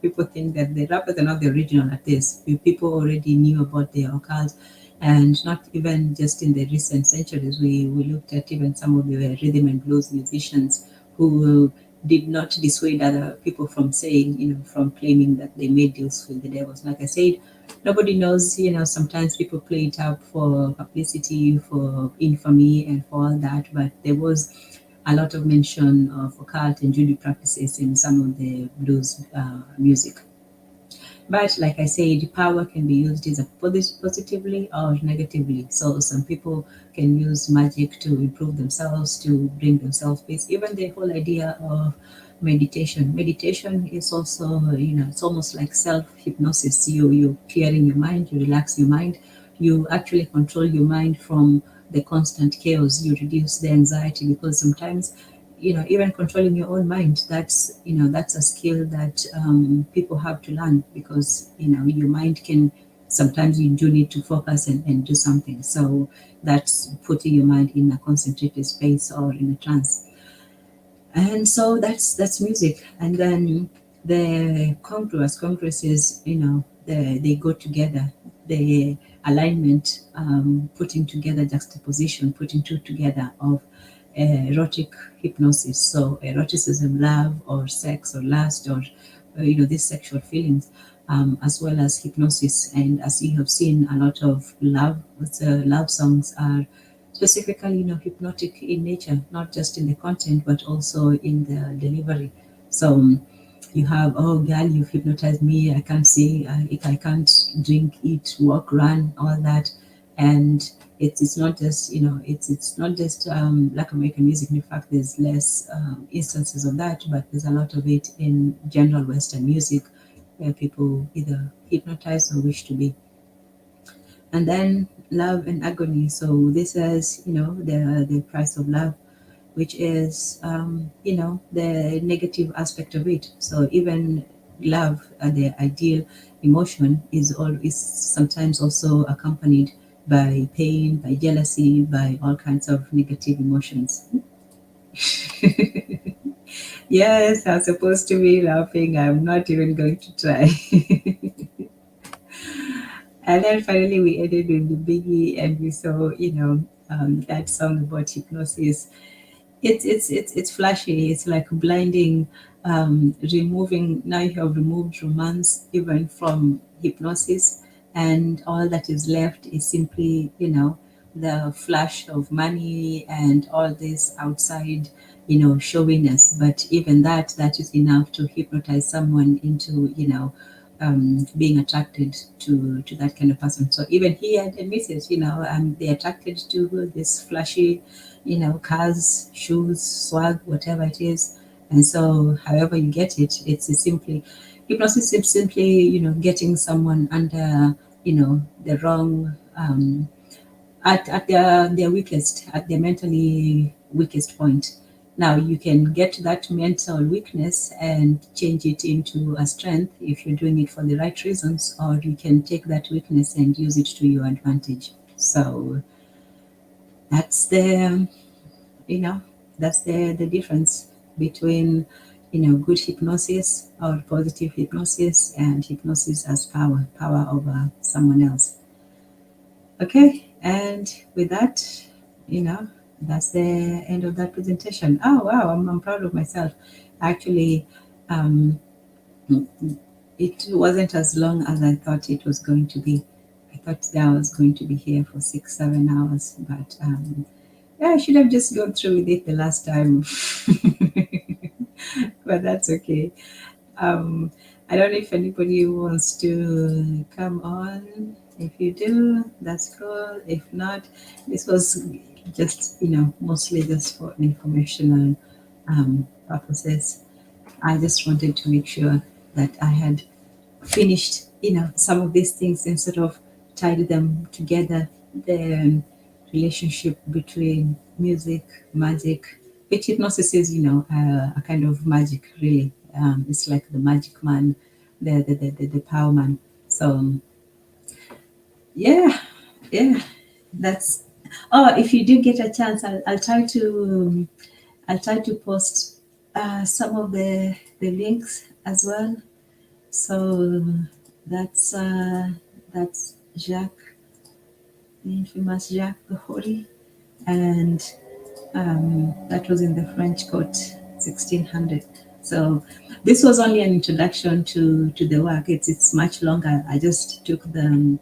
People think that the rappers are not the original at this. People already knew about the occult, and not even just in the recent centuries. We looked at even some of the rhythm and blues musicians who did not dissuade other people from saying, from claiming that they made deals with the devils. Like I said, nobody knows. Sometimes people play it up for publicity, for infamy, and for all that. But there was a lot of mention of occult and judo practices in some of the blues music. But like I said, power can be used either positively or negatively. So some people can use magic to improve themselves, to bring themselves peace. Even the whole idea of meditation. Meditation is also, it's almost like self-hypnosis. You clearing your mind, you relax your mind, you actually control your mind from the constant chaos. You reduce the anxiety, because sometimes even controlling your own mind, that's a skill that people have to learn, because your mind can sometimes you do need to focus and do something. So that's putting your mind in a concentrated space or in a trance. And so that's music. And then the congruous is, they go together. The alignment, putting together, juxtaposition, putting two together of erotic hypnosis. So eroticism, love or sex or lust or these sexual feelings, as well as hypnosis. And as you have seen, a lot of love songs are specifically, hypnotic in nature, not just in the content, but also in the delivery. So you have, oh, girl, you've hypnotized me. I can't see, I can't drink, eat, walk, run, all that. And it's not just, it's not just Black American music. In fact, there's less instances of that, but there's a lot of it in general Western music where people either hypnotize or wish to be. And then love and agony. So this is, the price of love, which is, the negative aspect of it. So even love, the ideal emotion, is sometimes also accompanied by pain, by jealousy, by all kinds of negative emotions. Yes, I'm supposed to be laughing. I'm not even going to try. And then finally, we ended with the Biggie, and we saw, that song about hypnosis. It's flashy. It's like blinding, removing. Now you have removed romance even from hypnosis, and all that is left is simply, the flash of money and all this outside, showiness. But even that is enough to hypnotize someone into, being attracted to that kind of person. So even he admits it, they're attracted to this flashy, cars, shoes, swag, whatever it is. And so however you get it, it's simply, hypnosis is simply, getting someone under, the wrong, at their weakest, at their mentally weakest point. Now you can get to that mental weakness and change it into a strength if you're doing it for the right reasons, or you can take that weakness and use it to your advantage. So that's the, you know, that's the difference between, good hypnosis or positive hypnosis and hypnosis as power over someone else. Okay, and with that, that's the end of that presentation. Oh wow, I'm proud of myself. Actually, um, it wasn't as long as I thought it was going to be. I thought that I was going to be here for 6-7 hours, but yeah, I should have just gone through with it the last time. But that's okay. Um, I don't know if anybody wants to come on. If you do, that's cool. If not, this was just, mostly just for informational purposes. I just wanted to make sure that I had finished, some of these things and sort of tied them together. The relationship between music, magic, which hypnosis is, a kind of magic, really. It's like the magic man, the power man. So yeah, yeah, that's. Oh, if you do get a chance, I'll try to post some of the links as well. So that's that's Jacques, the infamous Jacques the Holy, and that was in the French court, 1600. So this was only an introduction to the work. It's much longer. I just took the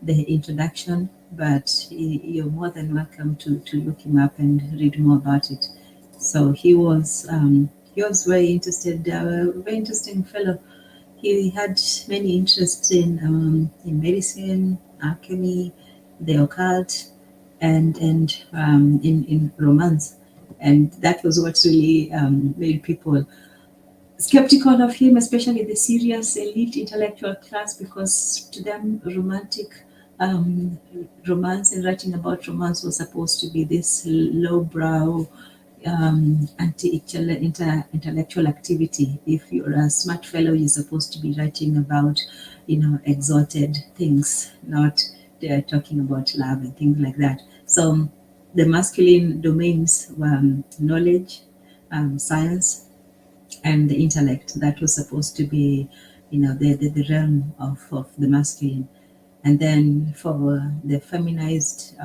introduction, but you're more than welcome to look him up and read more about it. So he was very interested, very interesting fellow. He had many interests in medicine, alchemy, the occult, and in romance, and that was what really made people skeptical of him, especially the serious elite intellectual class, because to them romantic um, romance and writing about romance was supposed to be this lowbrow, intellectual activity. If you're a smart fellow, you're supposed to be writing about, exalted things, not talking about love and things like that. So the masculine domains were knowledge, science, and the intellect. That was supposed to be, the realm of the masculine. And then for the feminized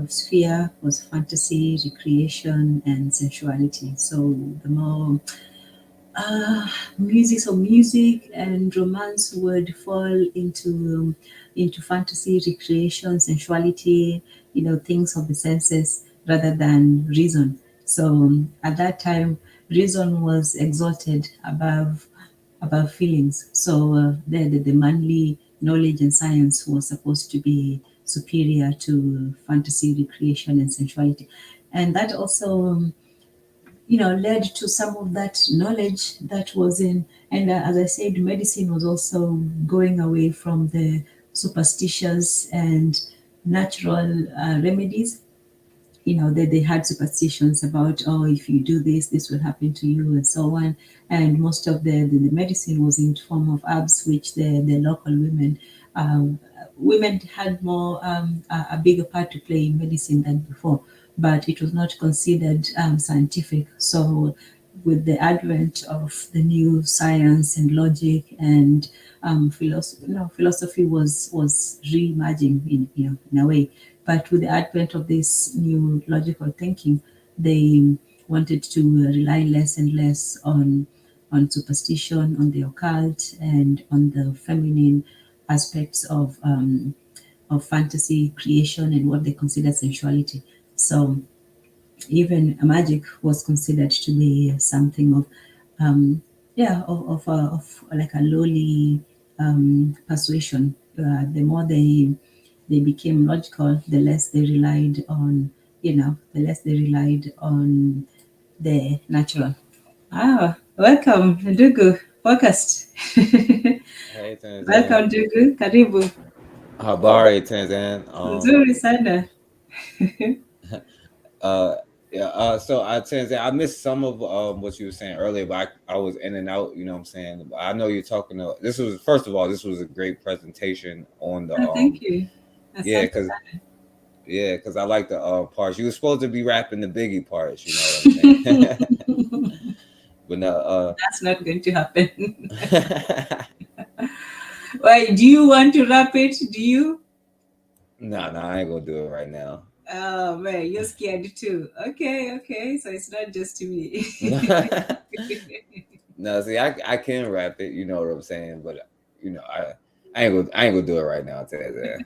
sphere was fantasy, recreation, and sensuality. So the more music and romance would fall into fantasy, recreation, sensuality, things of the senses rather than reason. So at that time, reason was exalted above feelings. So the manly knowledge and science was supposed to be superior to fantasy, recreation, and sensuality, and that also led to some of that knowledge that was in. And as I said, medicine was also going away from the superstitious and natural remedies. They had superstitions about, oh, if you do this, this will happen to you, and so on. And most of the medicine was in form of herbs, which the local women had more a bigger part to play in medicine than before, but it was not considered scientific. So with the advent of the new science and logic and philosophy, philosophy was re-emerging in a way. But with the advent of this new logical thinking, they wanted to rely less and less on superstition, on the occult, and on the feminine aspects of fantasy creation and what they consider sensuality. So even magic was considered to be something of of like a lowly persuasion. The more they became logical, the less they relied on the natural. Welcome Ndugu podcast. Hey Tanzan. Welcome Ndugu, karibu. Habari Tanzan. Nzuri sana. Uh yeah, so I Tanzan, I missed some of what you were saying earlier, but I was in and out, you know what I'm saying? But I know you're talking to this was first of all, this was a great presentation on the Thank you. yeah, Asante cause sana. yeah, cause I like the parts. You were supposed to be rapping the Biggie parts, you know what I'm saying? But no, That's not going to happen. Why? Do you want to wrap it? Do you? no, I ain't gonna do it right now. Oh man, you're scared too. Okay, okay. So it's not just me. No, see, I can rap it, you know what I'm saying, but you know, I ain't gonna do it right now. Tanzan.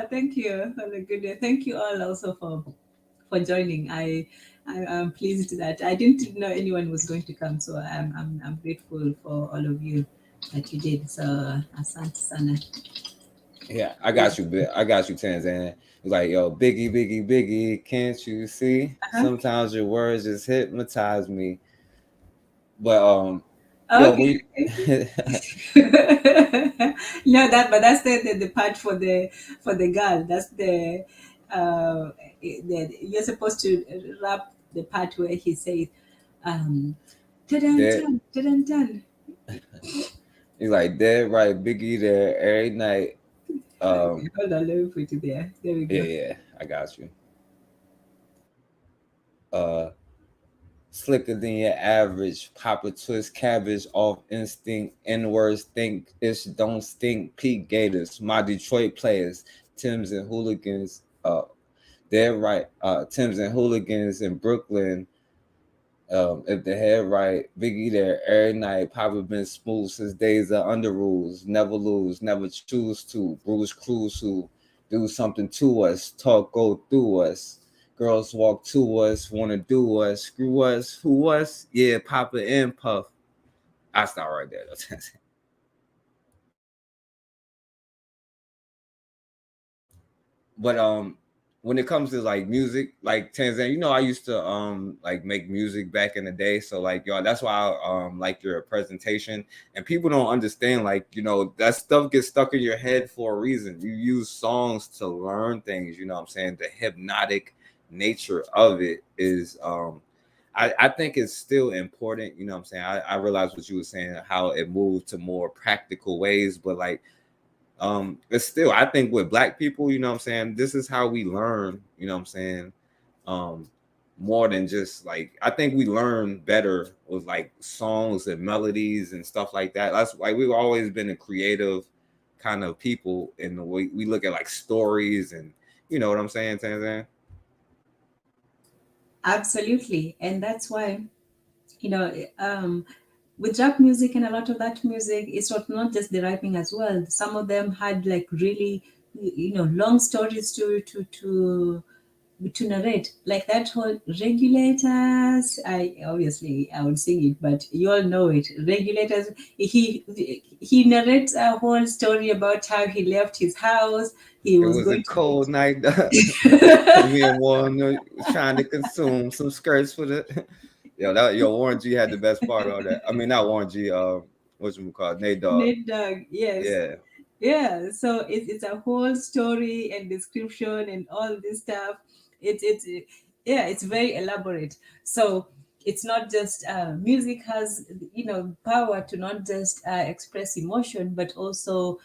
Thank you for the good day. Thank you all also for joining. I am pleased that I didn't know anyone was going to come, so I'm grateful for all of you that you did. So asante sana. Yeah, I got you. I got you, Tanzan. It's like, yo, Biggie, Biggie, Biggie, can't you see? Uh-huh. Sometimes your words just hypnotize me. But yo, Okay. we No, that's the part for the girl. That's uh you're supposed to rap the part where he says, um, "Dun dead. dun dun dun." He's like dead right, Biggie there every night. Okay, hold on, let me put it there. There we Yeah, go. yeah, I got you. Uh, Slicker than your average. Papa twist cabbage off instinct. N words think ish don't stink. Pete Gators, my Detroit players, Tims and hooligans. They're right. Tims and hooligans in Brooklyn. If the head right, Biggie there every night. Papa been smooth since days of under rules. Never lose, never choose to. Bruce Cruz who do something to us. Talk go through us. Girls walk to us, wanna do us, screw us, who us? Yeah, Papa and Puff. I start right there. But when it comes to like music, like Tanzania, you know, I used to like make music back in the day. So like y'all, that's why I like your presentation. And people don't understand, like, you know, that stuff gets stuck in your head for a reason. You use songs to learn things, you know what I'm saying? The hypnotic nature of it is I think it's still important, you know what I'm saying? I realize what you were saying, how it moved to more practical ways, but like it's still, I think with black people, you know what I'm saying, this is how we learn, you know what I'm saying, um more than just like, I think we learn better with like songs and melodies and stuff like that. That's like we've always been a creative kind of people in the way we look at like stories and you know what I'm saying, Tanzan? Absolutely. And that's why, you know, with rap music and a lot of that music, it's not just the rapping as well. Some of them had like really, long stories to narrate, like that whole regulators. I would sing it, but you all know it. Regulators. He narrates a whole story about how he left his house. He It was was a going to meet. cold night. Me and Warren was trying to consume some skirts for the. Warren G had the best part of that. I mean, not Warren G. What you call it? Nate Dogg. Nate Dogg, yes. Yeah. Yeah, so it's a whole story and description and all this stuff. It's yeah, it's very elaborate. So it's not just music has power to not just express emotion, but also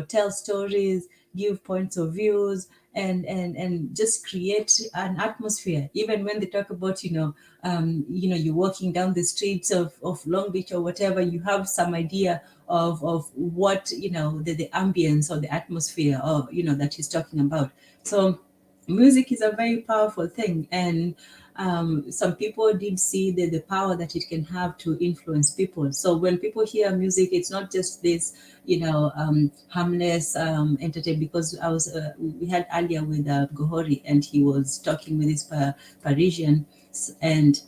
tell stories, give points of views, and just create an atmosphere. Even when they talk about you're walking down the streets of Long Beach or whatever, you have some idea of what the ambience or the atmosphere or that he's talking about. So music is a very powerful thing, and some people did see the power that it can have to influence people. So when people hear music, it's not just this harmless entertainment. Because we had earlier with Gohori, and he was talking with this Parisian, and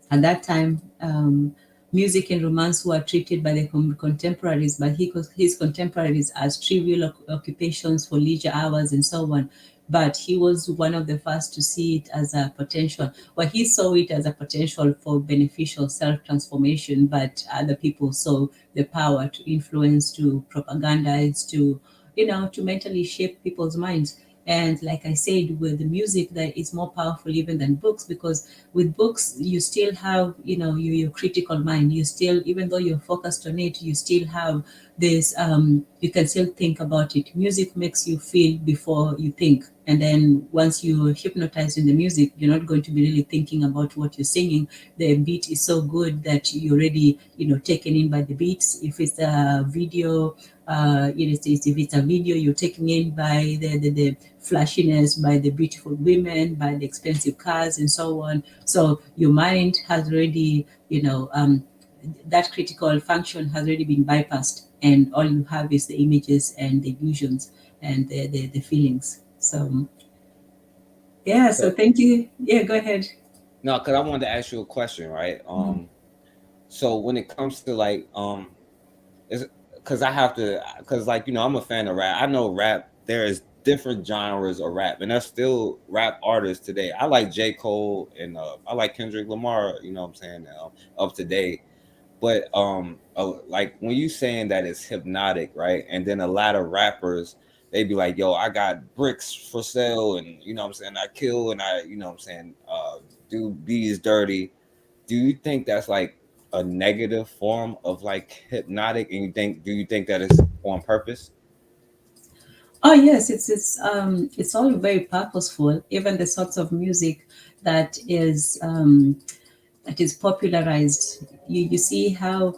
at that time, music and romance were treated by the contemporaries, by his contemporaries, as trivial occupations for leisure hours and so on. But he was one of the first to see it as a potential. Well, he saw it as a potential for beneficial self transformation, but other people saw the power to influence, to propagandize, to mentally shape people's minds. And like I said, with the music, that is more powerful even than books, because with books you still have your critical mind. You still, even though you're focused on it, you still have this you can still think about it. Music makes you feel before you think, and then once you're hypnotized in the music, you're not going to be really thinking about what you're singing. The beat is so good that you're already taken in by the beats. If it's a video, if it's a video, you're taken in by the flashiness, by the beautiful women, by the expensive cars and so on. So your mind has already, that critical function has already been bypassed, and all you have is the images and the illusions and the feelings. So yeah, so So thank you. Yeah, go ahead. no, because I wanted to ask you a question, right? So when it comes to like it's because I have to, because like I'm a fan of rap. I know rap. There is different genres of rap, and there's still rap artists today. I like J. Cole and I like Kendrick Lamar. You know what I'm saying? Up to date. But like when you saying that it's hypnotic, right? And then a lot of rappers, they be like, "Yo, I got bricks for sale, and you know what I'm saying, I kill, and I, you know what I'm saying, do bees dirty." Do you think that's like a negative form of like hypnotic? And do you think that it's on purpose? Oh yes, it's all very purposeful. Even the sorts of music that is popularized. You see how,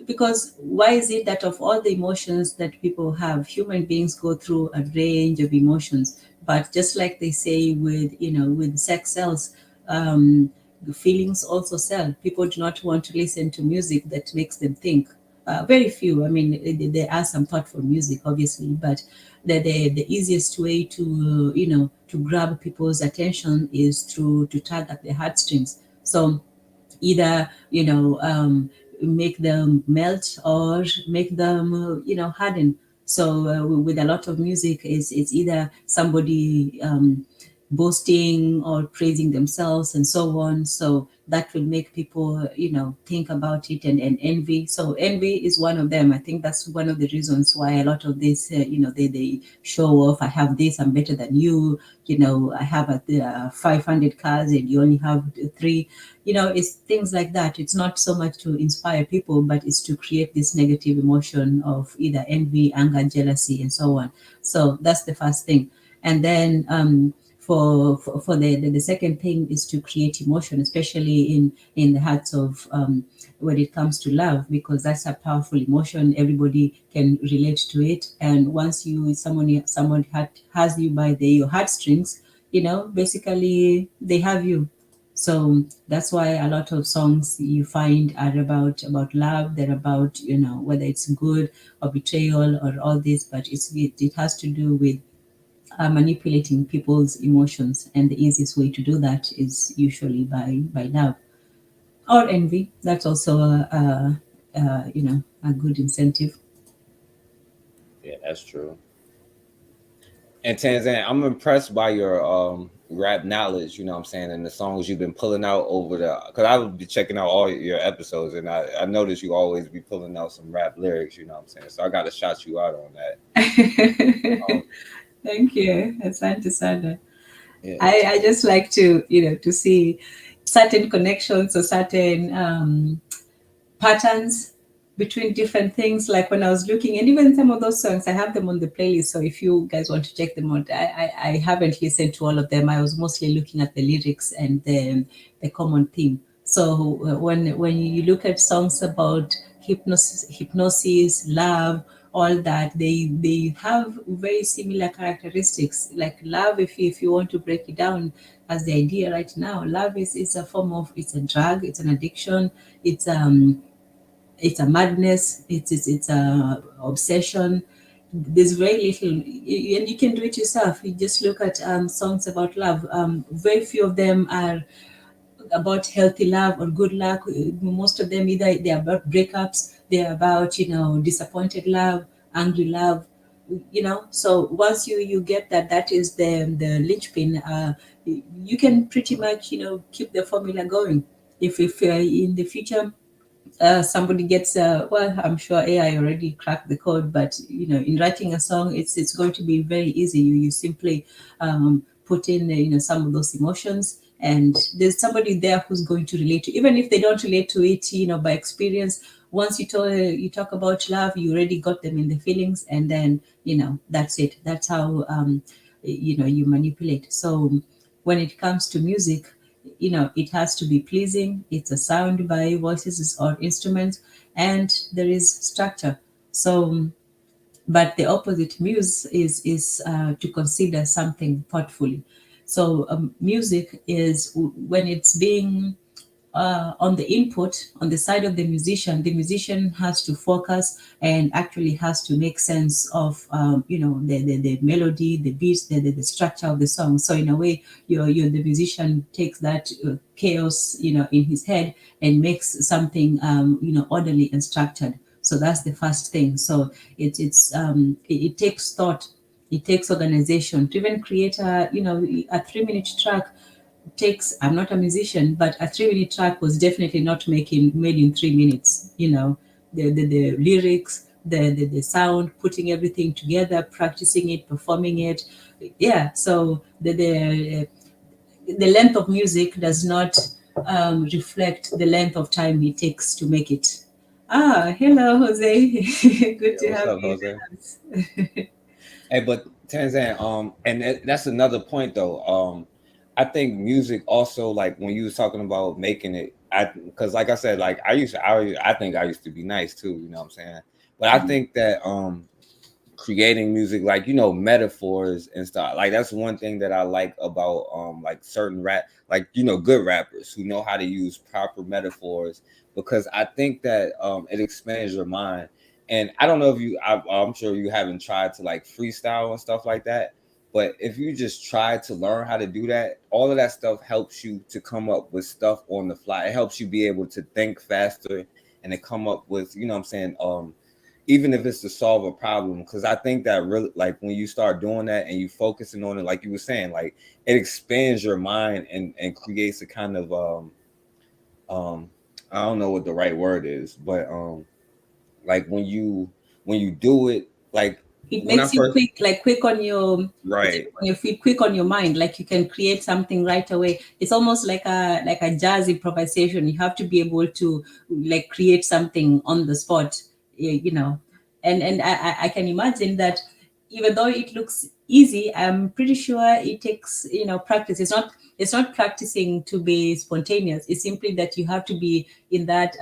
because why is it that of all the emotions that people have, human beings go through a range of emotions, but just like they say with sex sells, the feelings also sell. People do not want to listen to music that makes them think. Very few. I mean, there are some thoughtful music, obviously, but the easiest way to grab people's attention is through to tug at their heartstrings. So either make them melt or make them harden. So with a lot of music, it's either somebody boasting or praising themselves and so on. So that will make people, think about it, and envy. So envy is one of them. I think that's one of the reasons why a lot of this, they show off. I have this, I'm better than you. I have 500 cars and you only have three. It's things like that. It's not so much to inspire people, but it's to create this negative emotion of either envy, anger, jealousy, and so on. So that's the first thing. And then for the second thing is to create emotion, especially in the hearts of, when it comes to love, because that's a powerful emotion. Everybody can relate to it. And once someone has you by your heartstrings, basically they have you. So that's why a lot of songs you find are about love. They're about, whether it's good or betrayal or all this, but it has to do with manipulating people's emotions, and the easiest way to do that is usually by love or envy. That's also a good incentive. Yeah, that's true. And Tanzan, I'm impressed by your rap knowledge, you know what I'm saying, and the songs you've been pulling out over the, because I would be checking out all your episodes, and I noticed you always be pulling out some rap lyrics, you know what I'm saying, so I got to shout you out on that. um, Thank you, Asante Sana. yeah. I just like to, to see certain connections or certain patterns between different things. Like when I was looking, and even some of those songs, I have them on the playlist. So if you guys want to check them out, I haven't listened to all of them. I was mostly looking at the lyrics and the common theme. So when you look at songs about hypnosis, love, all that, they have very similar characteristics. Like love, if you want to break it down as the idea right now, love is a form of, it's a drug, it's an addiction, it's a madness, it's a obsession. There's very little, and you can do it yourself. You just look at songs about love. Very few of them are about healthy love or good luck. Most of them, either they're about breakups, they're about, disappointed love, angry love. So once you get that, that is the linchpin. You can pretty much, keep the formula going. If in the future somebody gets, well, I'm sure AI already cracked the code, but in writing a song, it's going to be very easy. You simply put in some of those emotions, and there's somebody there who's going to relate to, even if they don't relate to it, by experience. Once you talk about love, you already got them in the feelings, and then that's it. That's how you manipulate. So when it comes to music, it has to be pleasing. It's a sound by voices or instruments, and there is structure. So but the opposite muse is to consider something thoughtfully. So music is when it's being on the input, on the side of the musician has to focus and actually has to make sense of the melody, the beats, the structure of the song. So in a way, the musician takes that chaos in his head and makes something orderly and structured. So that's the first thing. So it takes thought, it takes organization to even create a 3-minute track. Takes, I'm not a musician, but a 3-minute track was definitely not made in 3 minutes. The lyrics, the sound, putting everything together, practicing it, performing it. Yeah. So the length of music does not reflect the length of time it takes to make it. Hello, Jose. Good Yeah, to what's have up, you Jose? with us. Hey, but Tanzan, and that's another point though. I think music also, like when you was talking about making it, because like I said, like I think I used to be nice too, you know what I'm saying? But I think that creating music, like metaphors and stuff, like that's one thing that I like about like certain rap, like good rappers who know how to use proper metaphors, because I think that it expands your mind. And I don't know if I'm sure you haven't tried to like freestyle and stuff like that, but if you just try to learn how to do that, all of that stuff helps you to come up with stuff on the fly. It helps you be able to think faster and to come up with, what I'm saying, even if it's to solve a problem. Because I think that really, like when you start doing that and you focusing on it, like you were saying, like it expands your mind and creates a kind of I don't know what the right word is, but like when you do it, like It when I makes you first, quick, like quick on your, right, on your feet, quick on your mind. Like you can create something right away. It's almost like a jazz improvisation. You have to be able to like create something on the spot, you know. And I can imagine that even though it looks easy, I'm pretty sure it takes, you know, practice. It's not practicing to be spontaneous. It's simply that you have to be in that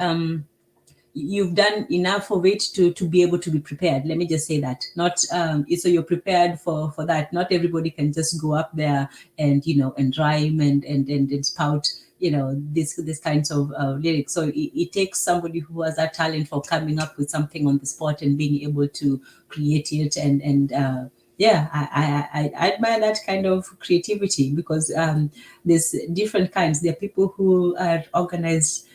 you've done enough of it to be able to be prepared. Let me just say that. Not so you're prepared for that. Not everybody can just go up there and, you know, and rhyme and spout, you know, this kinds of lyrics. So it takes somebody who has that talent for coming up with something on the spot and being able to create it. And yeah, I admire that kind of creativity, because there's different kinds. There are people who are organized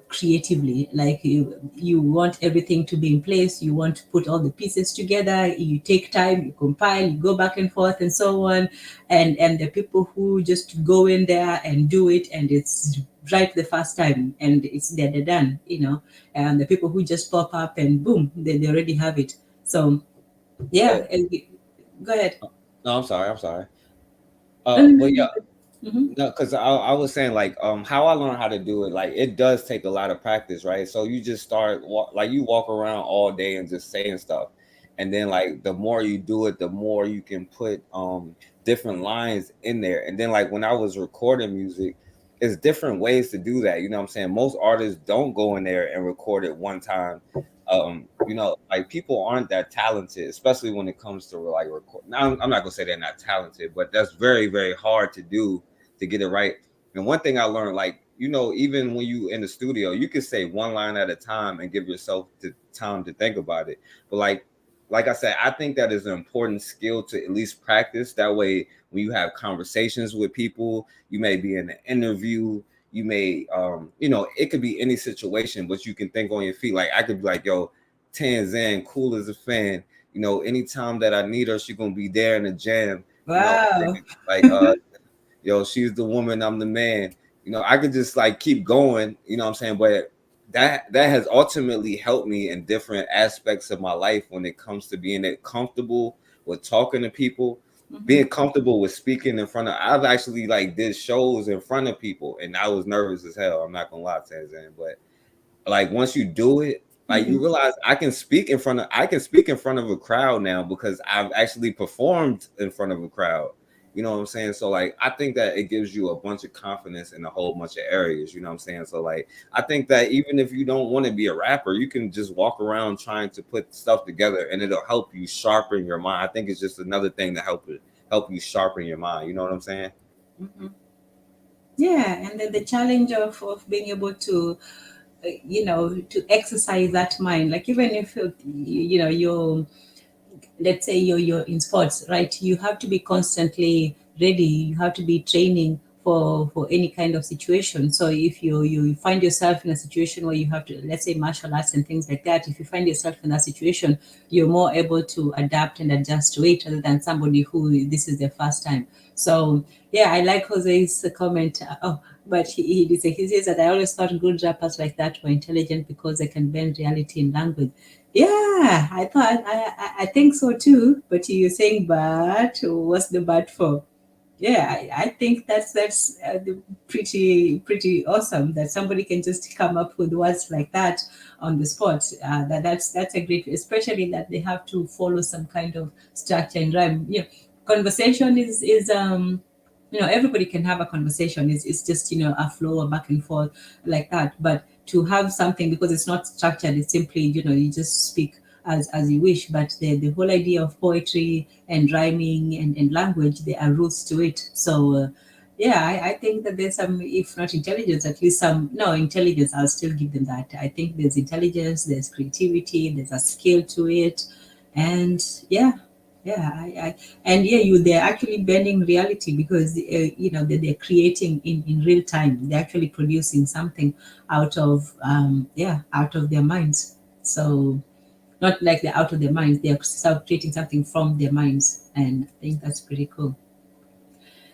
creatively, like you want everything to be in place, you want to put all the pieces together, you take time, you compile, you go back and forth and so on. And the people who just go in there and do it, and it's right the first time, and it's they're done, you know. And the people who just pop up and boom, they already have it. So yeah, but go ahead. no, I'm sorry, I'm sorry. No, no, no, But no. yeah, Mm-hmm. no, because I was saying like how I learned how to do it, like it does take a lot of practice, right? So you just start like you walk around all day and just saying stuff, and then like the more you do it, the more you can put different lines in there. And then like when I was recording music, it's different ways to do that. You know what I'm saying? Most artists don't go in there and record it one time. You know, like people aren't that talented, especially when it comes to like record. Now, I'm not gonna say they're not talented, but that's very, very hard to do to get it right. And one thing I learned, like, you know, even when you in the studio, you can say one line at a time and give yourself the time to think about it. But like I said, I think that is an important skill to at least practice. That way, when you have conversations with people, you may be in an interview, you may, you know, it could be any situation, but you can think on your feet. Like I could be like, yo, Tanzan, cool as a fan. You know, anytime that I need her, she gonna be there in the jam. You know, Wow. like yo, she's the woman, I'm the man. You know, I could just like keep going, you know what I'm saying? But that has ultimately helped me in different aspects of my life when it comes to being comfortable with talking to people, Mm-hmm. being comfortable with speaking in front of. I've actually like did shows in front of people and I was nervous as hell. I'm not gonna lie, Tanzan, but like once you do it, like Mm-hmm. you realize I can speak in front of a crowd now because I've actually performed in front of a crowd. You know what I'm saying? So like I think that it gives you a bunch of confidence in a whole bunch of areas, you know what I'm saying? So like I think that even if you don't want to be a rapper, you can just walk around trying to put stuff together and it'll help you sharpen your mind. I think it's just another thing to help you sharpen your mind. You know what I'm saying? Mm-hmm. Yeah, and then the challenge of being able to, you know, to exercise that mind. Like even if you know you're, let's say you're in sports, right? You have to be constantly ready. You have to be training for any kind of situation. So if you find yourself in a situation where you have to, let's say martial arts and things like that, if you find yourself in that situation, you're more able to adapt and adjust to it rather than somebody who this is their first time. So yeah, I like Jose's comment. Oh, but he says that I always thought good rappers like that were intelligent because they can bend reality in language. Yeah, I think so too. But you're saying, but what's the but for? Yeah, I think that's pretty awesome that somebody can just come up with words like that on the spot. That's a great, especially that they have to follow some kind of structure and rhyme. You know, conversation is you know, everybody can have a conversation. It's just, you know, a flow, a back and forth like that. But to have something, because it's not structured, it's simply, you know, you just speak as you wish. But the whole idea of poetry and rhyming and language, there are roots to it. So yeah, I think that there's some, if not intelligence, at least some, no, intelligence, I'll still give them that. I think there's intelligence, there's creativity, there's a skill to it. And yeah, yeah, and yeah, they're actually bending reality, because you know, they're creating in real time. They're actually producing something out of yeah, out of their minds. So not like they're out of their minds, they're creating something from their minds, and I think that's pretty cool.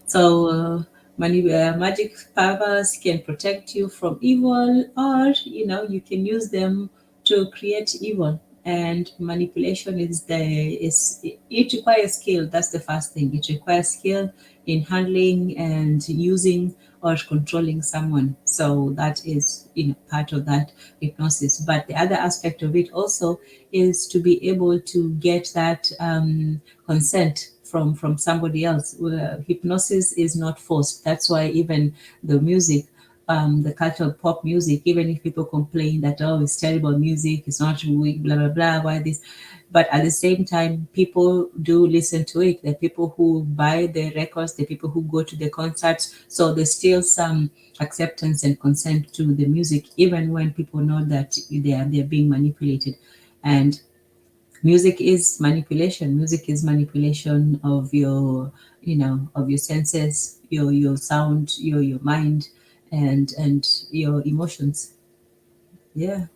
So Magic powers can protect you from evil, or you can use them to create evil. And manipulation it requires skill. That's the first thing. It requires skill in handling and using or controlling someone. So that is part of that hypnosis. But the other aspect of it also is to be able to get that consent from somebody else. Hypnosis is not forced. That's why even the music, the culture of pop music, even if people complain that, oh, it's terrible music, it's not weak, blah blah blah, why this, but at the same time people do listen to it. The people who buy the records, the people who go to the concerts, so there's still some acceptance and consent to the music, even when people know that they're being manipulated. And music is manipulation. Music is manipulation of of your senses, your sound, your mind, and your emotions. Yeah.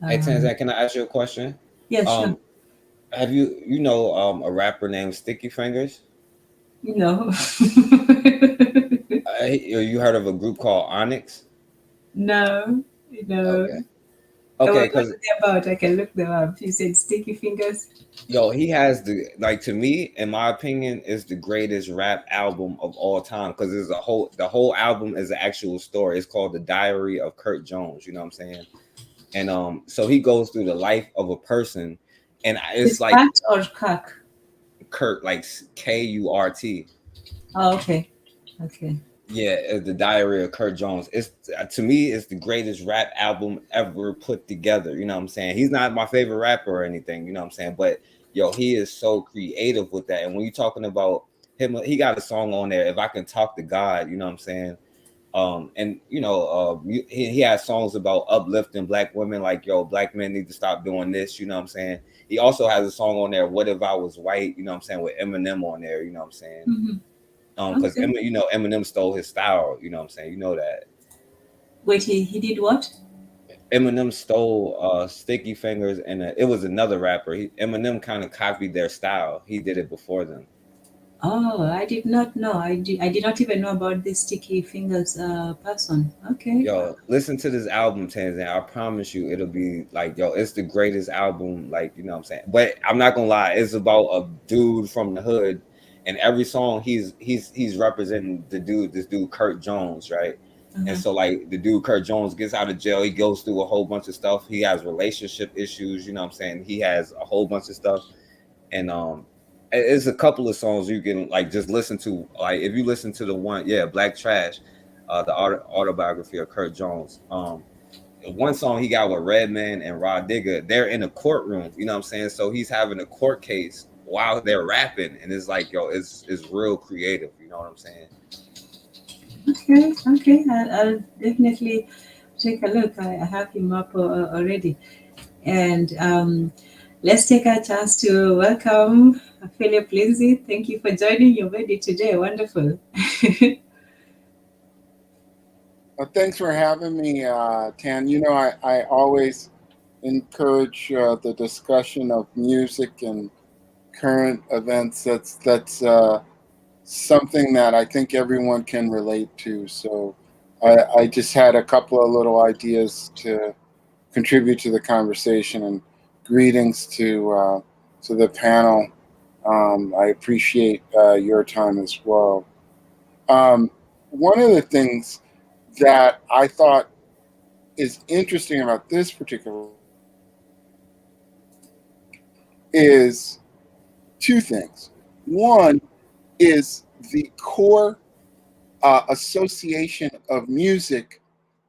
Hey, um Tanzan, can I ask you a question? yeah, sure. Um, have a rapper named Sticky Fingers? No. You heard of a group called Onyx? No, no. Okay. What Okay, are because they about? I can look them up. You said Sticky Fingers. he has to me, in my opinion, is the greatest rap album of all time. Because the whole album is an actual story. It's called The Diary of Kurt Jones. You know what I'm saying? And so he goes through the life of a person, and it's Is like Cat or Kak? Kurt, like Kurt. Oh, okay. Okay. Yeah, The Diary of Kurt Jones. It's to me, it's the greatest rap album ever put together. You know what I'm saying? He's not my favorite rapper or anything. You know what I'm saying? But he is so creative with that. And when you're talking about him, he got a song on there. If I Can Talk to God, you know what I'm saying? And he has songs about uplifting black women, like black men need to stop doing this. You know what I'm saying? He also has a song on there, What If I Was White? You know what I'm saying? With Eminem on there. You know what I'm saying? Hmm. Because Okay. Eminem stole his style. You know what I'm saying? You know that Wait, he did what? Eminem stole Sticky Fingers, and it was another rapper. Eminem kind of copied their style. He did it before them. Oh, I did not know. I did not even know about this Sticky Fingers person. Okay. Listen to this album, Tanzan. I promise you, it'll be like, it's the greatest album. Like, you know what I'm saying? But I'm not gonna lie, it's about a dude from the hood, and every song he's representing this dude Kurt Jones, right? And Uh-huh. so like the dude Kurt Jones gets out of jail, he goes through a whole bunch of stuff. He has relationship issues, you know what I'm saying? He has a whole bunch of stuff, and it's a couple of songs you can like just listen to. Like if you listen to the one, Black Trash, the autobiography of Kurt Jones. One song he got with Redman and Rod Digger, they're in a courtroom, you know what I'm saying? So he's having a court case while they're rapping, and it's like, it's real creative, you know what I'm saying? Okay. Okay. I'll definitely take a look. I have him up already. And let's take a chance to welcome Philip Lindsay. Thank you for joining your ready today. Wonderful. Thanks for having me, Tan. I always encourage the discussion of music and current events. That's something that I think everyone can relate to. So I just had a couple of little ideas to contribute to the conversation. And greetings to the panel. I appreciate your time as well. Um, One of the things that I thought is interesting about this particular is two things. One is the core association of music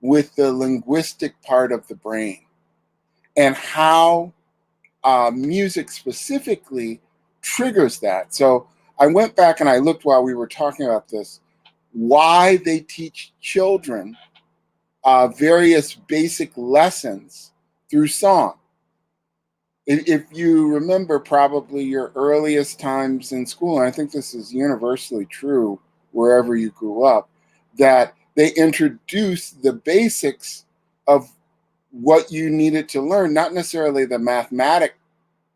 with the linguistic part of the brain, and how music specifically triggers that. So I went back and I looked while we were talking about this, why they teach children various basic lessons through song. If you remember probably your earliest times in school, and I think this is universally true wherever you grew up, that they introduce the basics of what you needed to learn, not necessarily the mathematic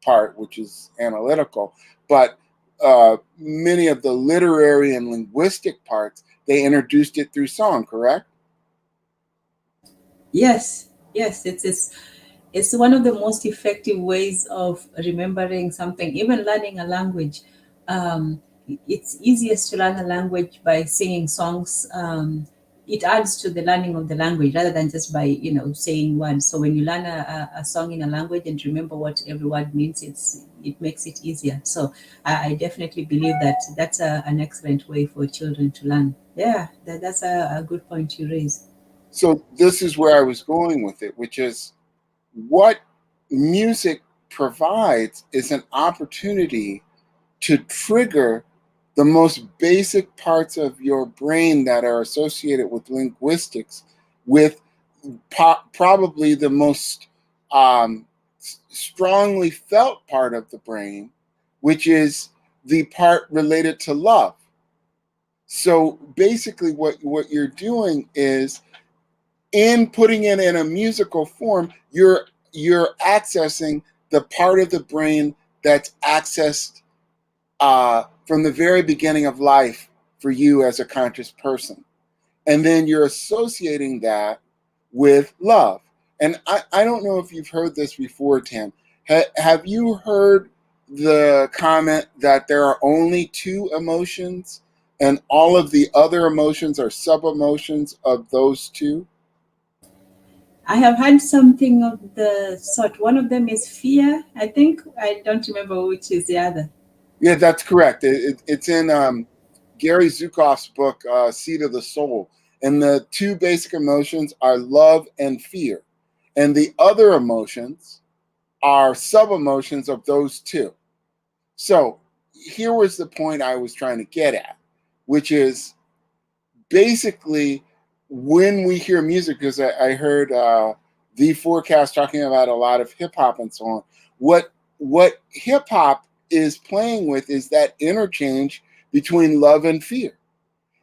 part, which is analytical, but many of the literary and linguistic parts they introduced it through song, correct? Yes, yes, it's one of the most effective ways of remembering something, even learning a language. It's easiest to learn a language by singing songs. It adds to the learning of the language rather than just by saying words. So when you learn a song in a language and remember what every word means, it makes it easier. So I definitely believe that that's an excellent way for children to learn. Yeah, that's a good point you raise. So this is where I was going with it, which is what music provides is an opportunity to trigger the most basic parts of your brain that are associated with linguistics with probably the most strongly felt part of the brain, which is the part related to love. So basically what you're doing is, in putting it in a musical form, you're accessing the part of the brain that's accessed from the very beginning of life for you as a conscious person. And then you're associating that with love. And I don't know if you've heard this before, Tam. Have you heard the comment that there are only two emotions and all of the other emotions are sub-emotions of those two? I have had something of the sort. One of them is fear, I think. I don't remember which is the other. Yeah, that's correct. It's in Gary Zukav's book, Seed of the Soul. And the two basic emotions are love and fear. And the other emotions are sub-emotions of those two. So here was the point I was trying to get at, which is basically when we hear music, because I heard the forecast talking about a lot of hip hop and so on. What hip hop is playing with is that interchange between love and fear.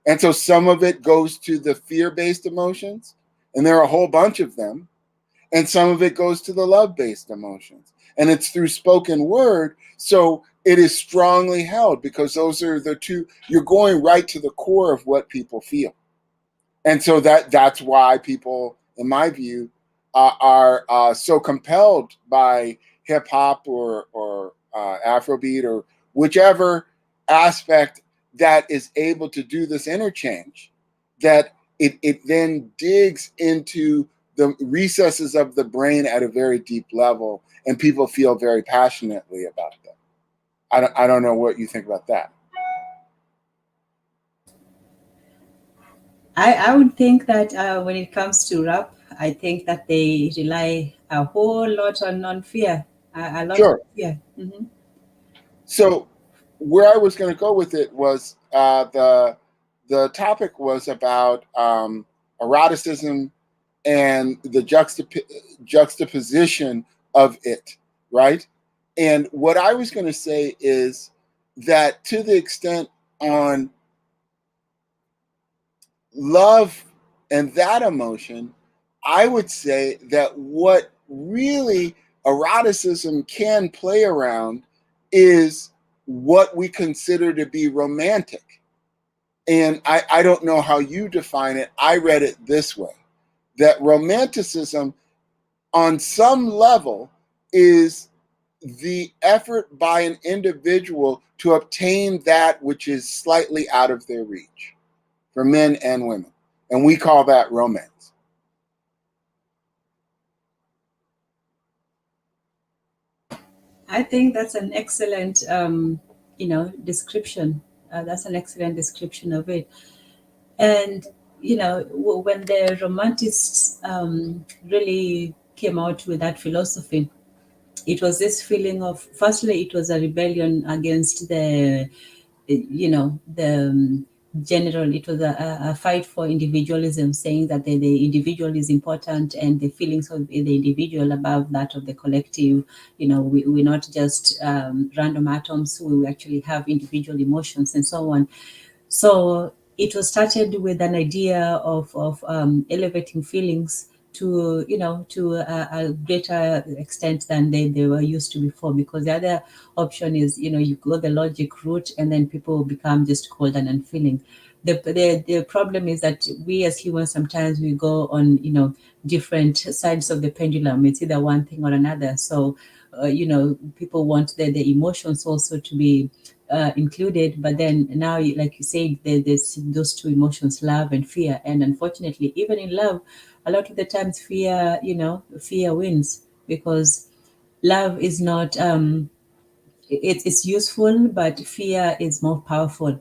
And so some of it goes to the fear-based emotions, and there are a whole bunch of them, and some of it goes to the love-based emotions. And it's through spoken word, so it is strongly held because those are the two. You're going right to the core of what people feel. And so that's why people, in my view, are so compelled by hip hop or Afrobeat or whichever aspect that is able to do this interchange, that it then digs into the recesses of the brain at a very deep level, and people feel very passionately about that. I don't know what you think about that. I would think that when it comes to rap, I think that they rely a whole lot on fear, a lot Sure. of fear. Mm-hmm. So where I was going to go with it was the topic was about eroticism and the juxtaposition of it, right? And what I was going to say is that to the extent on love and that emotion, I would say that what really eroticism can play around is what we consider to be romantic. And I don't know how you define it. I read it this way, that romanticism on some level is the effort by an individual to obtain that which is slightly out of their reach for men and women. And we call that romance. I think that's an excellent, description. That's an excellent description of it. And when the Romanticists really came out with that philosophy, it was this feeling of, firstly, it was a rebellion against the general. It was a fight for individualism, saying that the individual is important and the feelings of the individual above that of the collective. We're not just random atoms. We actually have individual emotions and so on. So it was started with an idea of elevating feelings to a greater extent than they were used to before, because the other option is you go the logic route and then people become just cold and unfeeling. The problem is that we as humans, sometimes we go on, different sides of the pendulum. It's either one thing or another. So, people want the emotions also to be included, but then now, like you said, there's those two emotions, love and fear. And unfortunately, even in love, a lot of the times fear wins, because love is not it's useful, but fear is more powerful.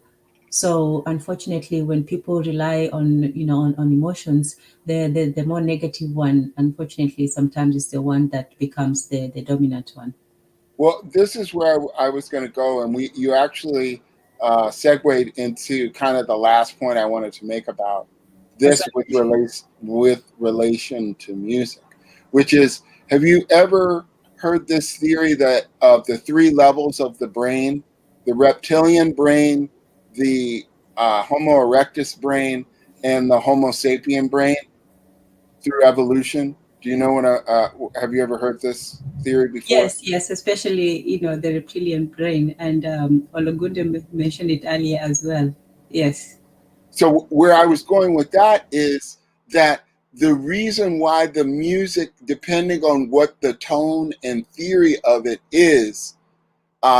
So unfortunately, when people rely on on emotions, the more negative one, unfortunately, sometimes is the one that becomes the dominant one. Well, this is where I was going to go, and you actually segued into kind of the last point I wanted to make about this with relation to music, which is, have you ever heard this theory that of the three levels of the brain: the reptilian brain, the Homo erectus brain, and the Homo sapien brain through evolution? Do you know what? Have you ever heard this theory before? Yes, especially the reptilian brain, and Olagunde mentioned it earlier as well. Yes. So where I was going with that is that the reason why the music, depending on what the tone and theory of it is,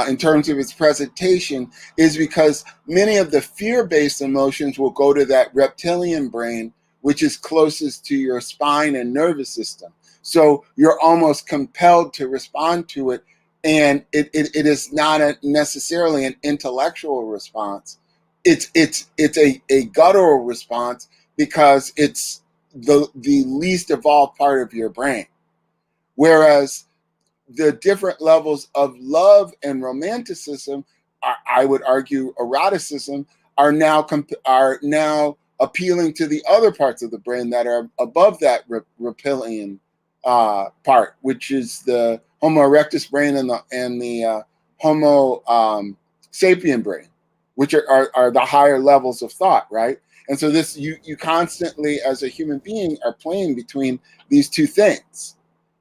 in terms of its presentation, is because many of the fear-based emotions will go to that reptilian brain, which is closest to your spine and nervous system. So you're almost compelled to respond to it, and it is not necessarily an intellectual response. It's a guttural response, because it's the least evolved part of your brain. Whereas the different levels of love and romanticism, I would argue eroticism, are now appealing to the other parts of the brain that are above that reptilian part, which is the Homo erectus brain and the Homo sapien brain, which are the higher levels of thought, right? And so this you constantly, as a human being, are playing between these two things.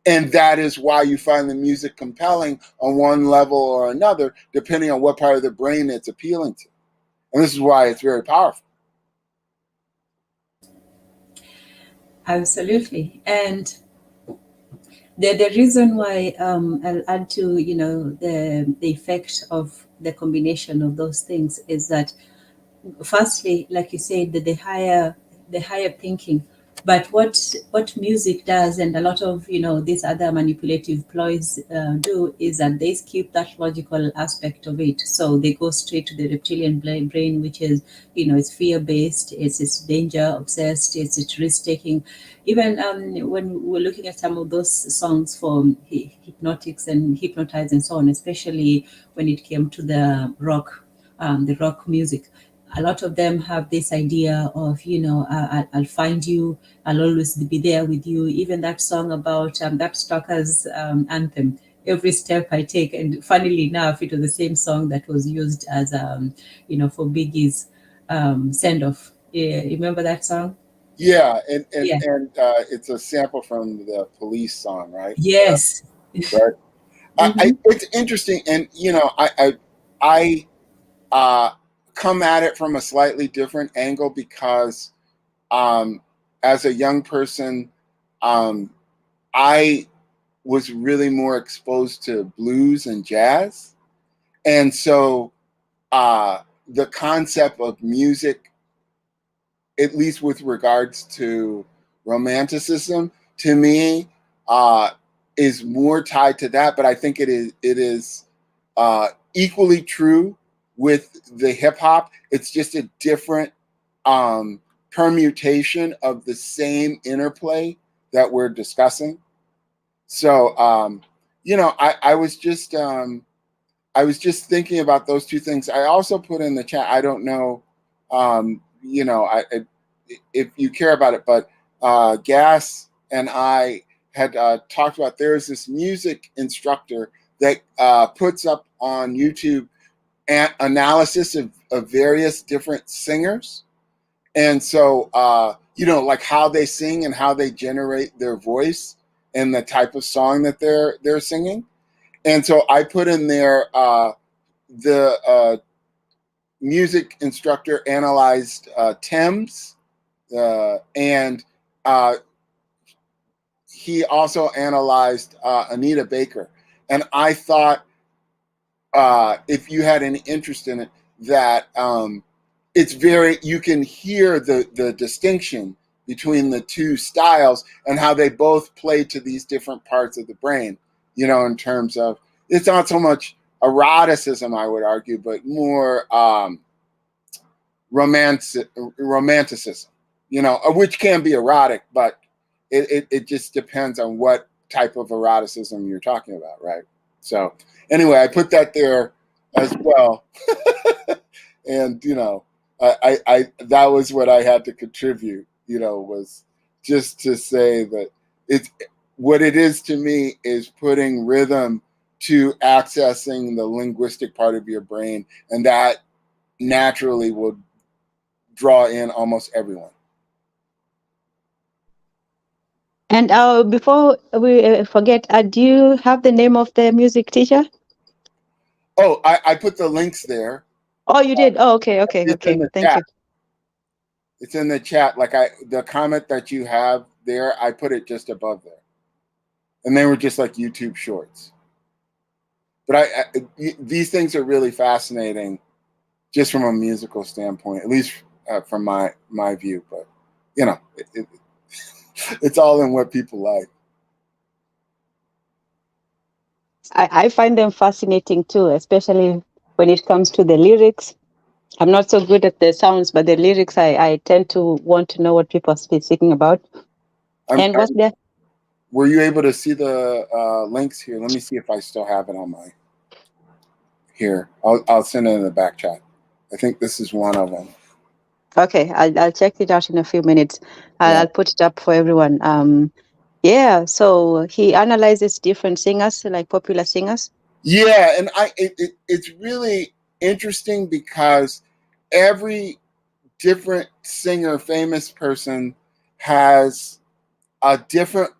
And that is why you find the music compelling on one level or another, depending on what part of the brain it's appealing to. And this is why it's very powerful. Absolutely. And the reason why I'll add to the effect of the combination of those things is that, firstly, like you said, that the higher thinking. But what music does, and a lot of these other manipulative ploys do, is that they skip that logical aspect of it. So they go straight to the reptilian brain, which is it's fear based, it's danger obsessed, it's risk taking. Even when we're looking at some of those songs from hypnotics and hypnotize and so on, especially when it came to the rock music, a lot of them have this idea of, I'll find you, I'll always be there with you. Even that song about that stalker's anthem, every step I take. And funnily enough, it was the same song that was used as, for Biggie's send off. Yeah, remember that song? Yeah, and Yeah. it's a sample from the Police song, right? Yes. Right. Mhm. It's interesting, and I come at it from a slightly different angle, because as a young person, I was really more exposed to blues and jazz, and so the concept of music, at least with regards to romanticism, to me is more tied to that. But I think it is equally true with the hip hop. It's just a different permutation of the same interplay that we're discussing. So I was just thinking about those two things. I also put in the chat, I don't know, if you care about it, but Gas and I had talked about, there's this music instructor that puts up on YouTube analysis of various different singers. And so, like how they sing and how they generate their voice and the type of song that they're singing. And so I put in there the music instructor analyzed Thames, and he also analyzed Anita Baker. And I thought, if you had any interest in it, that it's very, you can hear the distinction between the two styles and how they both play to these different parts of the brain, you know, in terms of, it's not so much eroticism, I would argue, but more romanticism, you know, which can be erotic, but it just depends on what type of eroticism you're talking about, right? So anyway, I put that there as well. And, you know, I that was what I had to contribute, you know, was just to say that it's, what it is to me is putting rhythm to accessing the linguistic part of your brain, and that naturally will draw in almost everyone. And before we forget, do you have the name of the music teacher? Oh, I put the links there. Oh, you did? Oh, okay. It's in the Thank chat. you. It's in the chat. Like the comment that you have there, I put it just above there. And they were just like YouTube shorts. But these things are really fascinating just from a musical standpoint, at least from my view. But, you know, it's all in what people like. I find them fascinating too, especially when it comes to the lyrics. I'm not so good at the sounds, but the lyrics, I tend to want to know what people are speaking about. And what's there? Were you able to see the links here? Let me see if I still have it on my, here. I'll send it in the back chat. I think this is one of them. Okay, I'll check it out in a few minutes. I'll put it up for everyone. Yeah, so he analyzes different singers, like popular singers. Yeah, and it's really interesting because every different singer, famous person has a different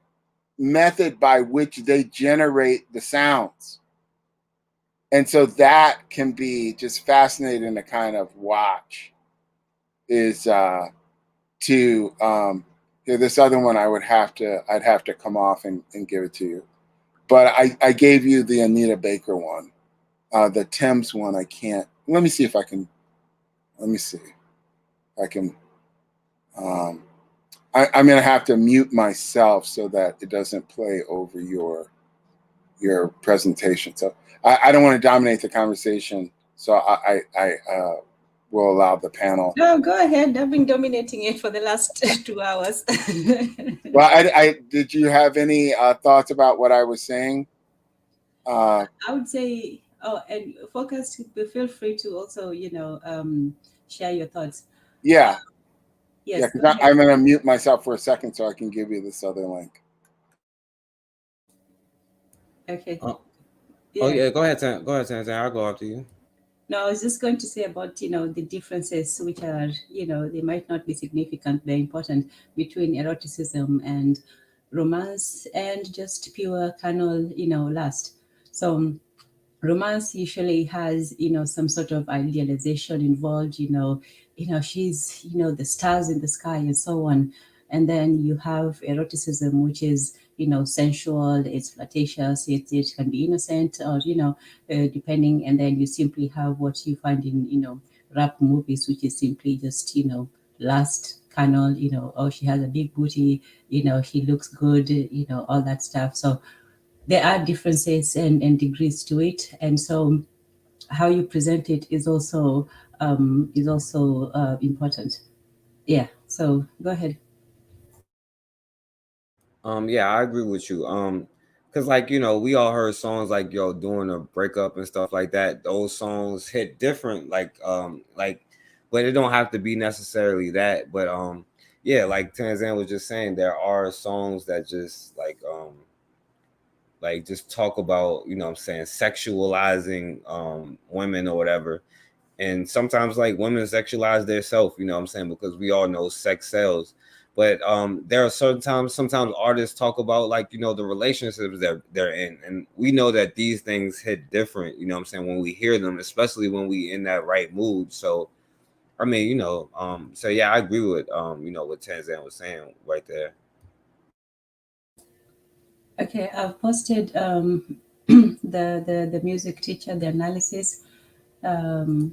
method by which they generate the sounds. And so that can be just fascinating to kind of watch. Is to here, this other one I'd have to come off and give it to you. But I gave you the Anita Baker one. The Thames one I can't. Let me see if I can. Let me see. I can. I'm going to have to mute myself so that it doesn't play over your presentation. So I don't want to dominate the conversation. So I will allow the panel. No, go ahead. I've been dominating it for the last 2 hours. Well, I did you have any thoughts about what I was saying? I would say, and Focus, feel free to also, share your thoughts. Yeah. Yes. Yeah, I'm going to mute myself for a second so I can give you this other link. Okay. Oh yeah, go ahead, Sam. I'll go after you. No, I was just going to say about, the differences, which are, they might not be significant, they're important, between eroticism and romance and just pure carnal, lust. So romance usually has, some sort of idealization involved, she's, the stars in the sky and so on. And then you have eroticism, which is, sensual, it's flirtatious, it can be innocent, or, depending. And then you simply have what you find in, rap movies, which is simply just, lust, carnal, oh, she has a big booty, she looks good, all that stuff. So there are differences and degrees to it. And so how you present it is also important. Yeah. So go ahead. Yeah, I agree with you. Cause like, we all heard songs like doing a breakup and stuff like that. Those songs hit different, but it don't have to be necessarily that. But yeah, like Tanzan was just saying, there are songs that just like just talk about, sexualizing women or whatever. And sometimes like women sexualize their self, because we all know sex sells. But there are sometimes artists talk about, like, you know, the relationships that they're in, and we know that these things hit different, you know what I'm saying, when we hear them, especially when we in that right mood. So I mean, you know, so yeah, I agree with you know, what Tanzan was saying right there. Okay, I've posted the music teacher, the analysis, the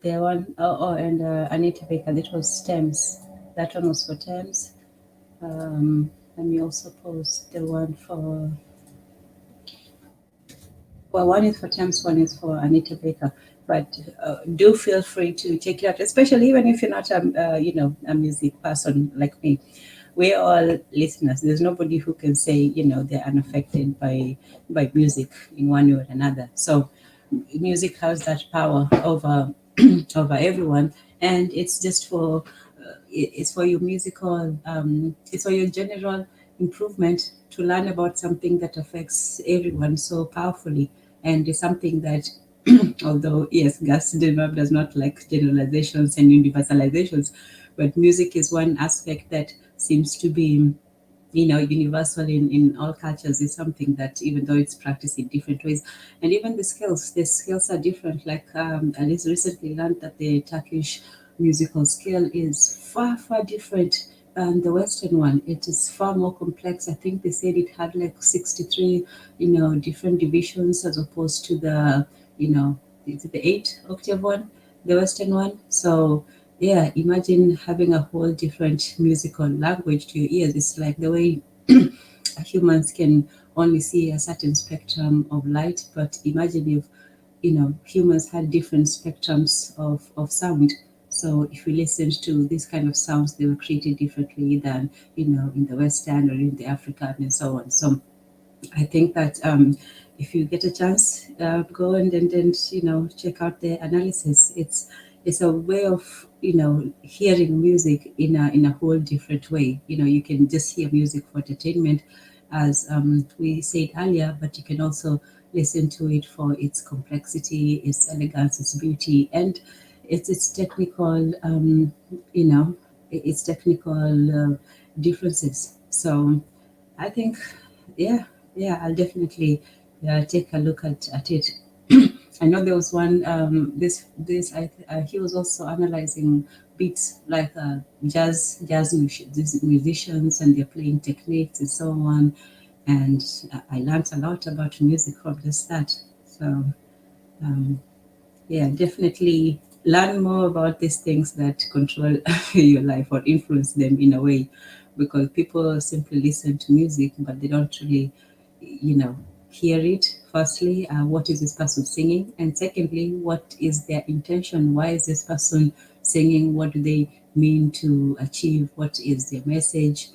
one, and Anita Baker, that was stems. That one was for terms. Let me also post the one for, well, one is for terms, one is for Anita Baker. But do feel free to check it out, especially even if you're not you know, a music person like me. We're all listeners. There's nobody who can say, you know, they're unaffected by music in one way or another. So music has that power over over everyone, and it's just for it's for your musical it's for your general improvement, to learn about something that affects everyone so powerfully. And it's something that although yes, Gus Denmark does not like generalizations and universalizations, but music is one aspect that seems to be, you know, universal in all cultures. Is something that, even though it's practiced in different ways, and even the skills are different. Like I least recently learned that the Turkish musical scale is far different than the Western one. It is far more complex. I think they said it had like 63, you know, different divisions, as opposed to the, you know, the 8-octave one, the Western one. So yeah, imagine having a whole different musical language to your ears. It's like the way humans can only see a certain spectrum of light, but imagine if, you know, humans had different spectrums of sound. So if we listened to these kind of sounds, they were created differently than, you know, in the Western or in the African and so on. So I think that if you get a chance, go and you know, check out the analysis. It's a way of, you know, hearing music in a whole different way. You know, you can just hear music for entertainment, as we said earlier, but you can also listen to it for its complexity, its elegance, its beauty, and its technical, you know, its technical differences. So I think, yeah, yeah, I'll definitely take a look at it. I know there was one, he was also analyzing beats, like jazz musicians and their playing techniques and so on. And I learned a lot about music from just that. So yeah, definitely learn more about these things that control your life or influence them in a way, because people simply listen to music, but they don't really, you know, hear it. Firstly, what is this person singing? And secondly, what is their intention? Why is this person singing? What do they mean to achieve? What is their message?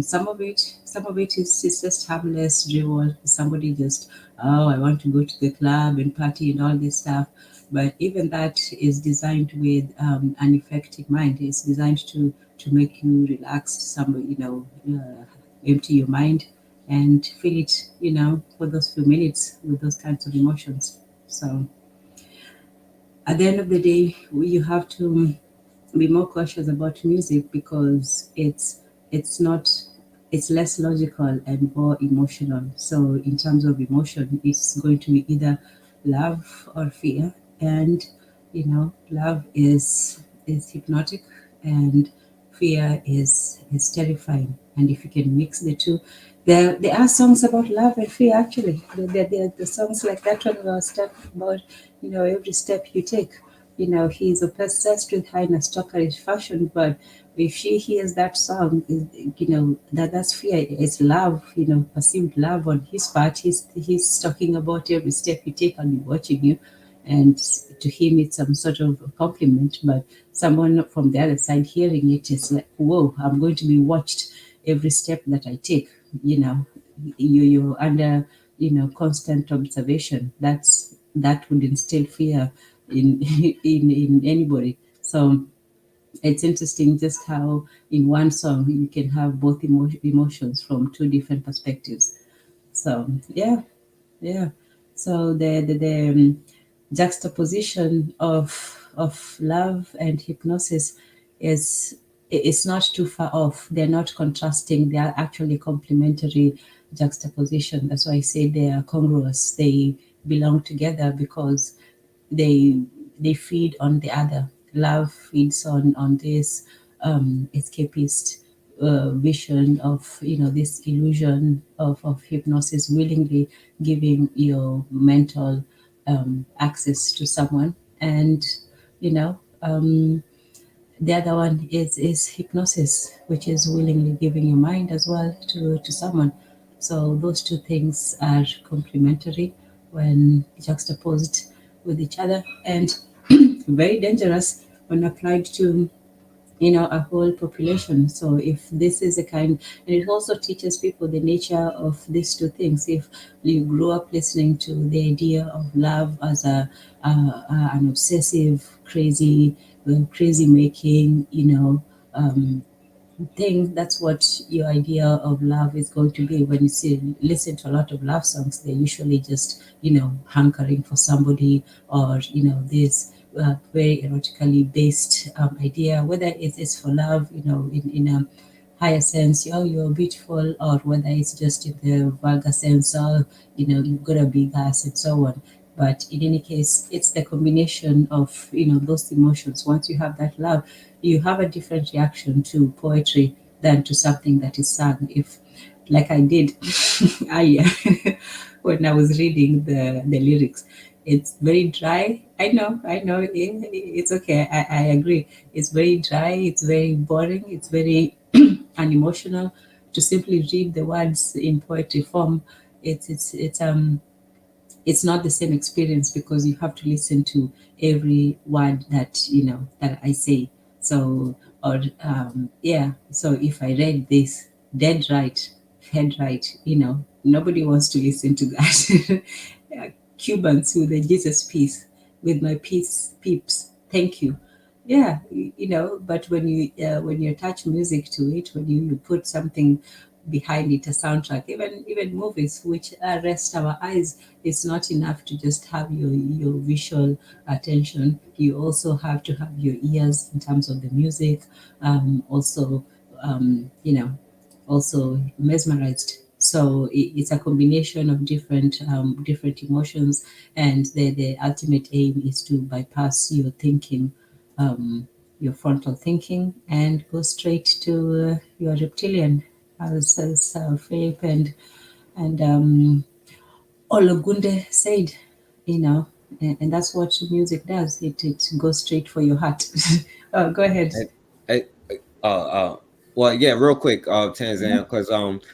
Some of it is just harmless drivel. Somebody just, oh, I want to go to the club and party and all this stuff. But even that is designed with an effective mind. It's designed to make you relax, you know, empty your mind and feel it, you know, for those few minutes with those kinds of emotions. So at the end of the day, you have to be more cautious about music, because it's not it's less logical and more emotional. So in terms of emotion, it's going to be either love or fear. And you know, love is hypnotic, and fear is terrifying. And if you can mix the two, there are songs about love and fear. Actually, the songs like that one was stuff about, you know, every step you take. You know, he's obsessed with her in a stalkerish fashion, but if she hears that song, you know, that's fear. It's love, you know, perceived love on his part. He's talking about every step you take, and watching you, and to him it's some sort of a compliment. But someone from the other side hearing it is like, whoa, I'm going to be watched every step that I take. You know, you're under, you know, constant observation. That would instill fear in in anybody. So it's interesting just how in one song you can have both emotions from two different perspectives. So yeah, yeah. So the juxtaposition of love and hypnosis is it's not too far off. They're not contrasting. They are actually complementary juxtaposition. That's why I say they are congruous. They belong together because they feed on the other. Love feeds on this escapist vision of, this illusion of hypnosis, willingly giving your mental access to someone. And you know the other one is hypnosis, which is willingly giving your mind as well to someone. So those two things are complementary when juxtaposed with each other, and very dangerous when applied to a whole population. So if this is a kind, and it also teaches people the nature of these two things. If you grew up listening to the idea of love as an obsessive, crazy making, thing, that's what your idea of love is going to be. When you listen to a lot of love songs, they're usually just hankering for somebody, or this very erotically based idea, whether it is for love, in a higher sense, oh, you're beautiful, or whether it's just in the vulgar sense, oh, you've got a big ass and so on. But in any case, it's the combination of those emotions. Once you have that love, you have a different reaction to poetry than to something that is sung. If, like I did earlier, when I was reading the lyrics, it's very dry. I know, it's okay. I agree. It's very dry. It's very boring. It's very unemotional to simply read the words in poetry form. It's not the same experience because you have to listen to every word that I say. So, or yeah, so if I read this dead right, head right, nobody wants to listen to that. Cubans with the Jesus peace, with my peace peeps, thank you. Yeah, but when you attach music to it, when you put something behind it, a soundtrack, even movies which rest our eyes, it's not enough to just have your visual attention. You also have to have your ears in terms of the music, also also mesmerized. So it's a combination of different emotions, and the ultimate aim is to bypass your thinking, your frontal thinking, and go straight to your reptilian, as Philip and Ologunde said, and that's what music does. It goes straight for your heart. Oh, go ahead. I, well, yeah, real quick, Tanzania, because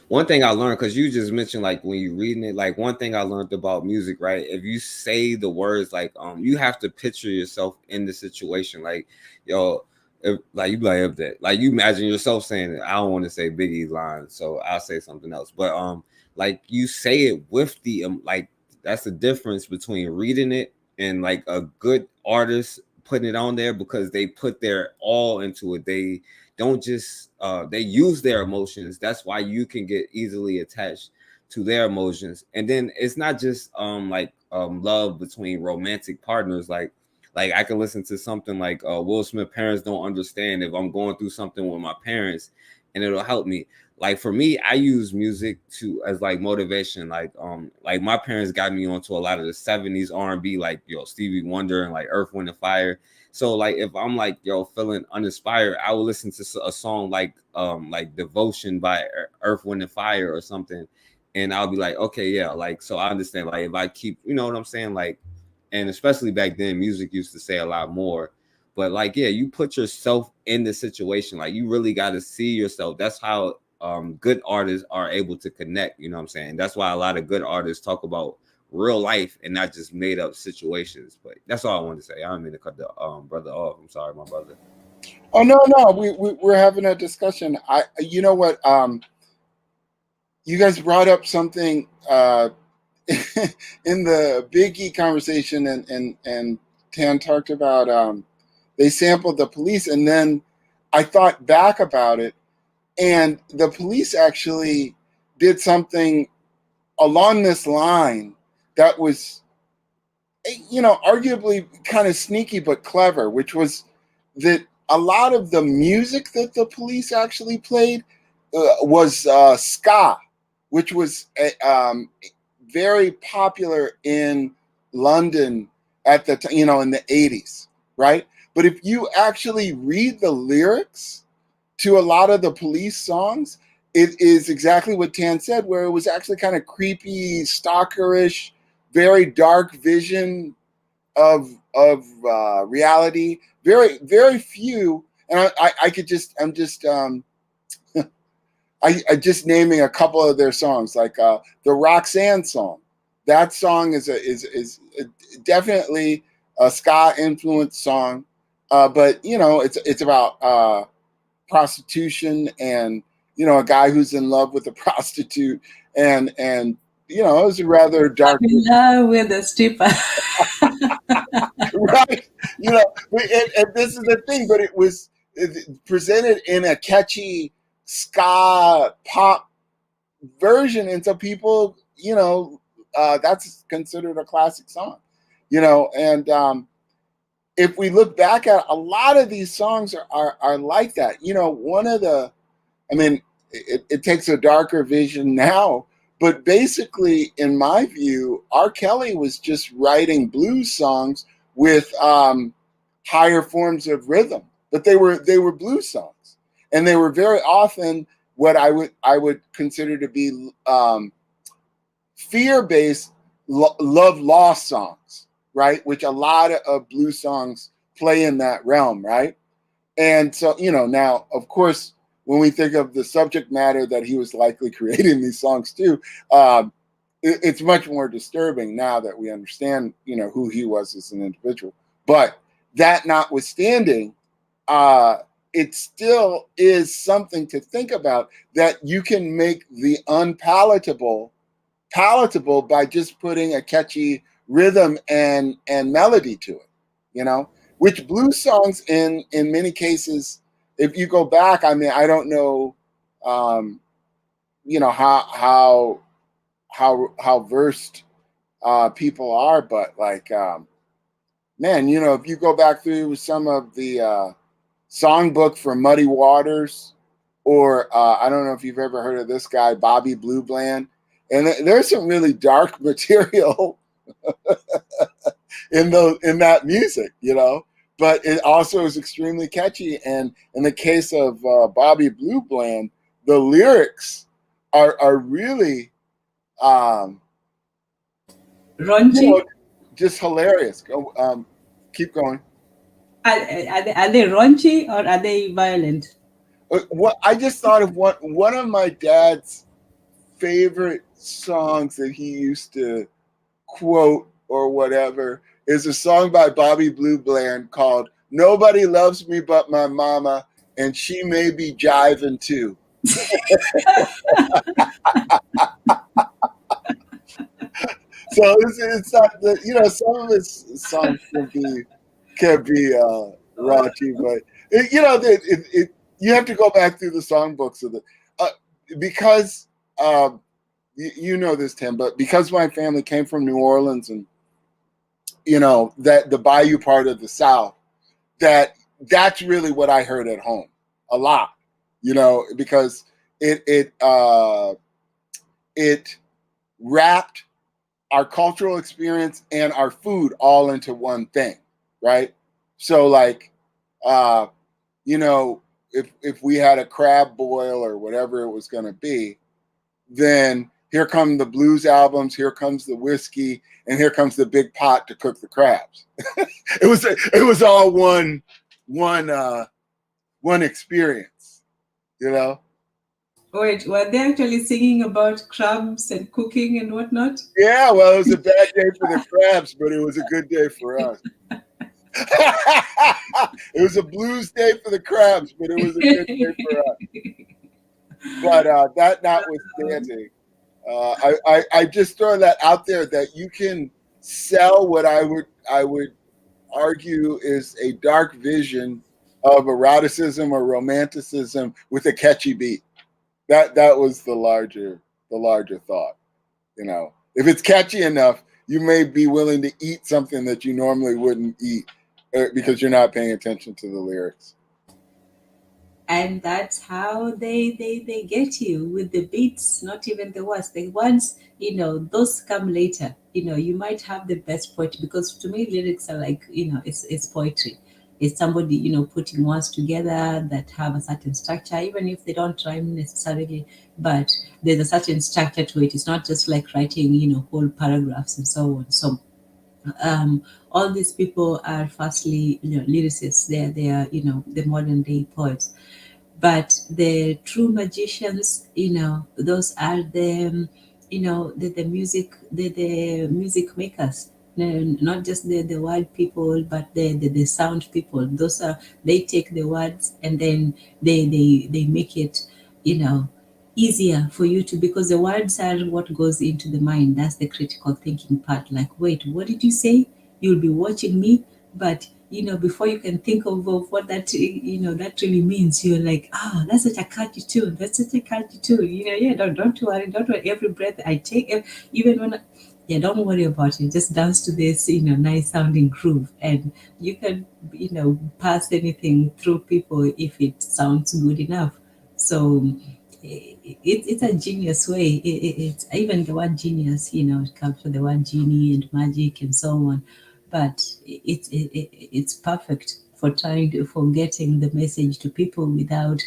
one thing I learned, because you just mentioned like when you're reading it, like one thing I learned about music, right? If you say the words, like you have to picture yourself in the situation, like if, like you like that, like you imagine yourself saying it. I don't want to say Biggie's line, so I'll say something else. But like you say it with the like that's the difference between reading it and like a good artist putting it on there, because they put their all into it. They don't just they use their emotions. That's why you can get easily attached to their emotions. And then it's not just love between romantic partners. Like I can listen to something like Will Smith, Parents Don't Understand, if I'm going through something with my parents, and it'll help me. Like for me, I use music as like motivation. Like my parents got me onto a lot of the 70s R&B, like Stevie Wonder and like Earth, Wind and Fire. So like if I'm like feeling uninspired, I will listen to a song like Devotion by Earth, Wind and Fire or something, and I'll be like, okay, yeah, like so I understand. Like if I keep, you know what I'm saying, like, and especially back then, music used to say a lot more. But like, yeah, you put yourself in the situation. Like you really got to see yourself. That's how good artists are able to connect. You know what I'm saying? That's why a lot of good artists talk about real life and not just made up situations. But that's all I wanted to say. I don't mean to cut the brother off. I'm sorry, my brother. Oh no, we're having a discussion. You know what? You guys brought up something in the Biggie conversation, and Tan talked about they sampled the Police, and then I thought back about it, and the Police actually did something along this line that was, arguably kind of sneaky but clever, which was that a lot of the music that the Police actually played was ska, which was very popular in London at the time, in the 80s, right? But if you actually read the lyrics to a lot of the Police songs, it is exactly what Tan said, where it was actually kind of creepy, stalkerish, very dark vision of reality. Very, very few, and I just naming a couple of their songs, like the Roxanne song. That song is definitely a ska influenced song, but it's about prostitution and a guy who's in love with a prostitute, and it was a rather dark. I'm in love with the stripper. Right, and this is the thing, but it was presented in a catchy ska pop version, and so people, that's considered a classic song, and if we look back at a lot of these songs are like that. One of the, it takes a darker vision now, but basically, in my view, R. Kelly was just writing blues songs with higher forms of rhythm, but they were blues songs, and they were very often what I would consider to be fear-based love lost songs, right? Which a lot of blues songs play in that realm, right? And so, now, of course, when we think of the subject matter that he was likely creating these songs too, it's much more disturbing now that we understand, who he was as an individual. But that notwithstanding, it still is something to think about, that you can make the unpalatable palatable by just putting a catchy rhythm and melody to it, which blues songs in many cases, if you go back, I don't know, how versed people are, but like, man, if you go back through some of the songbook for Muddy Waters, or I don't know if you've ever heard of this guy, Bobby Blue Bland, and there's some really dark material in that music, but it also is extremely catchy. And in the case of Bobby Blue Bland, the lyrics are really Raunchy? just hilarious. Go, keep going. Are they raunchy or are they violent? What I just thought of one of my dad's favorite songs that he used to quote or whatever is a song by Bobby Blue Bland called "Nobody Loves Me But My Mama, and She May Be Jiving Too." So it's not that, some of his songs can be raunchy, but you have to go back through the songbooks of because you know this, Tim, but because my family came from New Orleans, and that the Bayou part of the South, that's really what I heard at home a lot, because it wrapped our cultural experience and our food all into one thing, right? So like, if we had a crab boil or whatever it was going to be, then here come the blues albums, here comes the whiskey, and here comes the big pot to cook the crabs. It was all one experience, Wait, were they actually singing about crabs and cooking and whatnot? Yeah, well, it was a bad day for the crabs, but it was a good day for us. It was a blues day for the crabs, but it was a good day for us. But that notwithstanding, I just throw that out there, that you can sell what I would argue is a dark vision of eroticism or romanticism with a catchy beat. That was the larger thought. If it's catchy enough, you may be willing to eat something that you normally wouldn't eat because you're not paying attention to the lyrics. And that's how they get you with the beats, not even the words. The words, those come later. You might have the best poetry, because to me lyrics are like, it's poetry. It's somebody, putting words together that have a certain structure, even if they don't rhyme necessarily, but there's a certain structure to it. It's not just like writing, whole paragraphs and so on. So all these people are firstly, lyricists. They are, the modern day poets. But the true magicians, those are the music, the music makers. No, not just the word people, but the sound people. Those are, they take the words and then they make it, you know easier for you to, because the words are what goes into the mind. That's the critical thinking part. Like, wait, what did you say? You'll be watching me, but before you can think of what that, that really means, you're like, oh, that's such a catchy tune. That's such a catchy tune. Yeah, don't worry, don't worry. Every breath I take, even when yeah, don't worry about it. Just dance to this, nice sounding groove, and you can, pass anything through people if it sounds good enough. So it's a genius way. It's even the word genius, it comes from the word genie and magic and so on. But it's perfect for for getting the message to people without,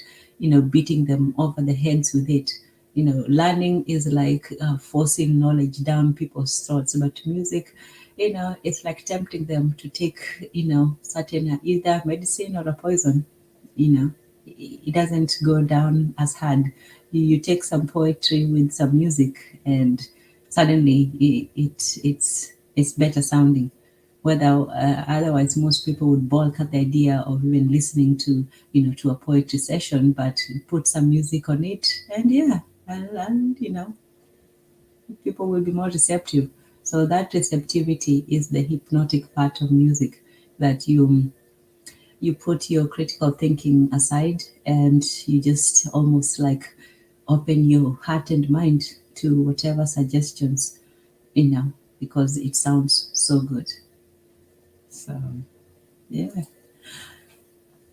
beating them over the heads with it. Learning is like forcing knowledge down people's throats, but music, it's like tempting them to take, certain either medicine or a poison. you know it doesn't go down as hard. You take some poetry with some music, and suddenly it's better sounding. Whether otherwise most people would balk at the idea of even listening to, to a poetry session, but put some music on it, and yeah, and people will be more receptive. So that receptivity is the hypnotic part of music, that you put your critical thinking aside, and you just almost like open your heart and mind to whatever suggestions, because it sounds so good. So yeah.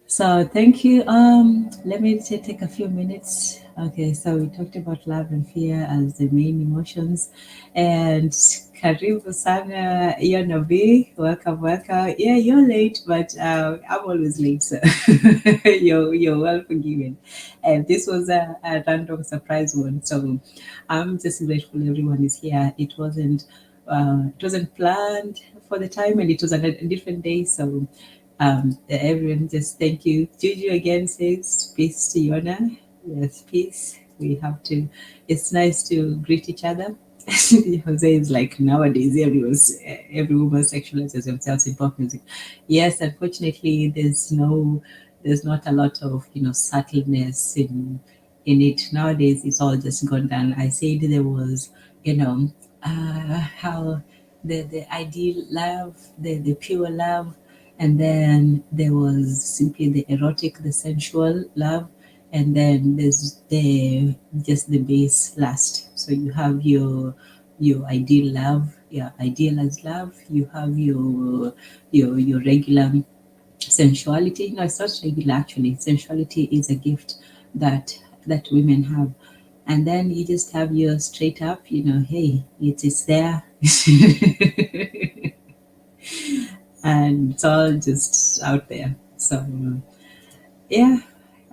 So thank you. Let me take a few minutes. Okay, so we talked about love and fear as the main emotions, and karibu sana Yonabi. Welcome, welcome. Yeah, you're late, but I'm always late, so you're well forgiven. And this was a random surprise one, so I'm just grateful everyone is here. It wasn't planned for the time, and it was a different day, so everyone, just thank you. Juju again says peace to Yona. Yes, peace. We have to. It's nice to greet each other. Jose is like, nowadays every woman sexualizes themselves in pop music. Yes, unfortunately, there's not a lot of subtleness in it nowadays. It's all just gone down. I said there was, how the ideal love, the pure love, and then there was simply the erotic, the sensual love, and then there's the base last. So you have your ideal love, your ideal as love. You have your regular sensuality. No, it's not regular actually. Sensuality is a gift that women have. And then you just have your straight up, hey, it is there. And it's all just out there. So yeah,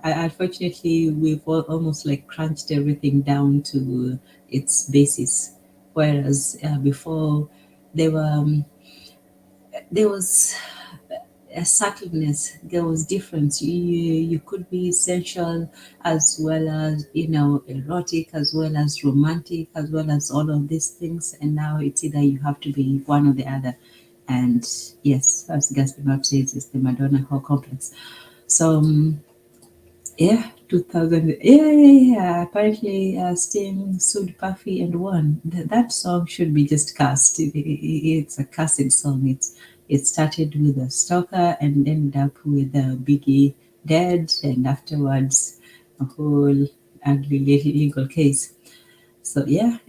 unfortunately, we've almost like crunched everything down to its basis, whereas before there were there was a subtleness, there was difference. You could be sensual as well as erotic, as well as romantic, as well as all of these things, and now it's either you have to be one or the other. And yes, as Gaspar Map says, it's the Madonna whole complex. So yeah, 2000. Yeah. Apparently, Sting sued Puffy and won. That song should be just cast. It's a casted song. It started with a stalker and ended up with Biggie dead, and afterwards a whole ugly legal case. So yeah,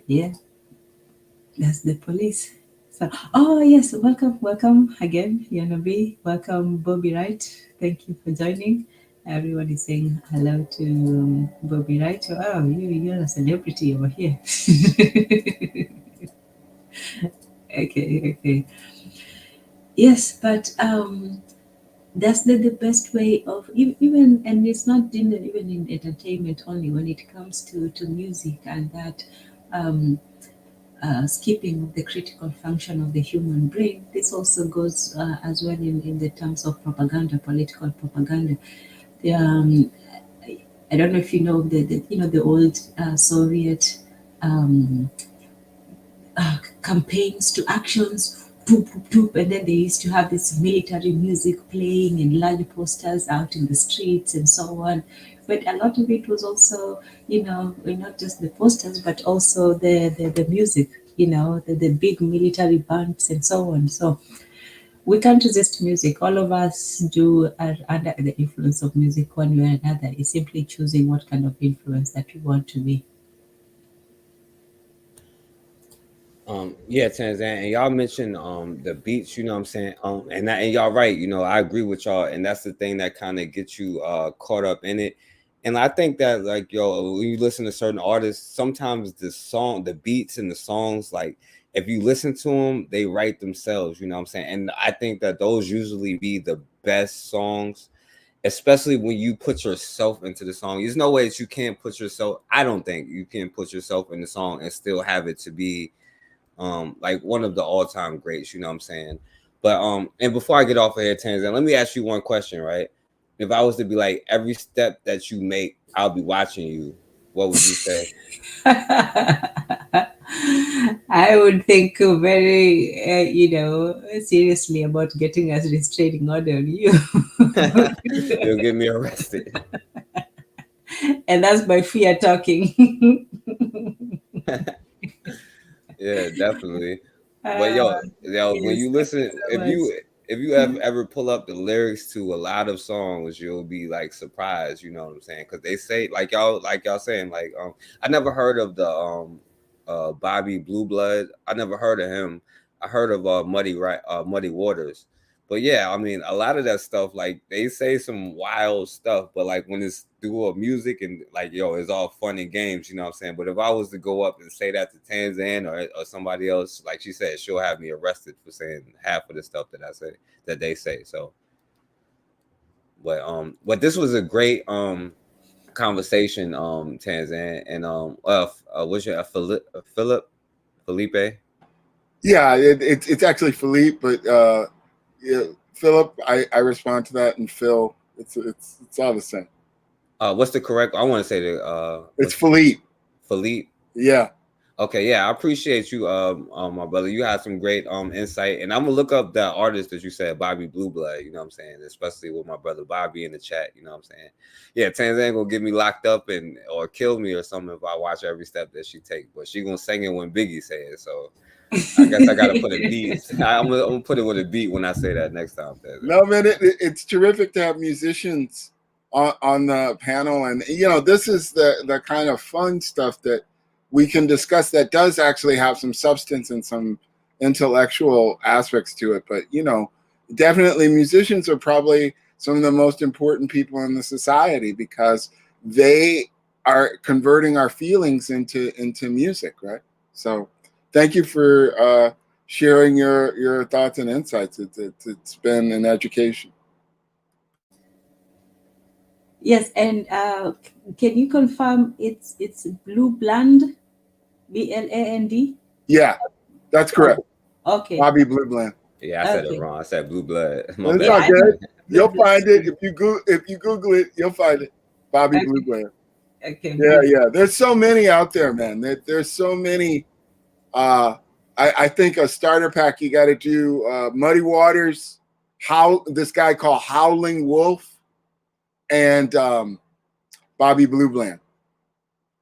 that's the police. So, oh yes, welcome again, Yanobi. Welcome, Bobby Wright. Thank you for joining. Everyone is saying hello to Bobby, right? Oh, you're a celebrity over here. Okay. Yes, but that's the best way of even, and it's not even in entertainment only. When it comes to music and that um, skipping of the critical function of the human brain, this also goes as well in the terms of propaganda, political propaganda. The, I don't know if you know the old Soviet um, campaigns to actions, boop, boop, boop, and then they used to have this military music playing and large posters out in the streets and so on. But a lot of it was also, not just the posters, but also the music, the big military bands and so on. So we can't resist music. All of us are under the influence of music one way or another. It's simply choosing what kind of influence that we want to be. Yeah, Tanzan, and y'all mentioned the beats, you know what I'm saying? And y'all right, I agree with y'all, and that's the thing that kind of gets you caught up in it. And I think that like when you listen to certain artists, sometimes the beats and the songs, like if you listen to them, they write themselves, you know what I'm saying? And I think that those usually be the best songs, especially when you put yourself into the song. There's no way that you can't put yourself, I don't think you can put yourself in the song and still have it to be like one of the all-time greats, you know what I'm saying? But and before I get off of here, Tanzan, let me ask you one question, right? If I was to be like, every step that you make, I'll be watching you, what would you say? I would think very, seriously about getting a restraining order on you. You'll get me arrested. And that's my fear talking. Yeah, definitely. But uh, when yes, you thank you listen, so much. if you ever pull up the lyrics to a lot of songs, you'll be like surprised, you know what I'm saying? Because they say like y'all saying, like I never heard of the Bobby Blue Blood. I never heard of him. I heard of Muddy Waters. But yeah, I mean, a lot of that stuff, like they say some wild stuff, but like when it's dual music and like it's all fun and games, you know what I'm saying? But if I was to go up and say that to Tanzan or somebody else, like she said, she'll have me arrested for saying half of the stuff that I say that they say. So, but this was a great conversation, Tanzan, and what's your Felipe? Yeah, it's actually Philippe, but yeah, Philip, I respond to that, and Phil, it's all the same. What's the correct? I want to say It's Philippe. Philippe. Yeah. Okay, yeah, I appreciate you, my brother. You had some great insight, and I'm gonna look up that artist that you said, Bobby Blue Blood. You know what I'm saying? Especially with my brother Bobby in the chat. You know what I'm saying? Yeah, Tanzania gonna get me locked up or kill me or something if I watch every step that she take. But she gonna sing it when Biggie say it. So I guess I gotta put a beat. I'm gonna put it with a beat when I say that next time. No, man, it's terrific to have musicians on the panel, and this is the kind of fun stuff that we can discuss that does actually have some substance and some intellectual aspects to it. But definitely musicians are probably some of the most important people in the society because they are converting our feelings into music, right? So thank you for sharing your thoughts and insights. It's been an education. Yes, and can you confirm it's Blue Bland, BLAND? Yeah, that's correct. Okay. Bobby Blue Bland. Yeah, I said it wrong. I said Blue Blood. My It's bad. all I know. good. Blue You'll find it Bland. if you Google it. You'll find it. Bobby Blue Bland. Okay, Yeah, Blue. yeah. There's so many out there, man. There's so many. I think a starter pack you got to do Muddy Waters, this guy called Howling Wolf, and Bobby Blue Bland.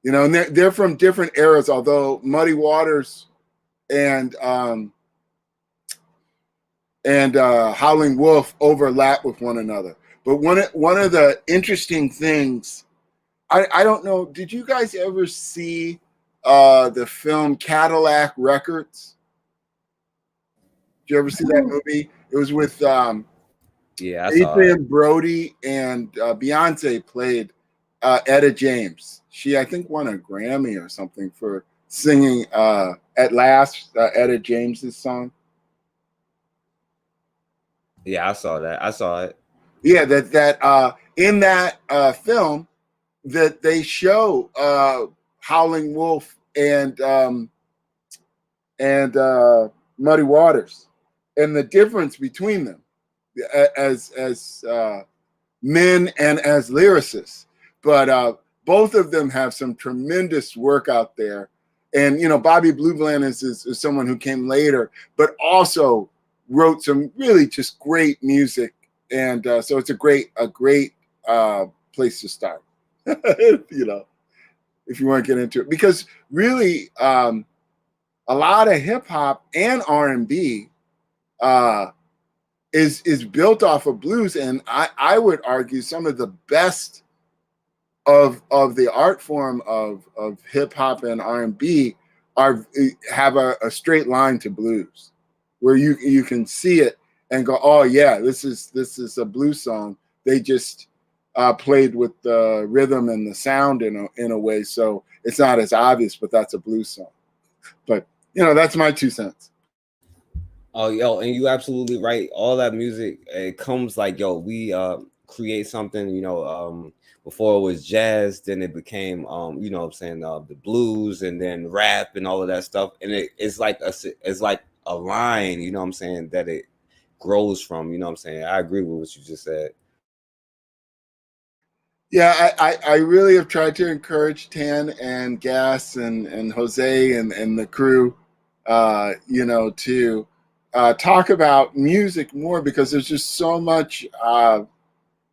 And they're from different eras. Although Muddy Waters and Howling Wolf overlap with one another. But one of the interesting things, I don't know, did you guys ever see the film Cadillac Records? Did you ever see that movie? It was with Yeah, I saw it. Adrian Brody and Beyonce played Etta James. She, I think, won a Grammy or something for singing "At Last," Etta James's song. Yeah, I saw that. I saw it. Yeah, that in that film that they show Howling Wolf and Muddy Waters, and the difference between them as men and as lyricists. But both of them have some tremendous work out there. And, you know, Bobby Blue Bland is someone who came later, but also wrote some really just great music. And so it's a great place to start, you know, if you want to get into it. Because really, a lot of hip hop and R&B is built off of blues, and I would argue some of the best of the art form of hip hop and R&B have a straight line to blues, where you can see it and go, oh yeah, this is a blues song. They just played with the rhythm and the sound in a way, so it's not as obvious, but that's a blues song. But you know, that's my 2 cents. Oh, yo, and you absolutely right. All that music, it comes like, yo, we create something, you know, before it was jazz, then it became, you know what I'm saying, the blues, and then rap and all of that stuff. And it's like a line, you know what I'm saying, that it grows from, you know what I'm saying. I agree with what you just said. Yeah, I really have tried to encourage Tan and Gas and Jose and the crew, you know, to talk about music more, because there's just so much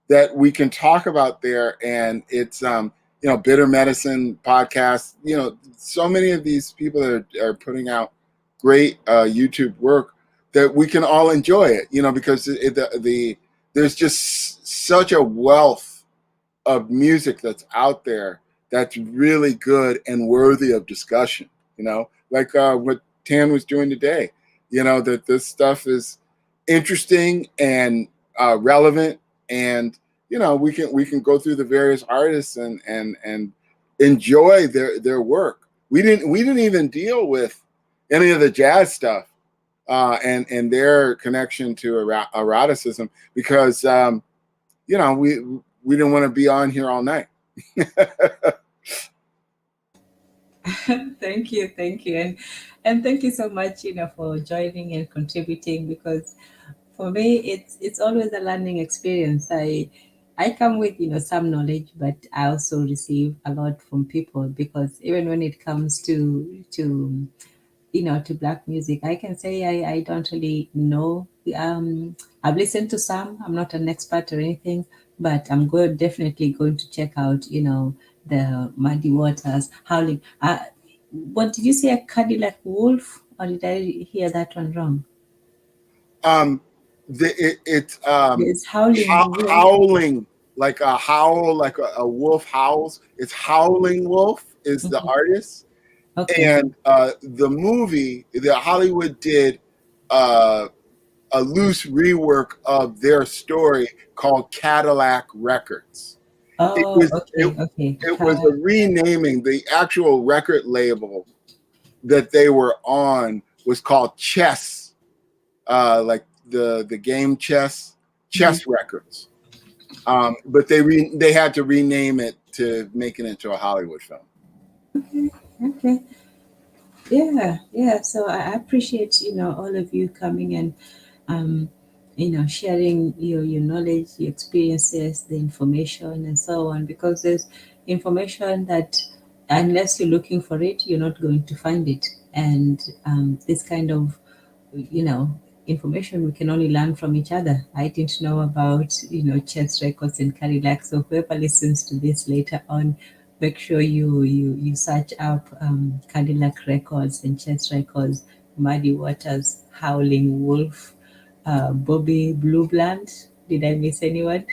that we can talk about there. And it's, you know, Bitter Medicine podcast, you know, so many of these people that are putting out great YouTube work that we can all enjoy it, you know, because there's just such a wealth of music that's out there that's really good and worthy of discussion, you know, like what Tan was doing today, you know, that this stuff is interesting and relevant, and you know, we can go through the various artists and enjoy their work. We didn't even deal with any of the jazz stuff and their connection to eroticism, because you know, we didn't want to be on here all night. Thank you, and thank you so much, you know, for joining and contributing, because for me it's always a learning experience. I come with, you know, some knowledge, but I also receive a lot from people, because even when it comes to you know, to black music, I can say I don't really know. I've listened to some. I'm not an expert or anything, but I'm definitely going to check out, you know, the Muddy Waters, Howling. What did you say, a Cadillac Wolf, or did I hear that one wrong? It's It's Howling Wolf. howling, like a howl, like a wolf howls. It's Howling Wolf is the artist. Okay. And the movie, the Hollywood did a loose rework of their story called Cadillac Records. Oh, okay. It was a renaming. The actual record label that they were on was called Chess, like the game Chess Records. But they had to rename it to make it into a Hollywood film. Okay. Yeah. So I appreciate, you know, all of you coming and, you know, sharing your knowledge, your experiences, the information, and so on. Because there's information that, unless you're looking for it, you're not going to find it. And this kind of, you know, information we can only learn from each other. I didn't know about, you know, Chess Records and Cadillac. So whoever listens to this later on, make sure you search up Cadillac Records and Chess Records, Muddy Waters, Howling Wolf, Bobby Blue Bland. Did I miss anyone?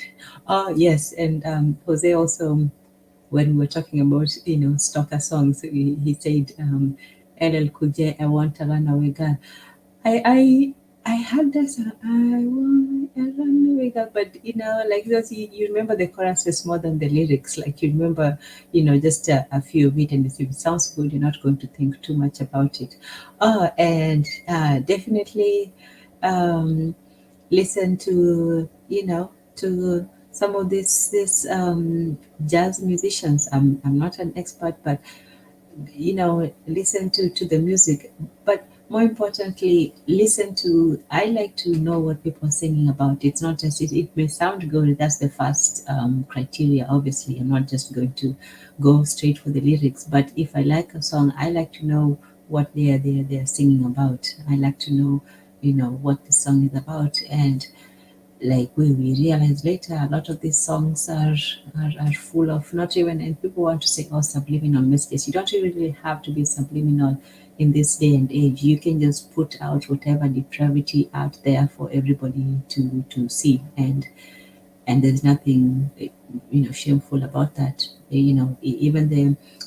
Oh yes, and Jose also, when we were talking about, you know, stalker songs, he said LL Cool J, I Want a Runaway Girl. I I had that song, I don't wake up, but like those, you remember the choruses more than the lyrics. Like you remember, just a few of it, and if it sounds good, you're not going to think too much about it. Oh, and definitely listen to, to some of this jazz musicians. I'm not an expert, but listen to the music, but more importantly, listen to, I like to know what people are singing about. It's not just, it may sound good, that's the first criteria. Obviously, I'm not just going to go straight for the lyrics, but if I like a song, I like to know what they're singing about. I like to know, what the song is about. And like we realize later, a lot of these songs are full of, not even, and people want to say, oh, subliminal messages. You don't really have to be subliminal in this day and age. You can just put out whatever depravity out there for everybody to see, and there's nothing shameful about that. Even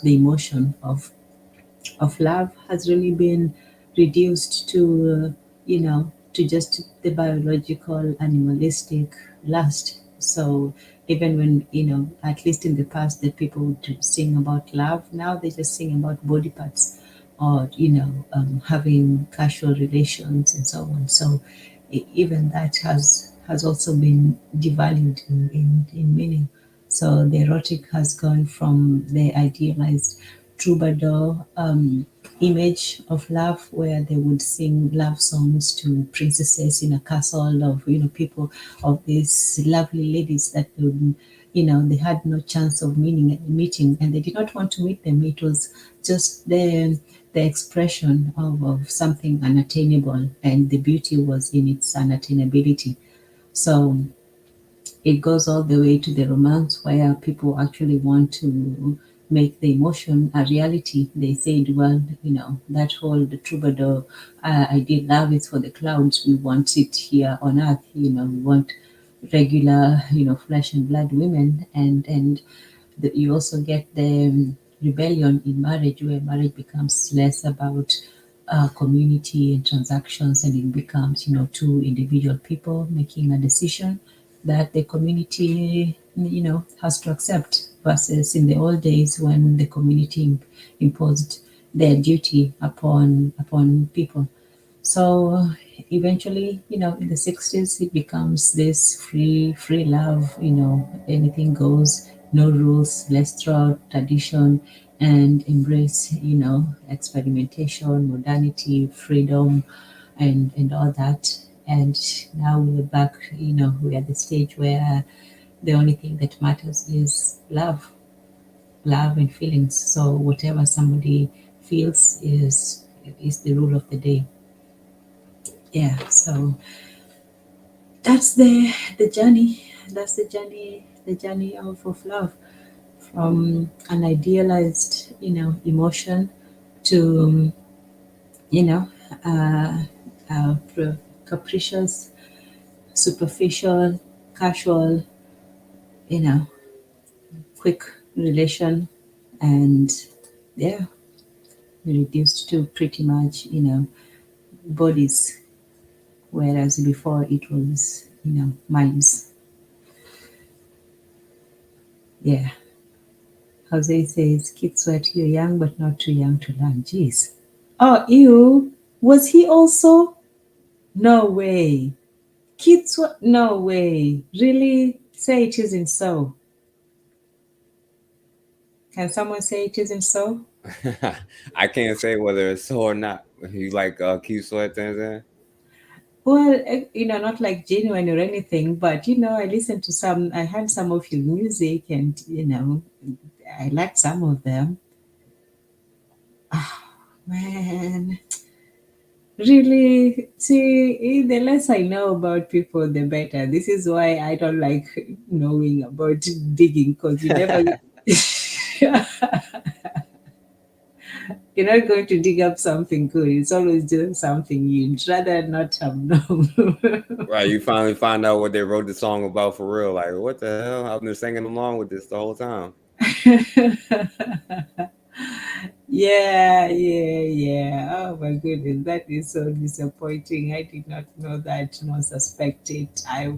the emotion of love has really been reduced to, to just the biological, animalistic lust. So even when, at least in the past, that people would sing about love, now they just sing about body parts, or, having casual relations and so on. So even that has also been devalued in meaning. So the erotic has gone from the idealized troubadour image of love, where they would sing love songs to princesses in a castle of, people, of these lovely ladies that would, they had no chance of meeting, and they did not want to meet them. It was just the expression of something unattainable, and the beauty was in its unattainability. So it goes all the way to the romance, where people actually want to make the emotion a reality. They said, well, that whole the troubadour idea, love is for the clouds. We want it here on earth. We want regular, flesh and blood women, and you also get the rebellion in marriage, where marriage becomes less about community and transactions, and it becomes, two individual people making a decision that the community, has to accept, versus in the old days when the community imposed their duty upon people. So eventually, in the 60s, it becomes this free love, anything goes, no rules, let's throw out tradition and embrace, experimentation, modernity, freedom, and all that. And now we're back, we're at the stage where the only thing that matters is love and feelings. So whatever somebody feels is the rule of the day. Yeah, so that's the journey. That's the journey of love, from an idealized, emotion to, you know, uh, capricious, superficial, casual, you know, quick relation, and yeah, reduced to pretty much, bodies, whereas before it was, minds. Yeah. Jose says, Kid Sweat, you're young but not too young to learn. Jeez. Oh, ew. Was he also? No way. Kid Sweat? No way. Really? Say it isn't so. Can someone say it isn't so? I can't say whether it's so or not. You like Keith Sweat Tanzania? Well, not like genuine or anything, but I listened to some, I heard some of his music, and I liked some of them. Ah, man. Really, see, the less I know about people, the better. This is why I don't like knowing about digging, because you never, you're not going to dig up something good. It's always just something you'd rather not have known. Right, you finally find out what they wrote the song about for real. Like, what the hell? I've been singing along with this the whole time. Yeah. Oh my goodness, that is so disappointing. I did not know that, nor suspect it. I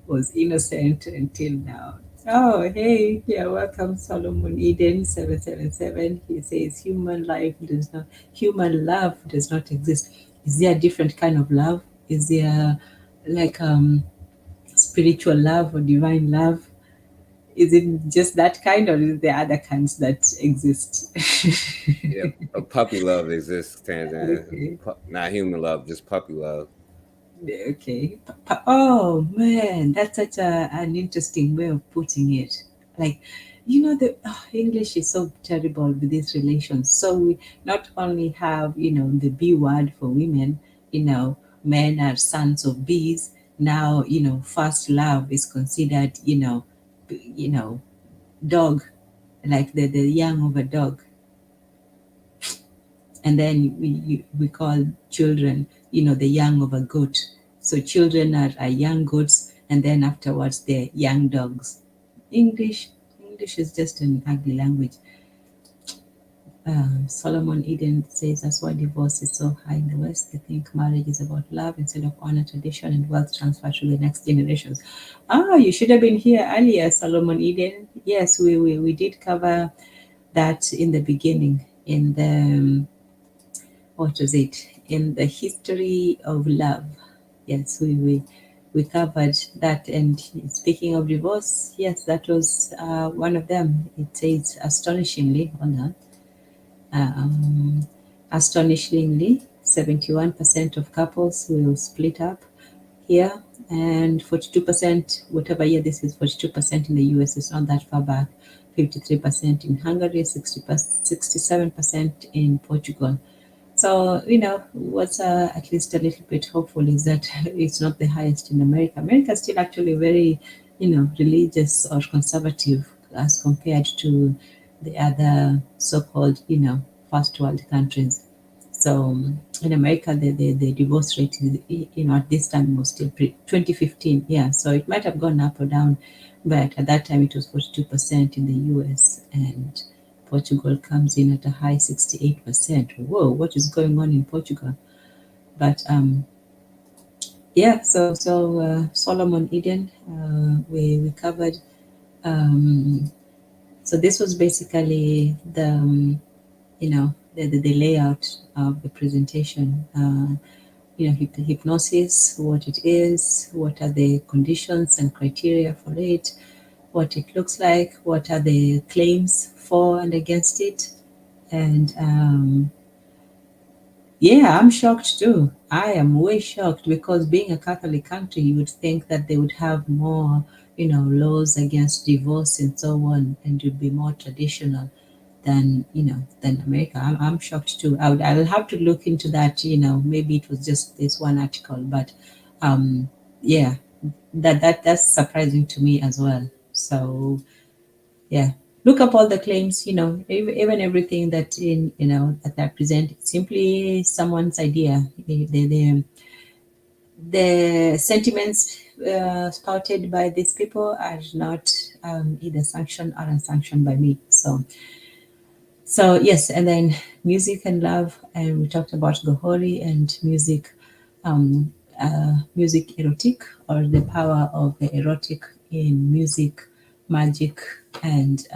was innocent until now. Oh, hey, yeah, welcome, Solomon Eden 777. He says human love does not exist. Is there a different kind of love? Is there like spiritual love or divine love? Is it just that kind, or is there other kinds that exist? Yeah, a puppy love exists, Tanzania. Okay. Not human love, just puppy love. Okay. Oh man, that's such an interesting way of putting it. Like, the English is so terrible with these relations. So we not only have, the B word for women, men are sons of bees. Now, first love is considered, dog, like the young of a dog. And then we call children, the young of a goat. So children are young goats, and then afterwards they're young dogs. English is just an ugly language. Solomon Eden says that's why divorce is so high in the West. They think marriage is about love instead of honor, tradition, and wealth transfer to the next generations. You should have been here earlier, Solomon Eden. Yes, we did cover that in the beginning, in the what was it, in the history of love. Yes, we covered that. And speaking of divorce, yes, that was one of them. It says astonishingly, hold on, astonishingly, 71% of couples will split up here, and 42%, whatever year this is, 42% in the US, is not that far back, 53% in Hungary, 67% in Portugal. So, what's at least a little bit hopeful is that it's not the highest in America. America is still actually very, religious or conservative as compared to the other so-called, first world countries. So in America, the divorce rate is, at this time was still 2015. Yeah, so it might have gone up or down, but at that time it was 42% in the US, and Portugal comes in at a high 68%. Whoa, what is going on in Portugal? But yeah, so Solomon Eden, we covered. So this was basically the the layout of the presentation. Hypnosis, what it is, what are the conditions and criteria for it, what it looks like, what are the claims for and against it. And yeah, I'm shocked too. I am way shocked, because being a Catholic country, you would think that they would have more, laws against divorce and so on, and would be more traditional than America. I'm shocked too. I'll have to look into that. Maybe it was just this one article, but yeah, that's surprising to me as well. So yeah, look up all the claims. Even everything that that they present, it's simply someone's idea. The sentiments spouted by these people are not either sanctioned or unsanctioned by me. So yes, and then music and love, and we talked about Gohori and music, music erotic, or the power of the erotic in music, magic, and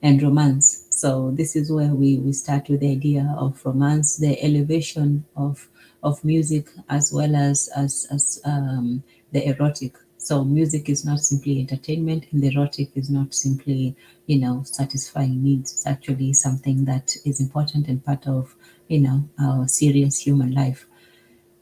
romance. So this is where we start with the idea of romance, the elevation of music, as well as the erotic. So music is not simply entertainment, and the erotic is not simply satisfying needs. It's actually something that is important and part of our serious human life.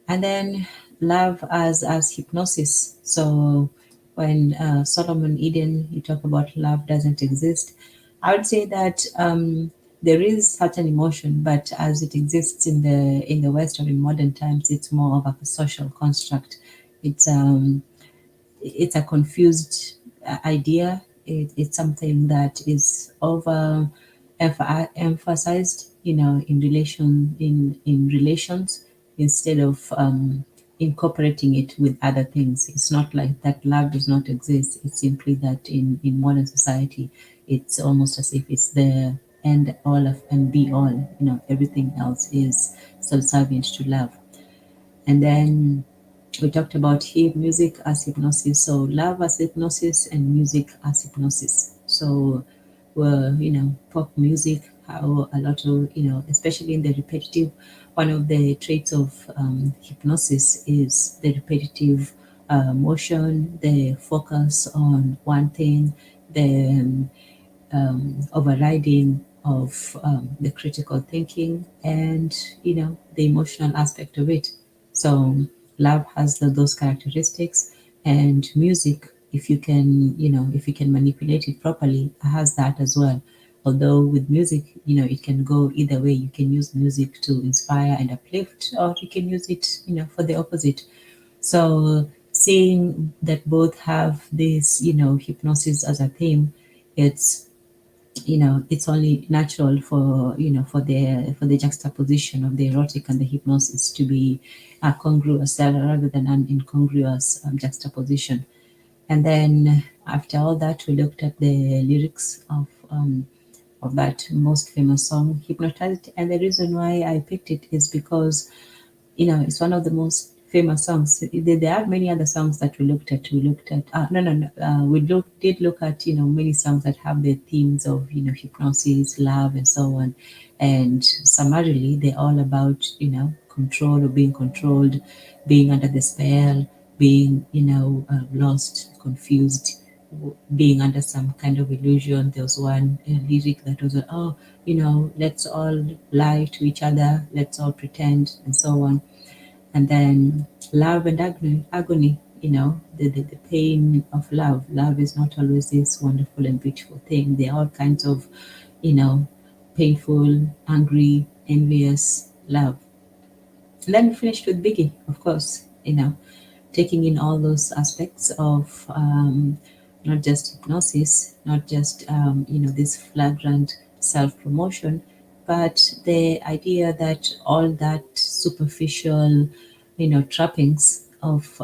And then love as hypnosis. So when Solomon Eden, you talk about love doesn't exist, I would say that there is certain emotion, but as it exists in the West or in modern times, it's more of a social construct. It's a confused idea. It's something that is over emphasized, in relations, instead of incorporating it with other things. It's not like that love does not exist. It's simply that in modern society, it's almost as if it's there and be all. Everything else is subservient to love. And then we talked about music as hypnosis, so love as hypnosis and music as hypnosis. So, pop music, how a lot of, especially in the repetitive, one of the traits of hypnosis is the repetitive motion, the focus on one thing, the overriding of the critical thinking, and the emotional aspect of it. So love has those characteristics, and music, if you can manipulate it properly, has that as well. Although with music, it can go either way. You can use music to inspire and uplift, or you can use it for the opposite. So seeing that both have this hypnosis as a theme, it's it's only natural for the juxtaposition of the erotic and the hypnosis to be congruous rather than an incongruous juxtaposition. And then after all that, we looked at the lyrics of that most famous song, Hypnotized. And the reason why I picked it is because it's one of the most famous songs. There are many other songs that we looked at. No, no, no. Did look at many songs that have the themes of hypnosis, love, and so on. And summarily, they're all about control, or being controlled, being under the spell, being lost, confused, being under some kind of illusion. There was one lyric that was, oh, let's all lie to each other, let's all pretend, and so on. And then love and agony, the pain of love. Love is not always this wonderful and beautiful thing. There are all kinds of, painful, angry, envious love. And then we finished with Biggie, of course, taking in all those aspects of not just hypnosis, not just this flagrant self-promotion, but the idea that all that superficial, trappings of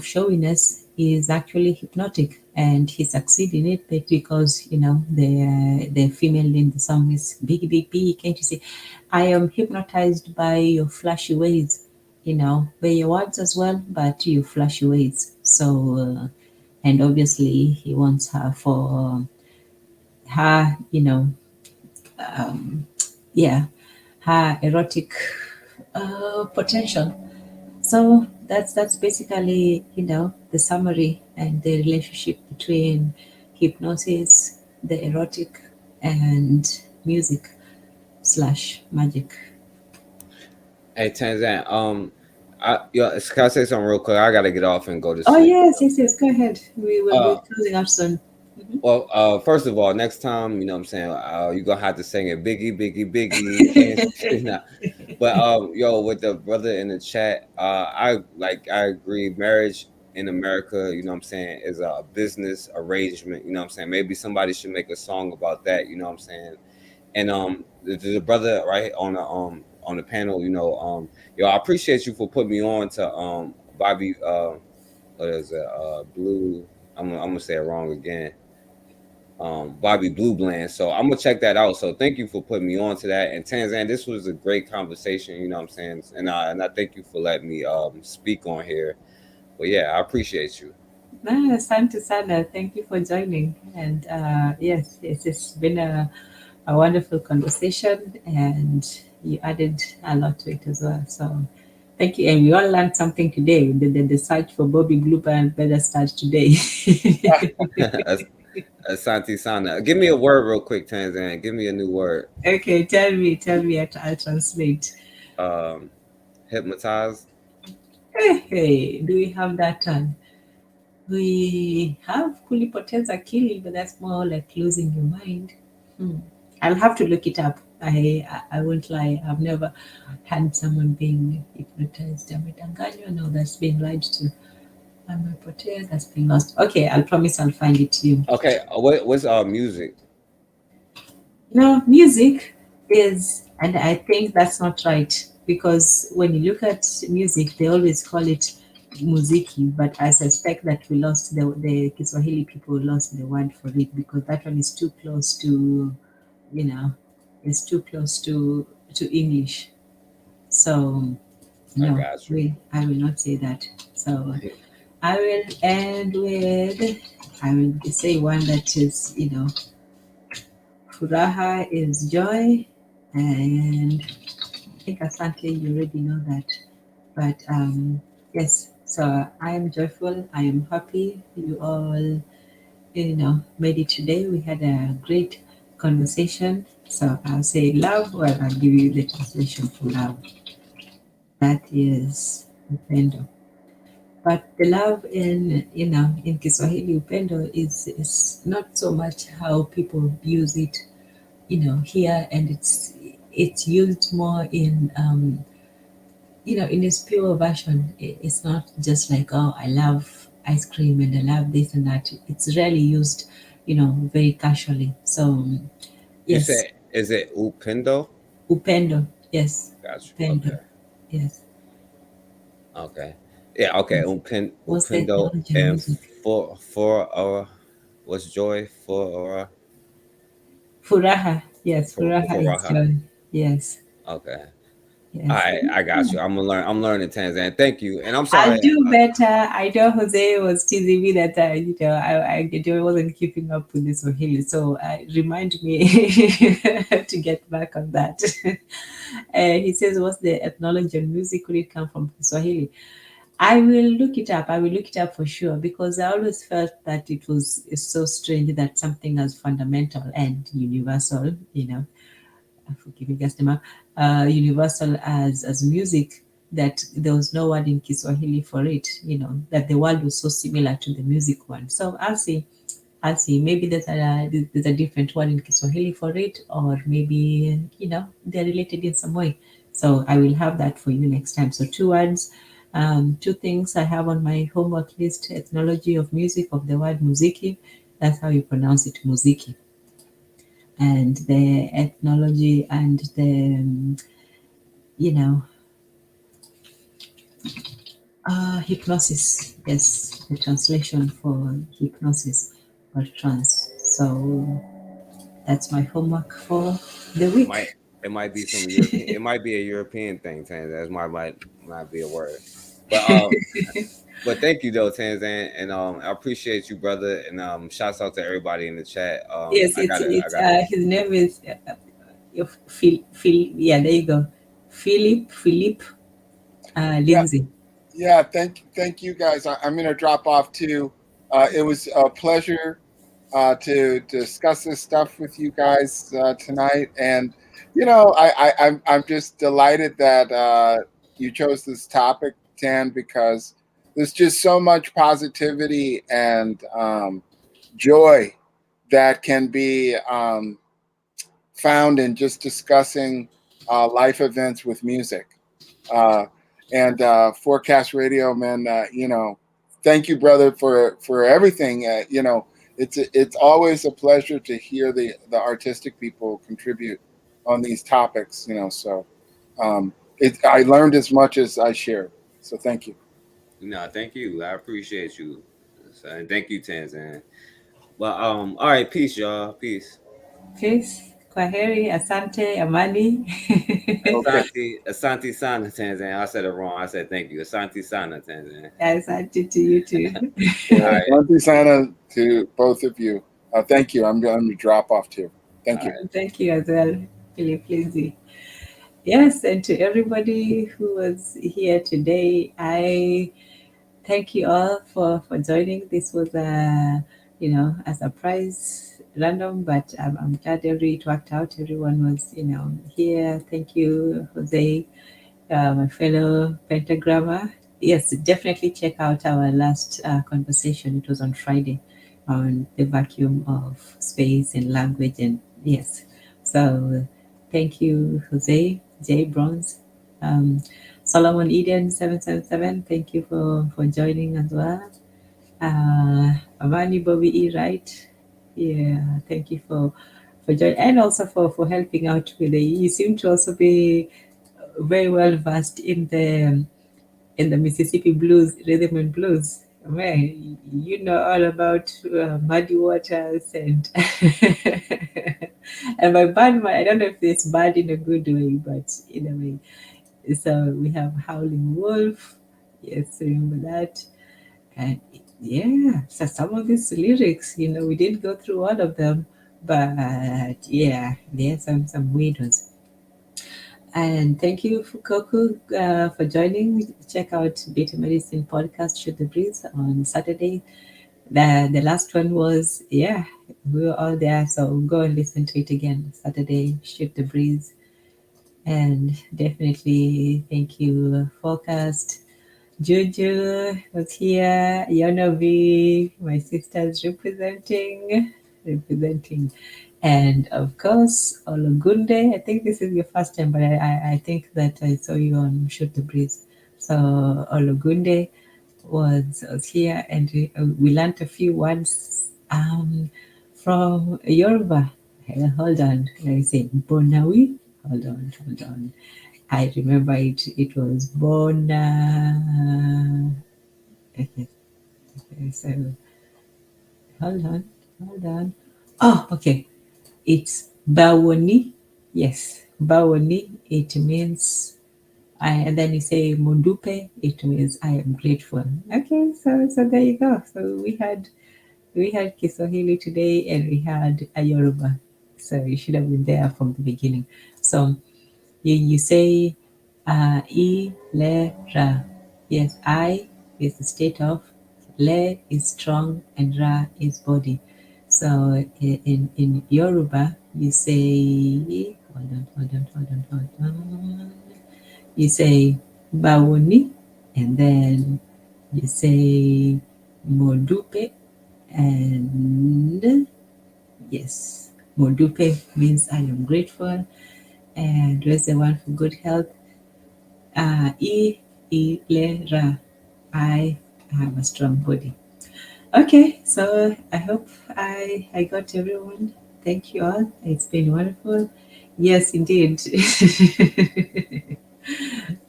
showiness is actually hypnotic, and he succeeds in it because the female in the song is Biggie, big B. Can't you see? I am hypnotized by your flashy ways, by your words as well, but your flashy ways. So, and obviously he wants her for her, yeah, her erotic potential. So that's basically the summary and the relationship between hypnosis, the erotic, and music / magic. Hey Tanzan, can I say something real quick? I gotta get off and go to Oh sleep. yes, go ahead. We will be Uh, closing up soon. Mhm. well, first of all, next time, what I'm saying, you're gonna have to sing it, Biggie, Biggie, Biggie, can't you know? But yo, with the brother in the chat, I agree. Marriage in America, what I'm saying, is a business arrangement. What I'm saying, maybe somebody should make a song about that. What I'm saying, and the brother right on the panel, I appreciate you for putting me on to Bobby what is it Blue. I'm gonna say it wrong again. Bobby Blue Bland. So I'm gonna check that out. So thank you for putting me on to that. And Tanzan, this was a great conversation. You know what I'm saying? And I thank you for letting me speak on here. But yeah, I appreciate you. Asante sana. Thank you for joining. And yes, it's been a wonderful conversation, and you added a lot to it as well. So thank you. And we all learned something today. The search for Bobby Blue Band better start today. Asante Sana. Give me a word real quick, Tanzan. Give me a new word. Okay, tell me, I'll translate. Um, Hypnotized. Hey, do we have that one? We have kulipoteza akili, but that's more like losing your mind. Hmm. I'll have to look it up. I won't lie. I've never had someone being hypnotized. Amedanganywa. No, that's being lied to. Amepotea. That's being lost. Okay, I'll promise I'll find it to you. Okay. What's music? Music is, and I think that's not right, because when you look at music, they always call it muziki, but I suspect that we lost the Kiswahili people lost the word for it, because that one is too close to is too close to English. So I no, got you. I will not say that. So I will end with, I will say one that is, furaha is joy, and I think Asante, you already know that. But yes, so I am joyful, I am happy. You all, made it today. We had a great conversation. So I'll say love, well, I'll give you the translation for love. That is upendo. But the love in Kiswahili, upendo is not so much how people use it, here, and it's used more in in its pure version. It's not just like, oh, I love ice cream and I love this and that. It's rarely used, very casually. So You yes, said, is it upendo? upendo. Yes, Got you. upendo. Okay. Yes. Okay. Yeah. Okay. What's the Upendo technology in and music? what's joy for Furaha. Yes, furaha is raha? joy. Yes. Okay. All Yes. right. I got you. I'm gonna learn. I'm learning Tanzania. Thank you. And I'm I'll sorry. do better. I know Jose was teasing me that I wasn't keeping up with the Swahili, so remind me to get back on that. He says, "What's the ethnology on music? Could it come from Swahili?" I will look it up. I will look it up for sure, because I always felt that it's so strange that something as fundamental and universal, forgive me, Gastima, universal as music, that there was no word in Kiswahili for it, that the word was so similar to the music one. So I'll see. Maybe there's a different word in Kiswahili for it, or maybe, they're related in some way. So I will have that for you next time. So two words, two things I have on my homework list: ethnology of music, of the word muziki. That's how you pronounce it, muziki. And the ethnology and the, you know, hypnosis. Yes, the translation for hypnosis or trance. So that's my homework for the Might week. it might be some European. It might be a European thing. Tanzania. That might be a word. But but thank you though, Tanzan, and I appreciate you, brother, and shouts out to everybody in the chat. Yes, I it's gotta. his name is Phil. Yeah, there you go, Philip Yeah, Lindsay. yeah. Thank you guys. I'm going to drop off too. It was a pleasure to discuss this stuff with you guys tonight, and I'm just delighted that you chose this topic, Tan, because there's just so much positivity and joy that can be found in just discussing life events with music. Uh, and Forecast Radio, man, thank you, brother, for everything. It's always a pleasure to hear the artistic people contribute on these topics. So I learned as much as I shared. So thank you. No, thank you. I appreciate you, and thank you, Tanzan. But all right, peace, y'all. Peace. Peace, kwaheri, asante, amani. Okay. Asante Sana, Tanzan. I said it wrong. I said thank you. Asante Sana, Tanzan. Asante to you too. All Yeah, right. thank you, Santa, to both of you. Thank you. I'm going to drop off too. Thank you. Thank you as well, Philip Lindsay. Yes, and to everybody who was here today, I thank you all for joining. This was a surprise random, but I'm glad it worked out. Everyone was, here. Thank you, Jose, my fellow pentagrammer. Yes, definitely check out our last conversation. It was on Friday on the vacuum of space and language. And yes, so thank you, Jose, J. Bronze, um, Solomon Eden 777. Thank you for joining as well. Avani Bobby E. Wright. Yeah, thank you for joining, and also for helping out with the. You seem to also be very well versed in the Mississippi blues, rhythm and blues. Man, you know all about muddy waters and and by bad, I don't know if it's bad in a good way, but in a way. So we have Howling Wolf. Yes, remember that. And yeah, so some of these lyrics, we didn't go through all of them, but yeah, there's some weird ones. And thank you, Kokou, for joining. Check out Beta Medicine podcast, Shoot the Breeze, on Saturday. The last one was, yeah, we were all there. So go and listen to it again. Saturday, Shoot the Breeze. And definitely thank you, Forecast. Juju was here. Yonovi, my sister's representing. And of course, Olugunde. I think this is your first time, but I think that I saw you on Shoot the Breeze. So Olugunde was here, and we learned a few words from Yoruba. Hold on, let me say Bonawi. Hold on. I remember it. It was Bona. Okay, so hold on. Oh, okay. It's Bawoni. Yes, Bawoni. It means and then you say Mundupe. It means I am grateful. Okay, so there you go. So we had Kiswahili today, and we had a Yoruba. So you should have been there from the beginning. So you say I, le, ra. Yes, I is the state of, le is strong, and ra is body. So in Yoruba, you say, hold on. You say bawoni, and then you say modupe, and yes, modupe means I am grateful, and raise the one for good health. Ra. I have a strong body. Okay, so I hope I got everyone. Thank you all. It's been wonderful. Yes, indeed.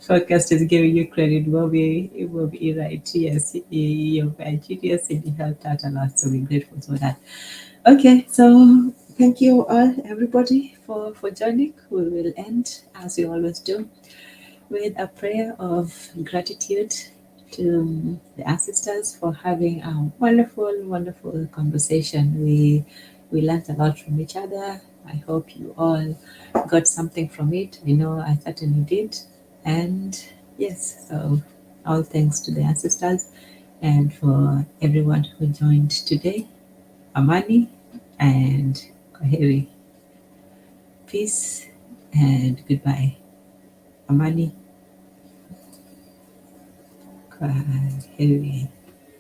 Forecast is giving you credit. It will be right. Yes, you're very genius and you helped out a lot. So we're grateful for that. Okay, so thank you all, everybody, for joining. We will end, as we always do, with a prayer of gratitude to the ancestors for having a wonderful conversation. We learned a lot from each other. I hope you all got something from it. I know I certainly did. And yes, so all thanks to the ancestors and for everyone who joined today. Amani and Kwaheri. Peace and goodbye. Amani, Kwaheri.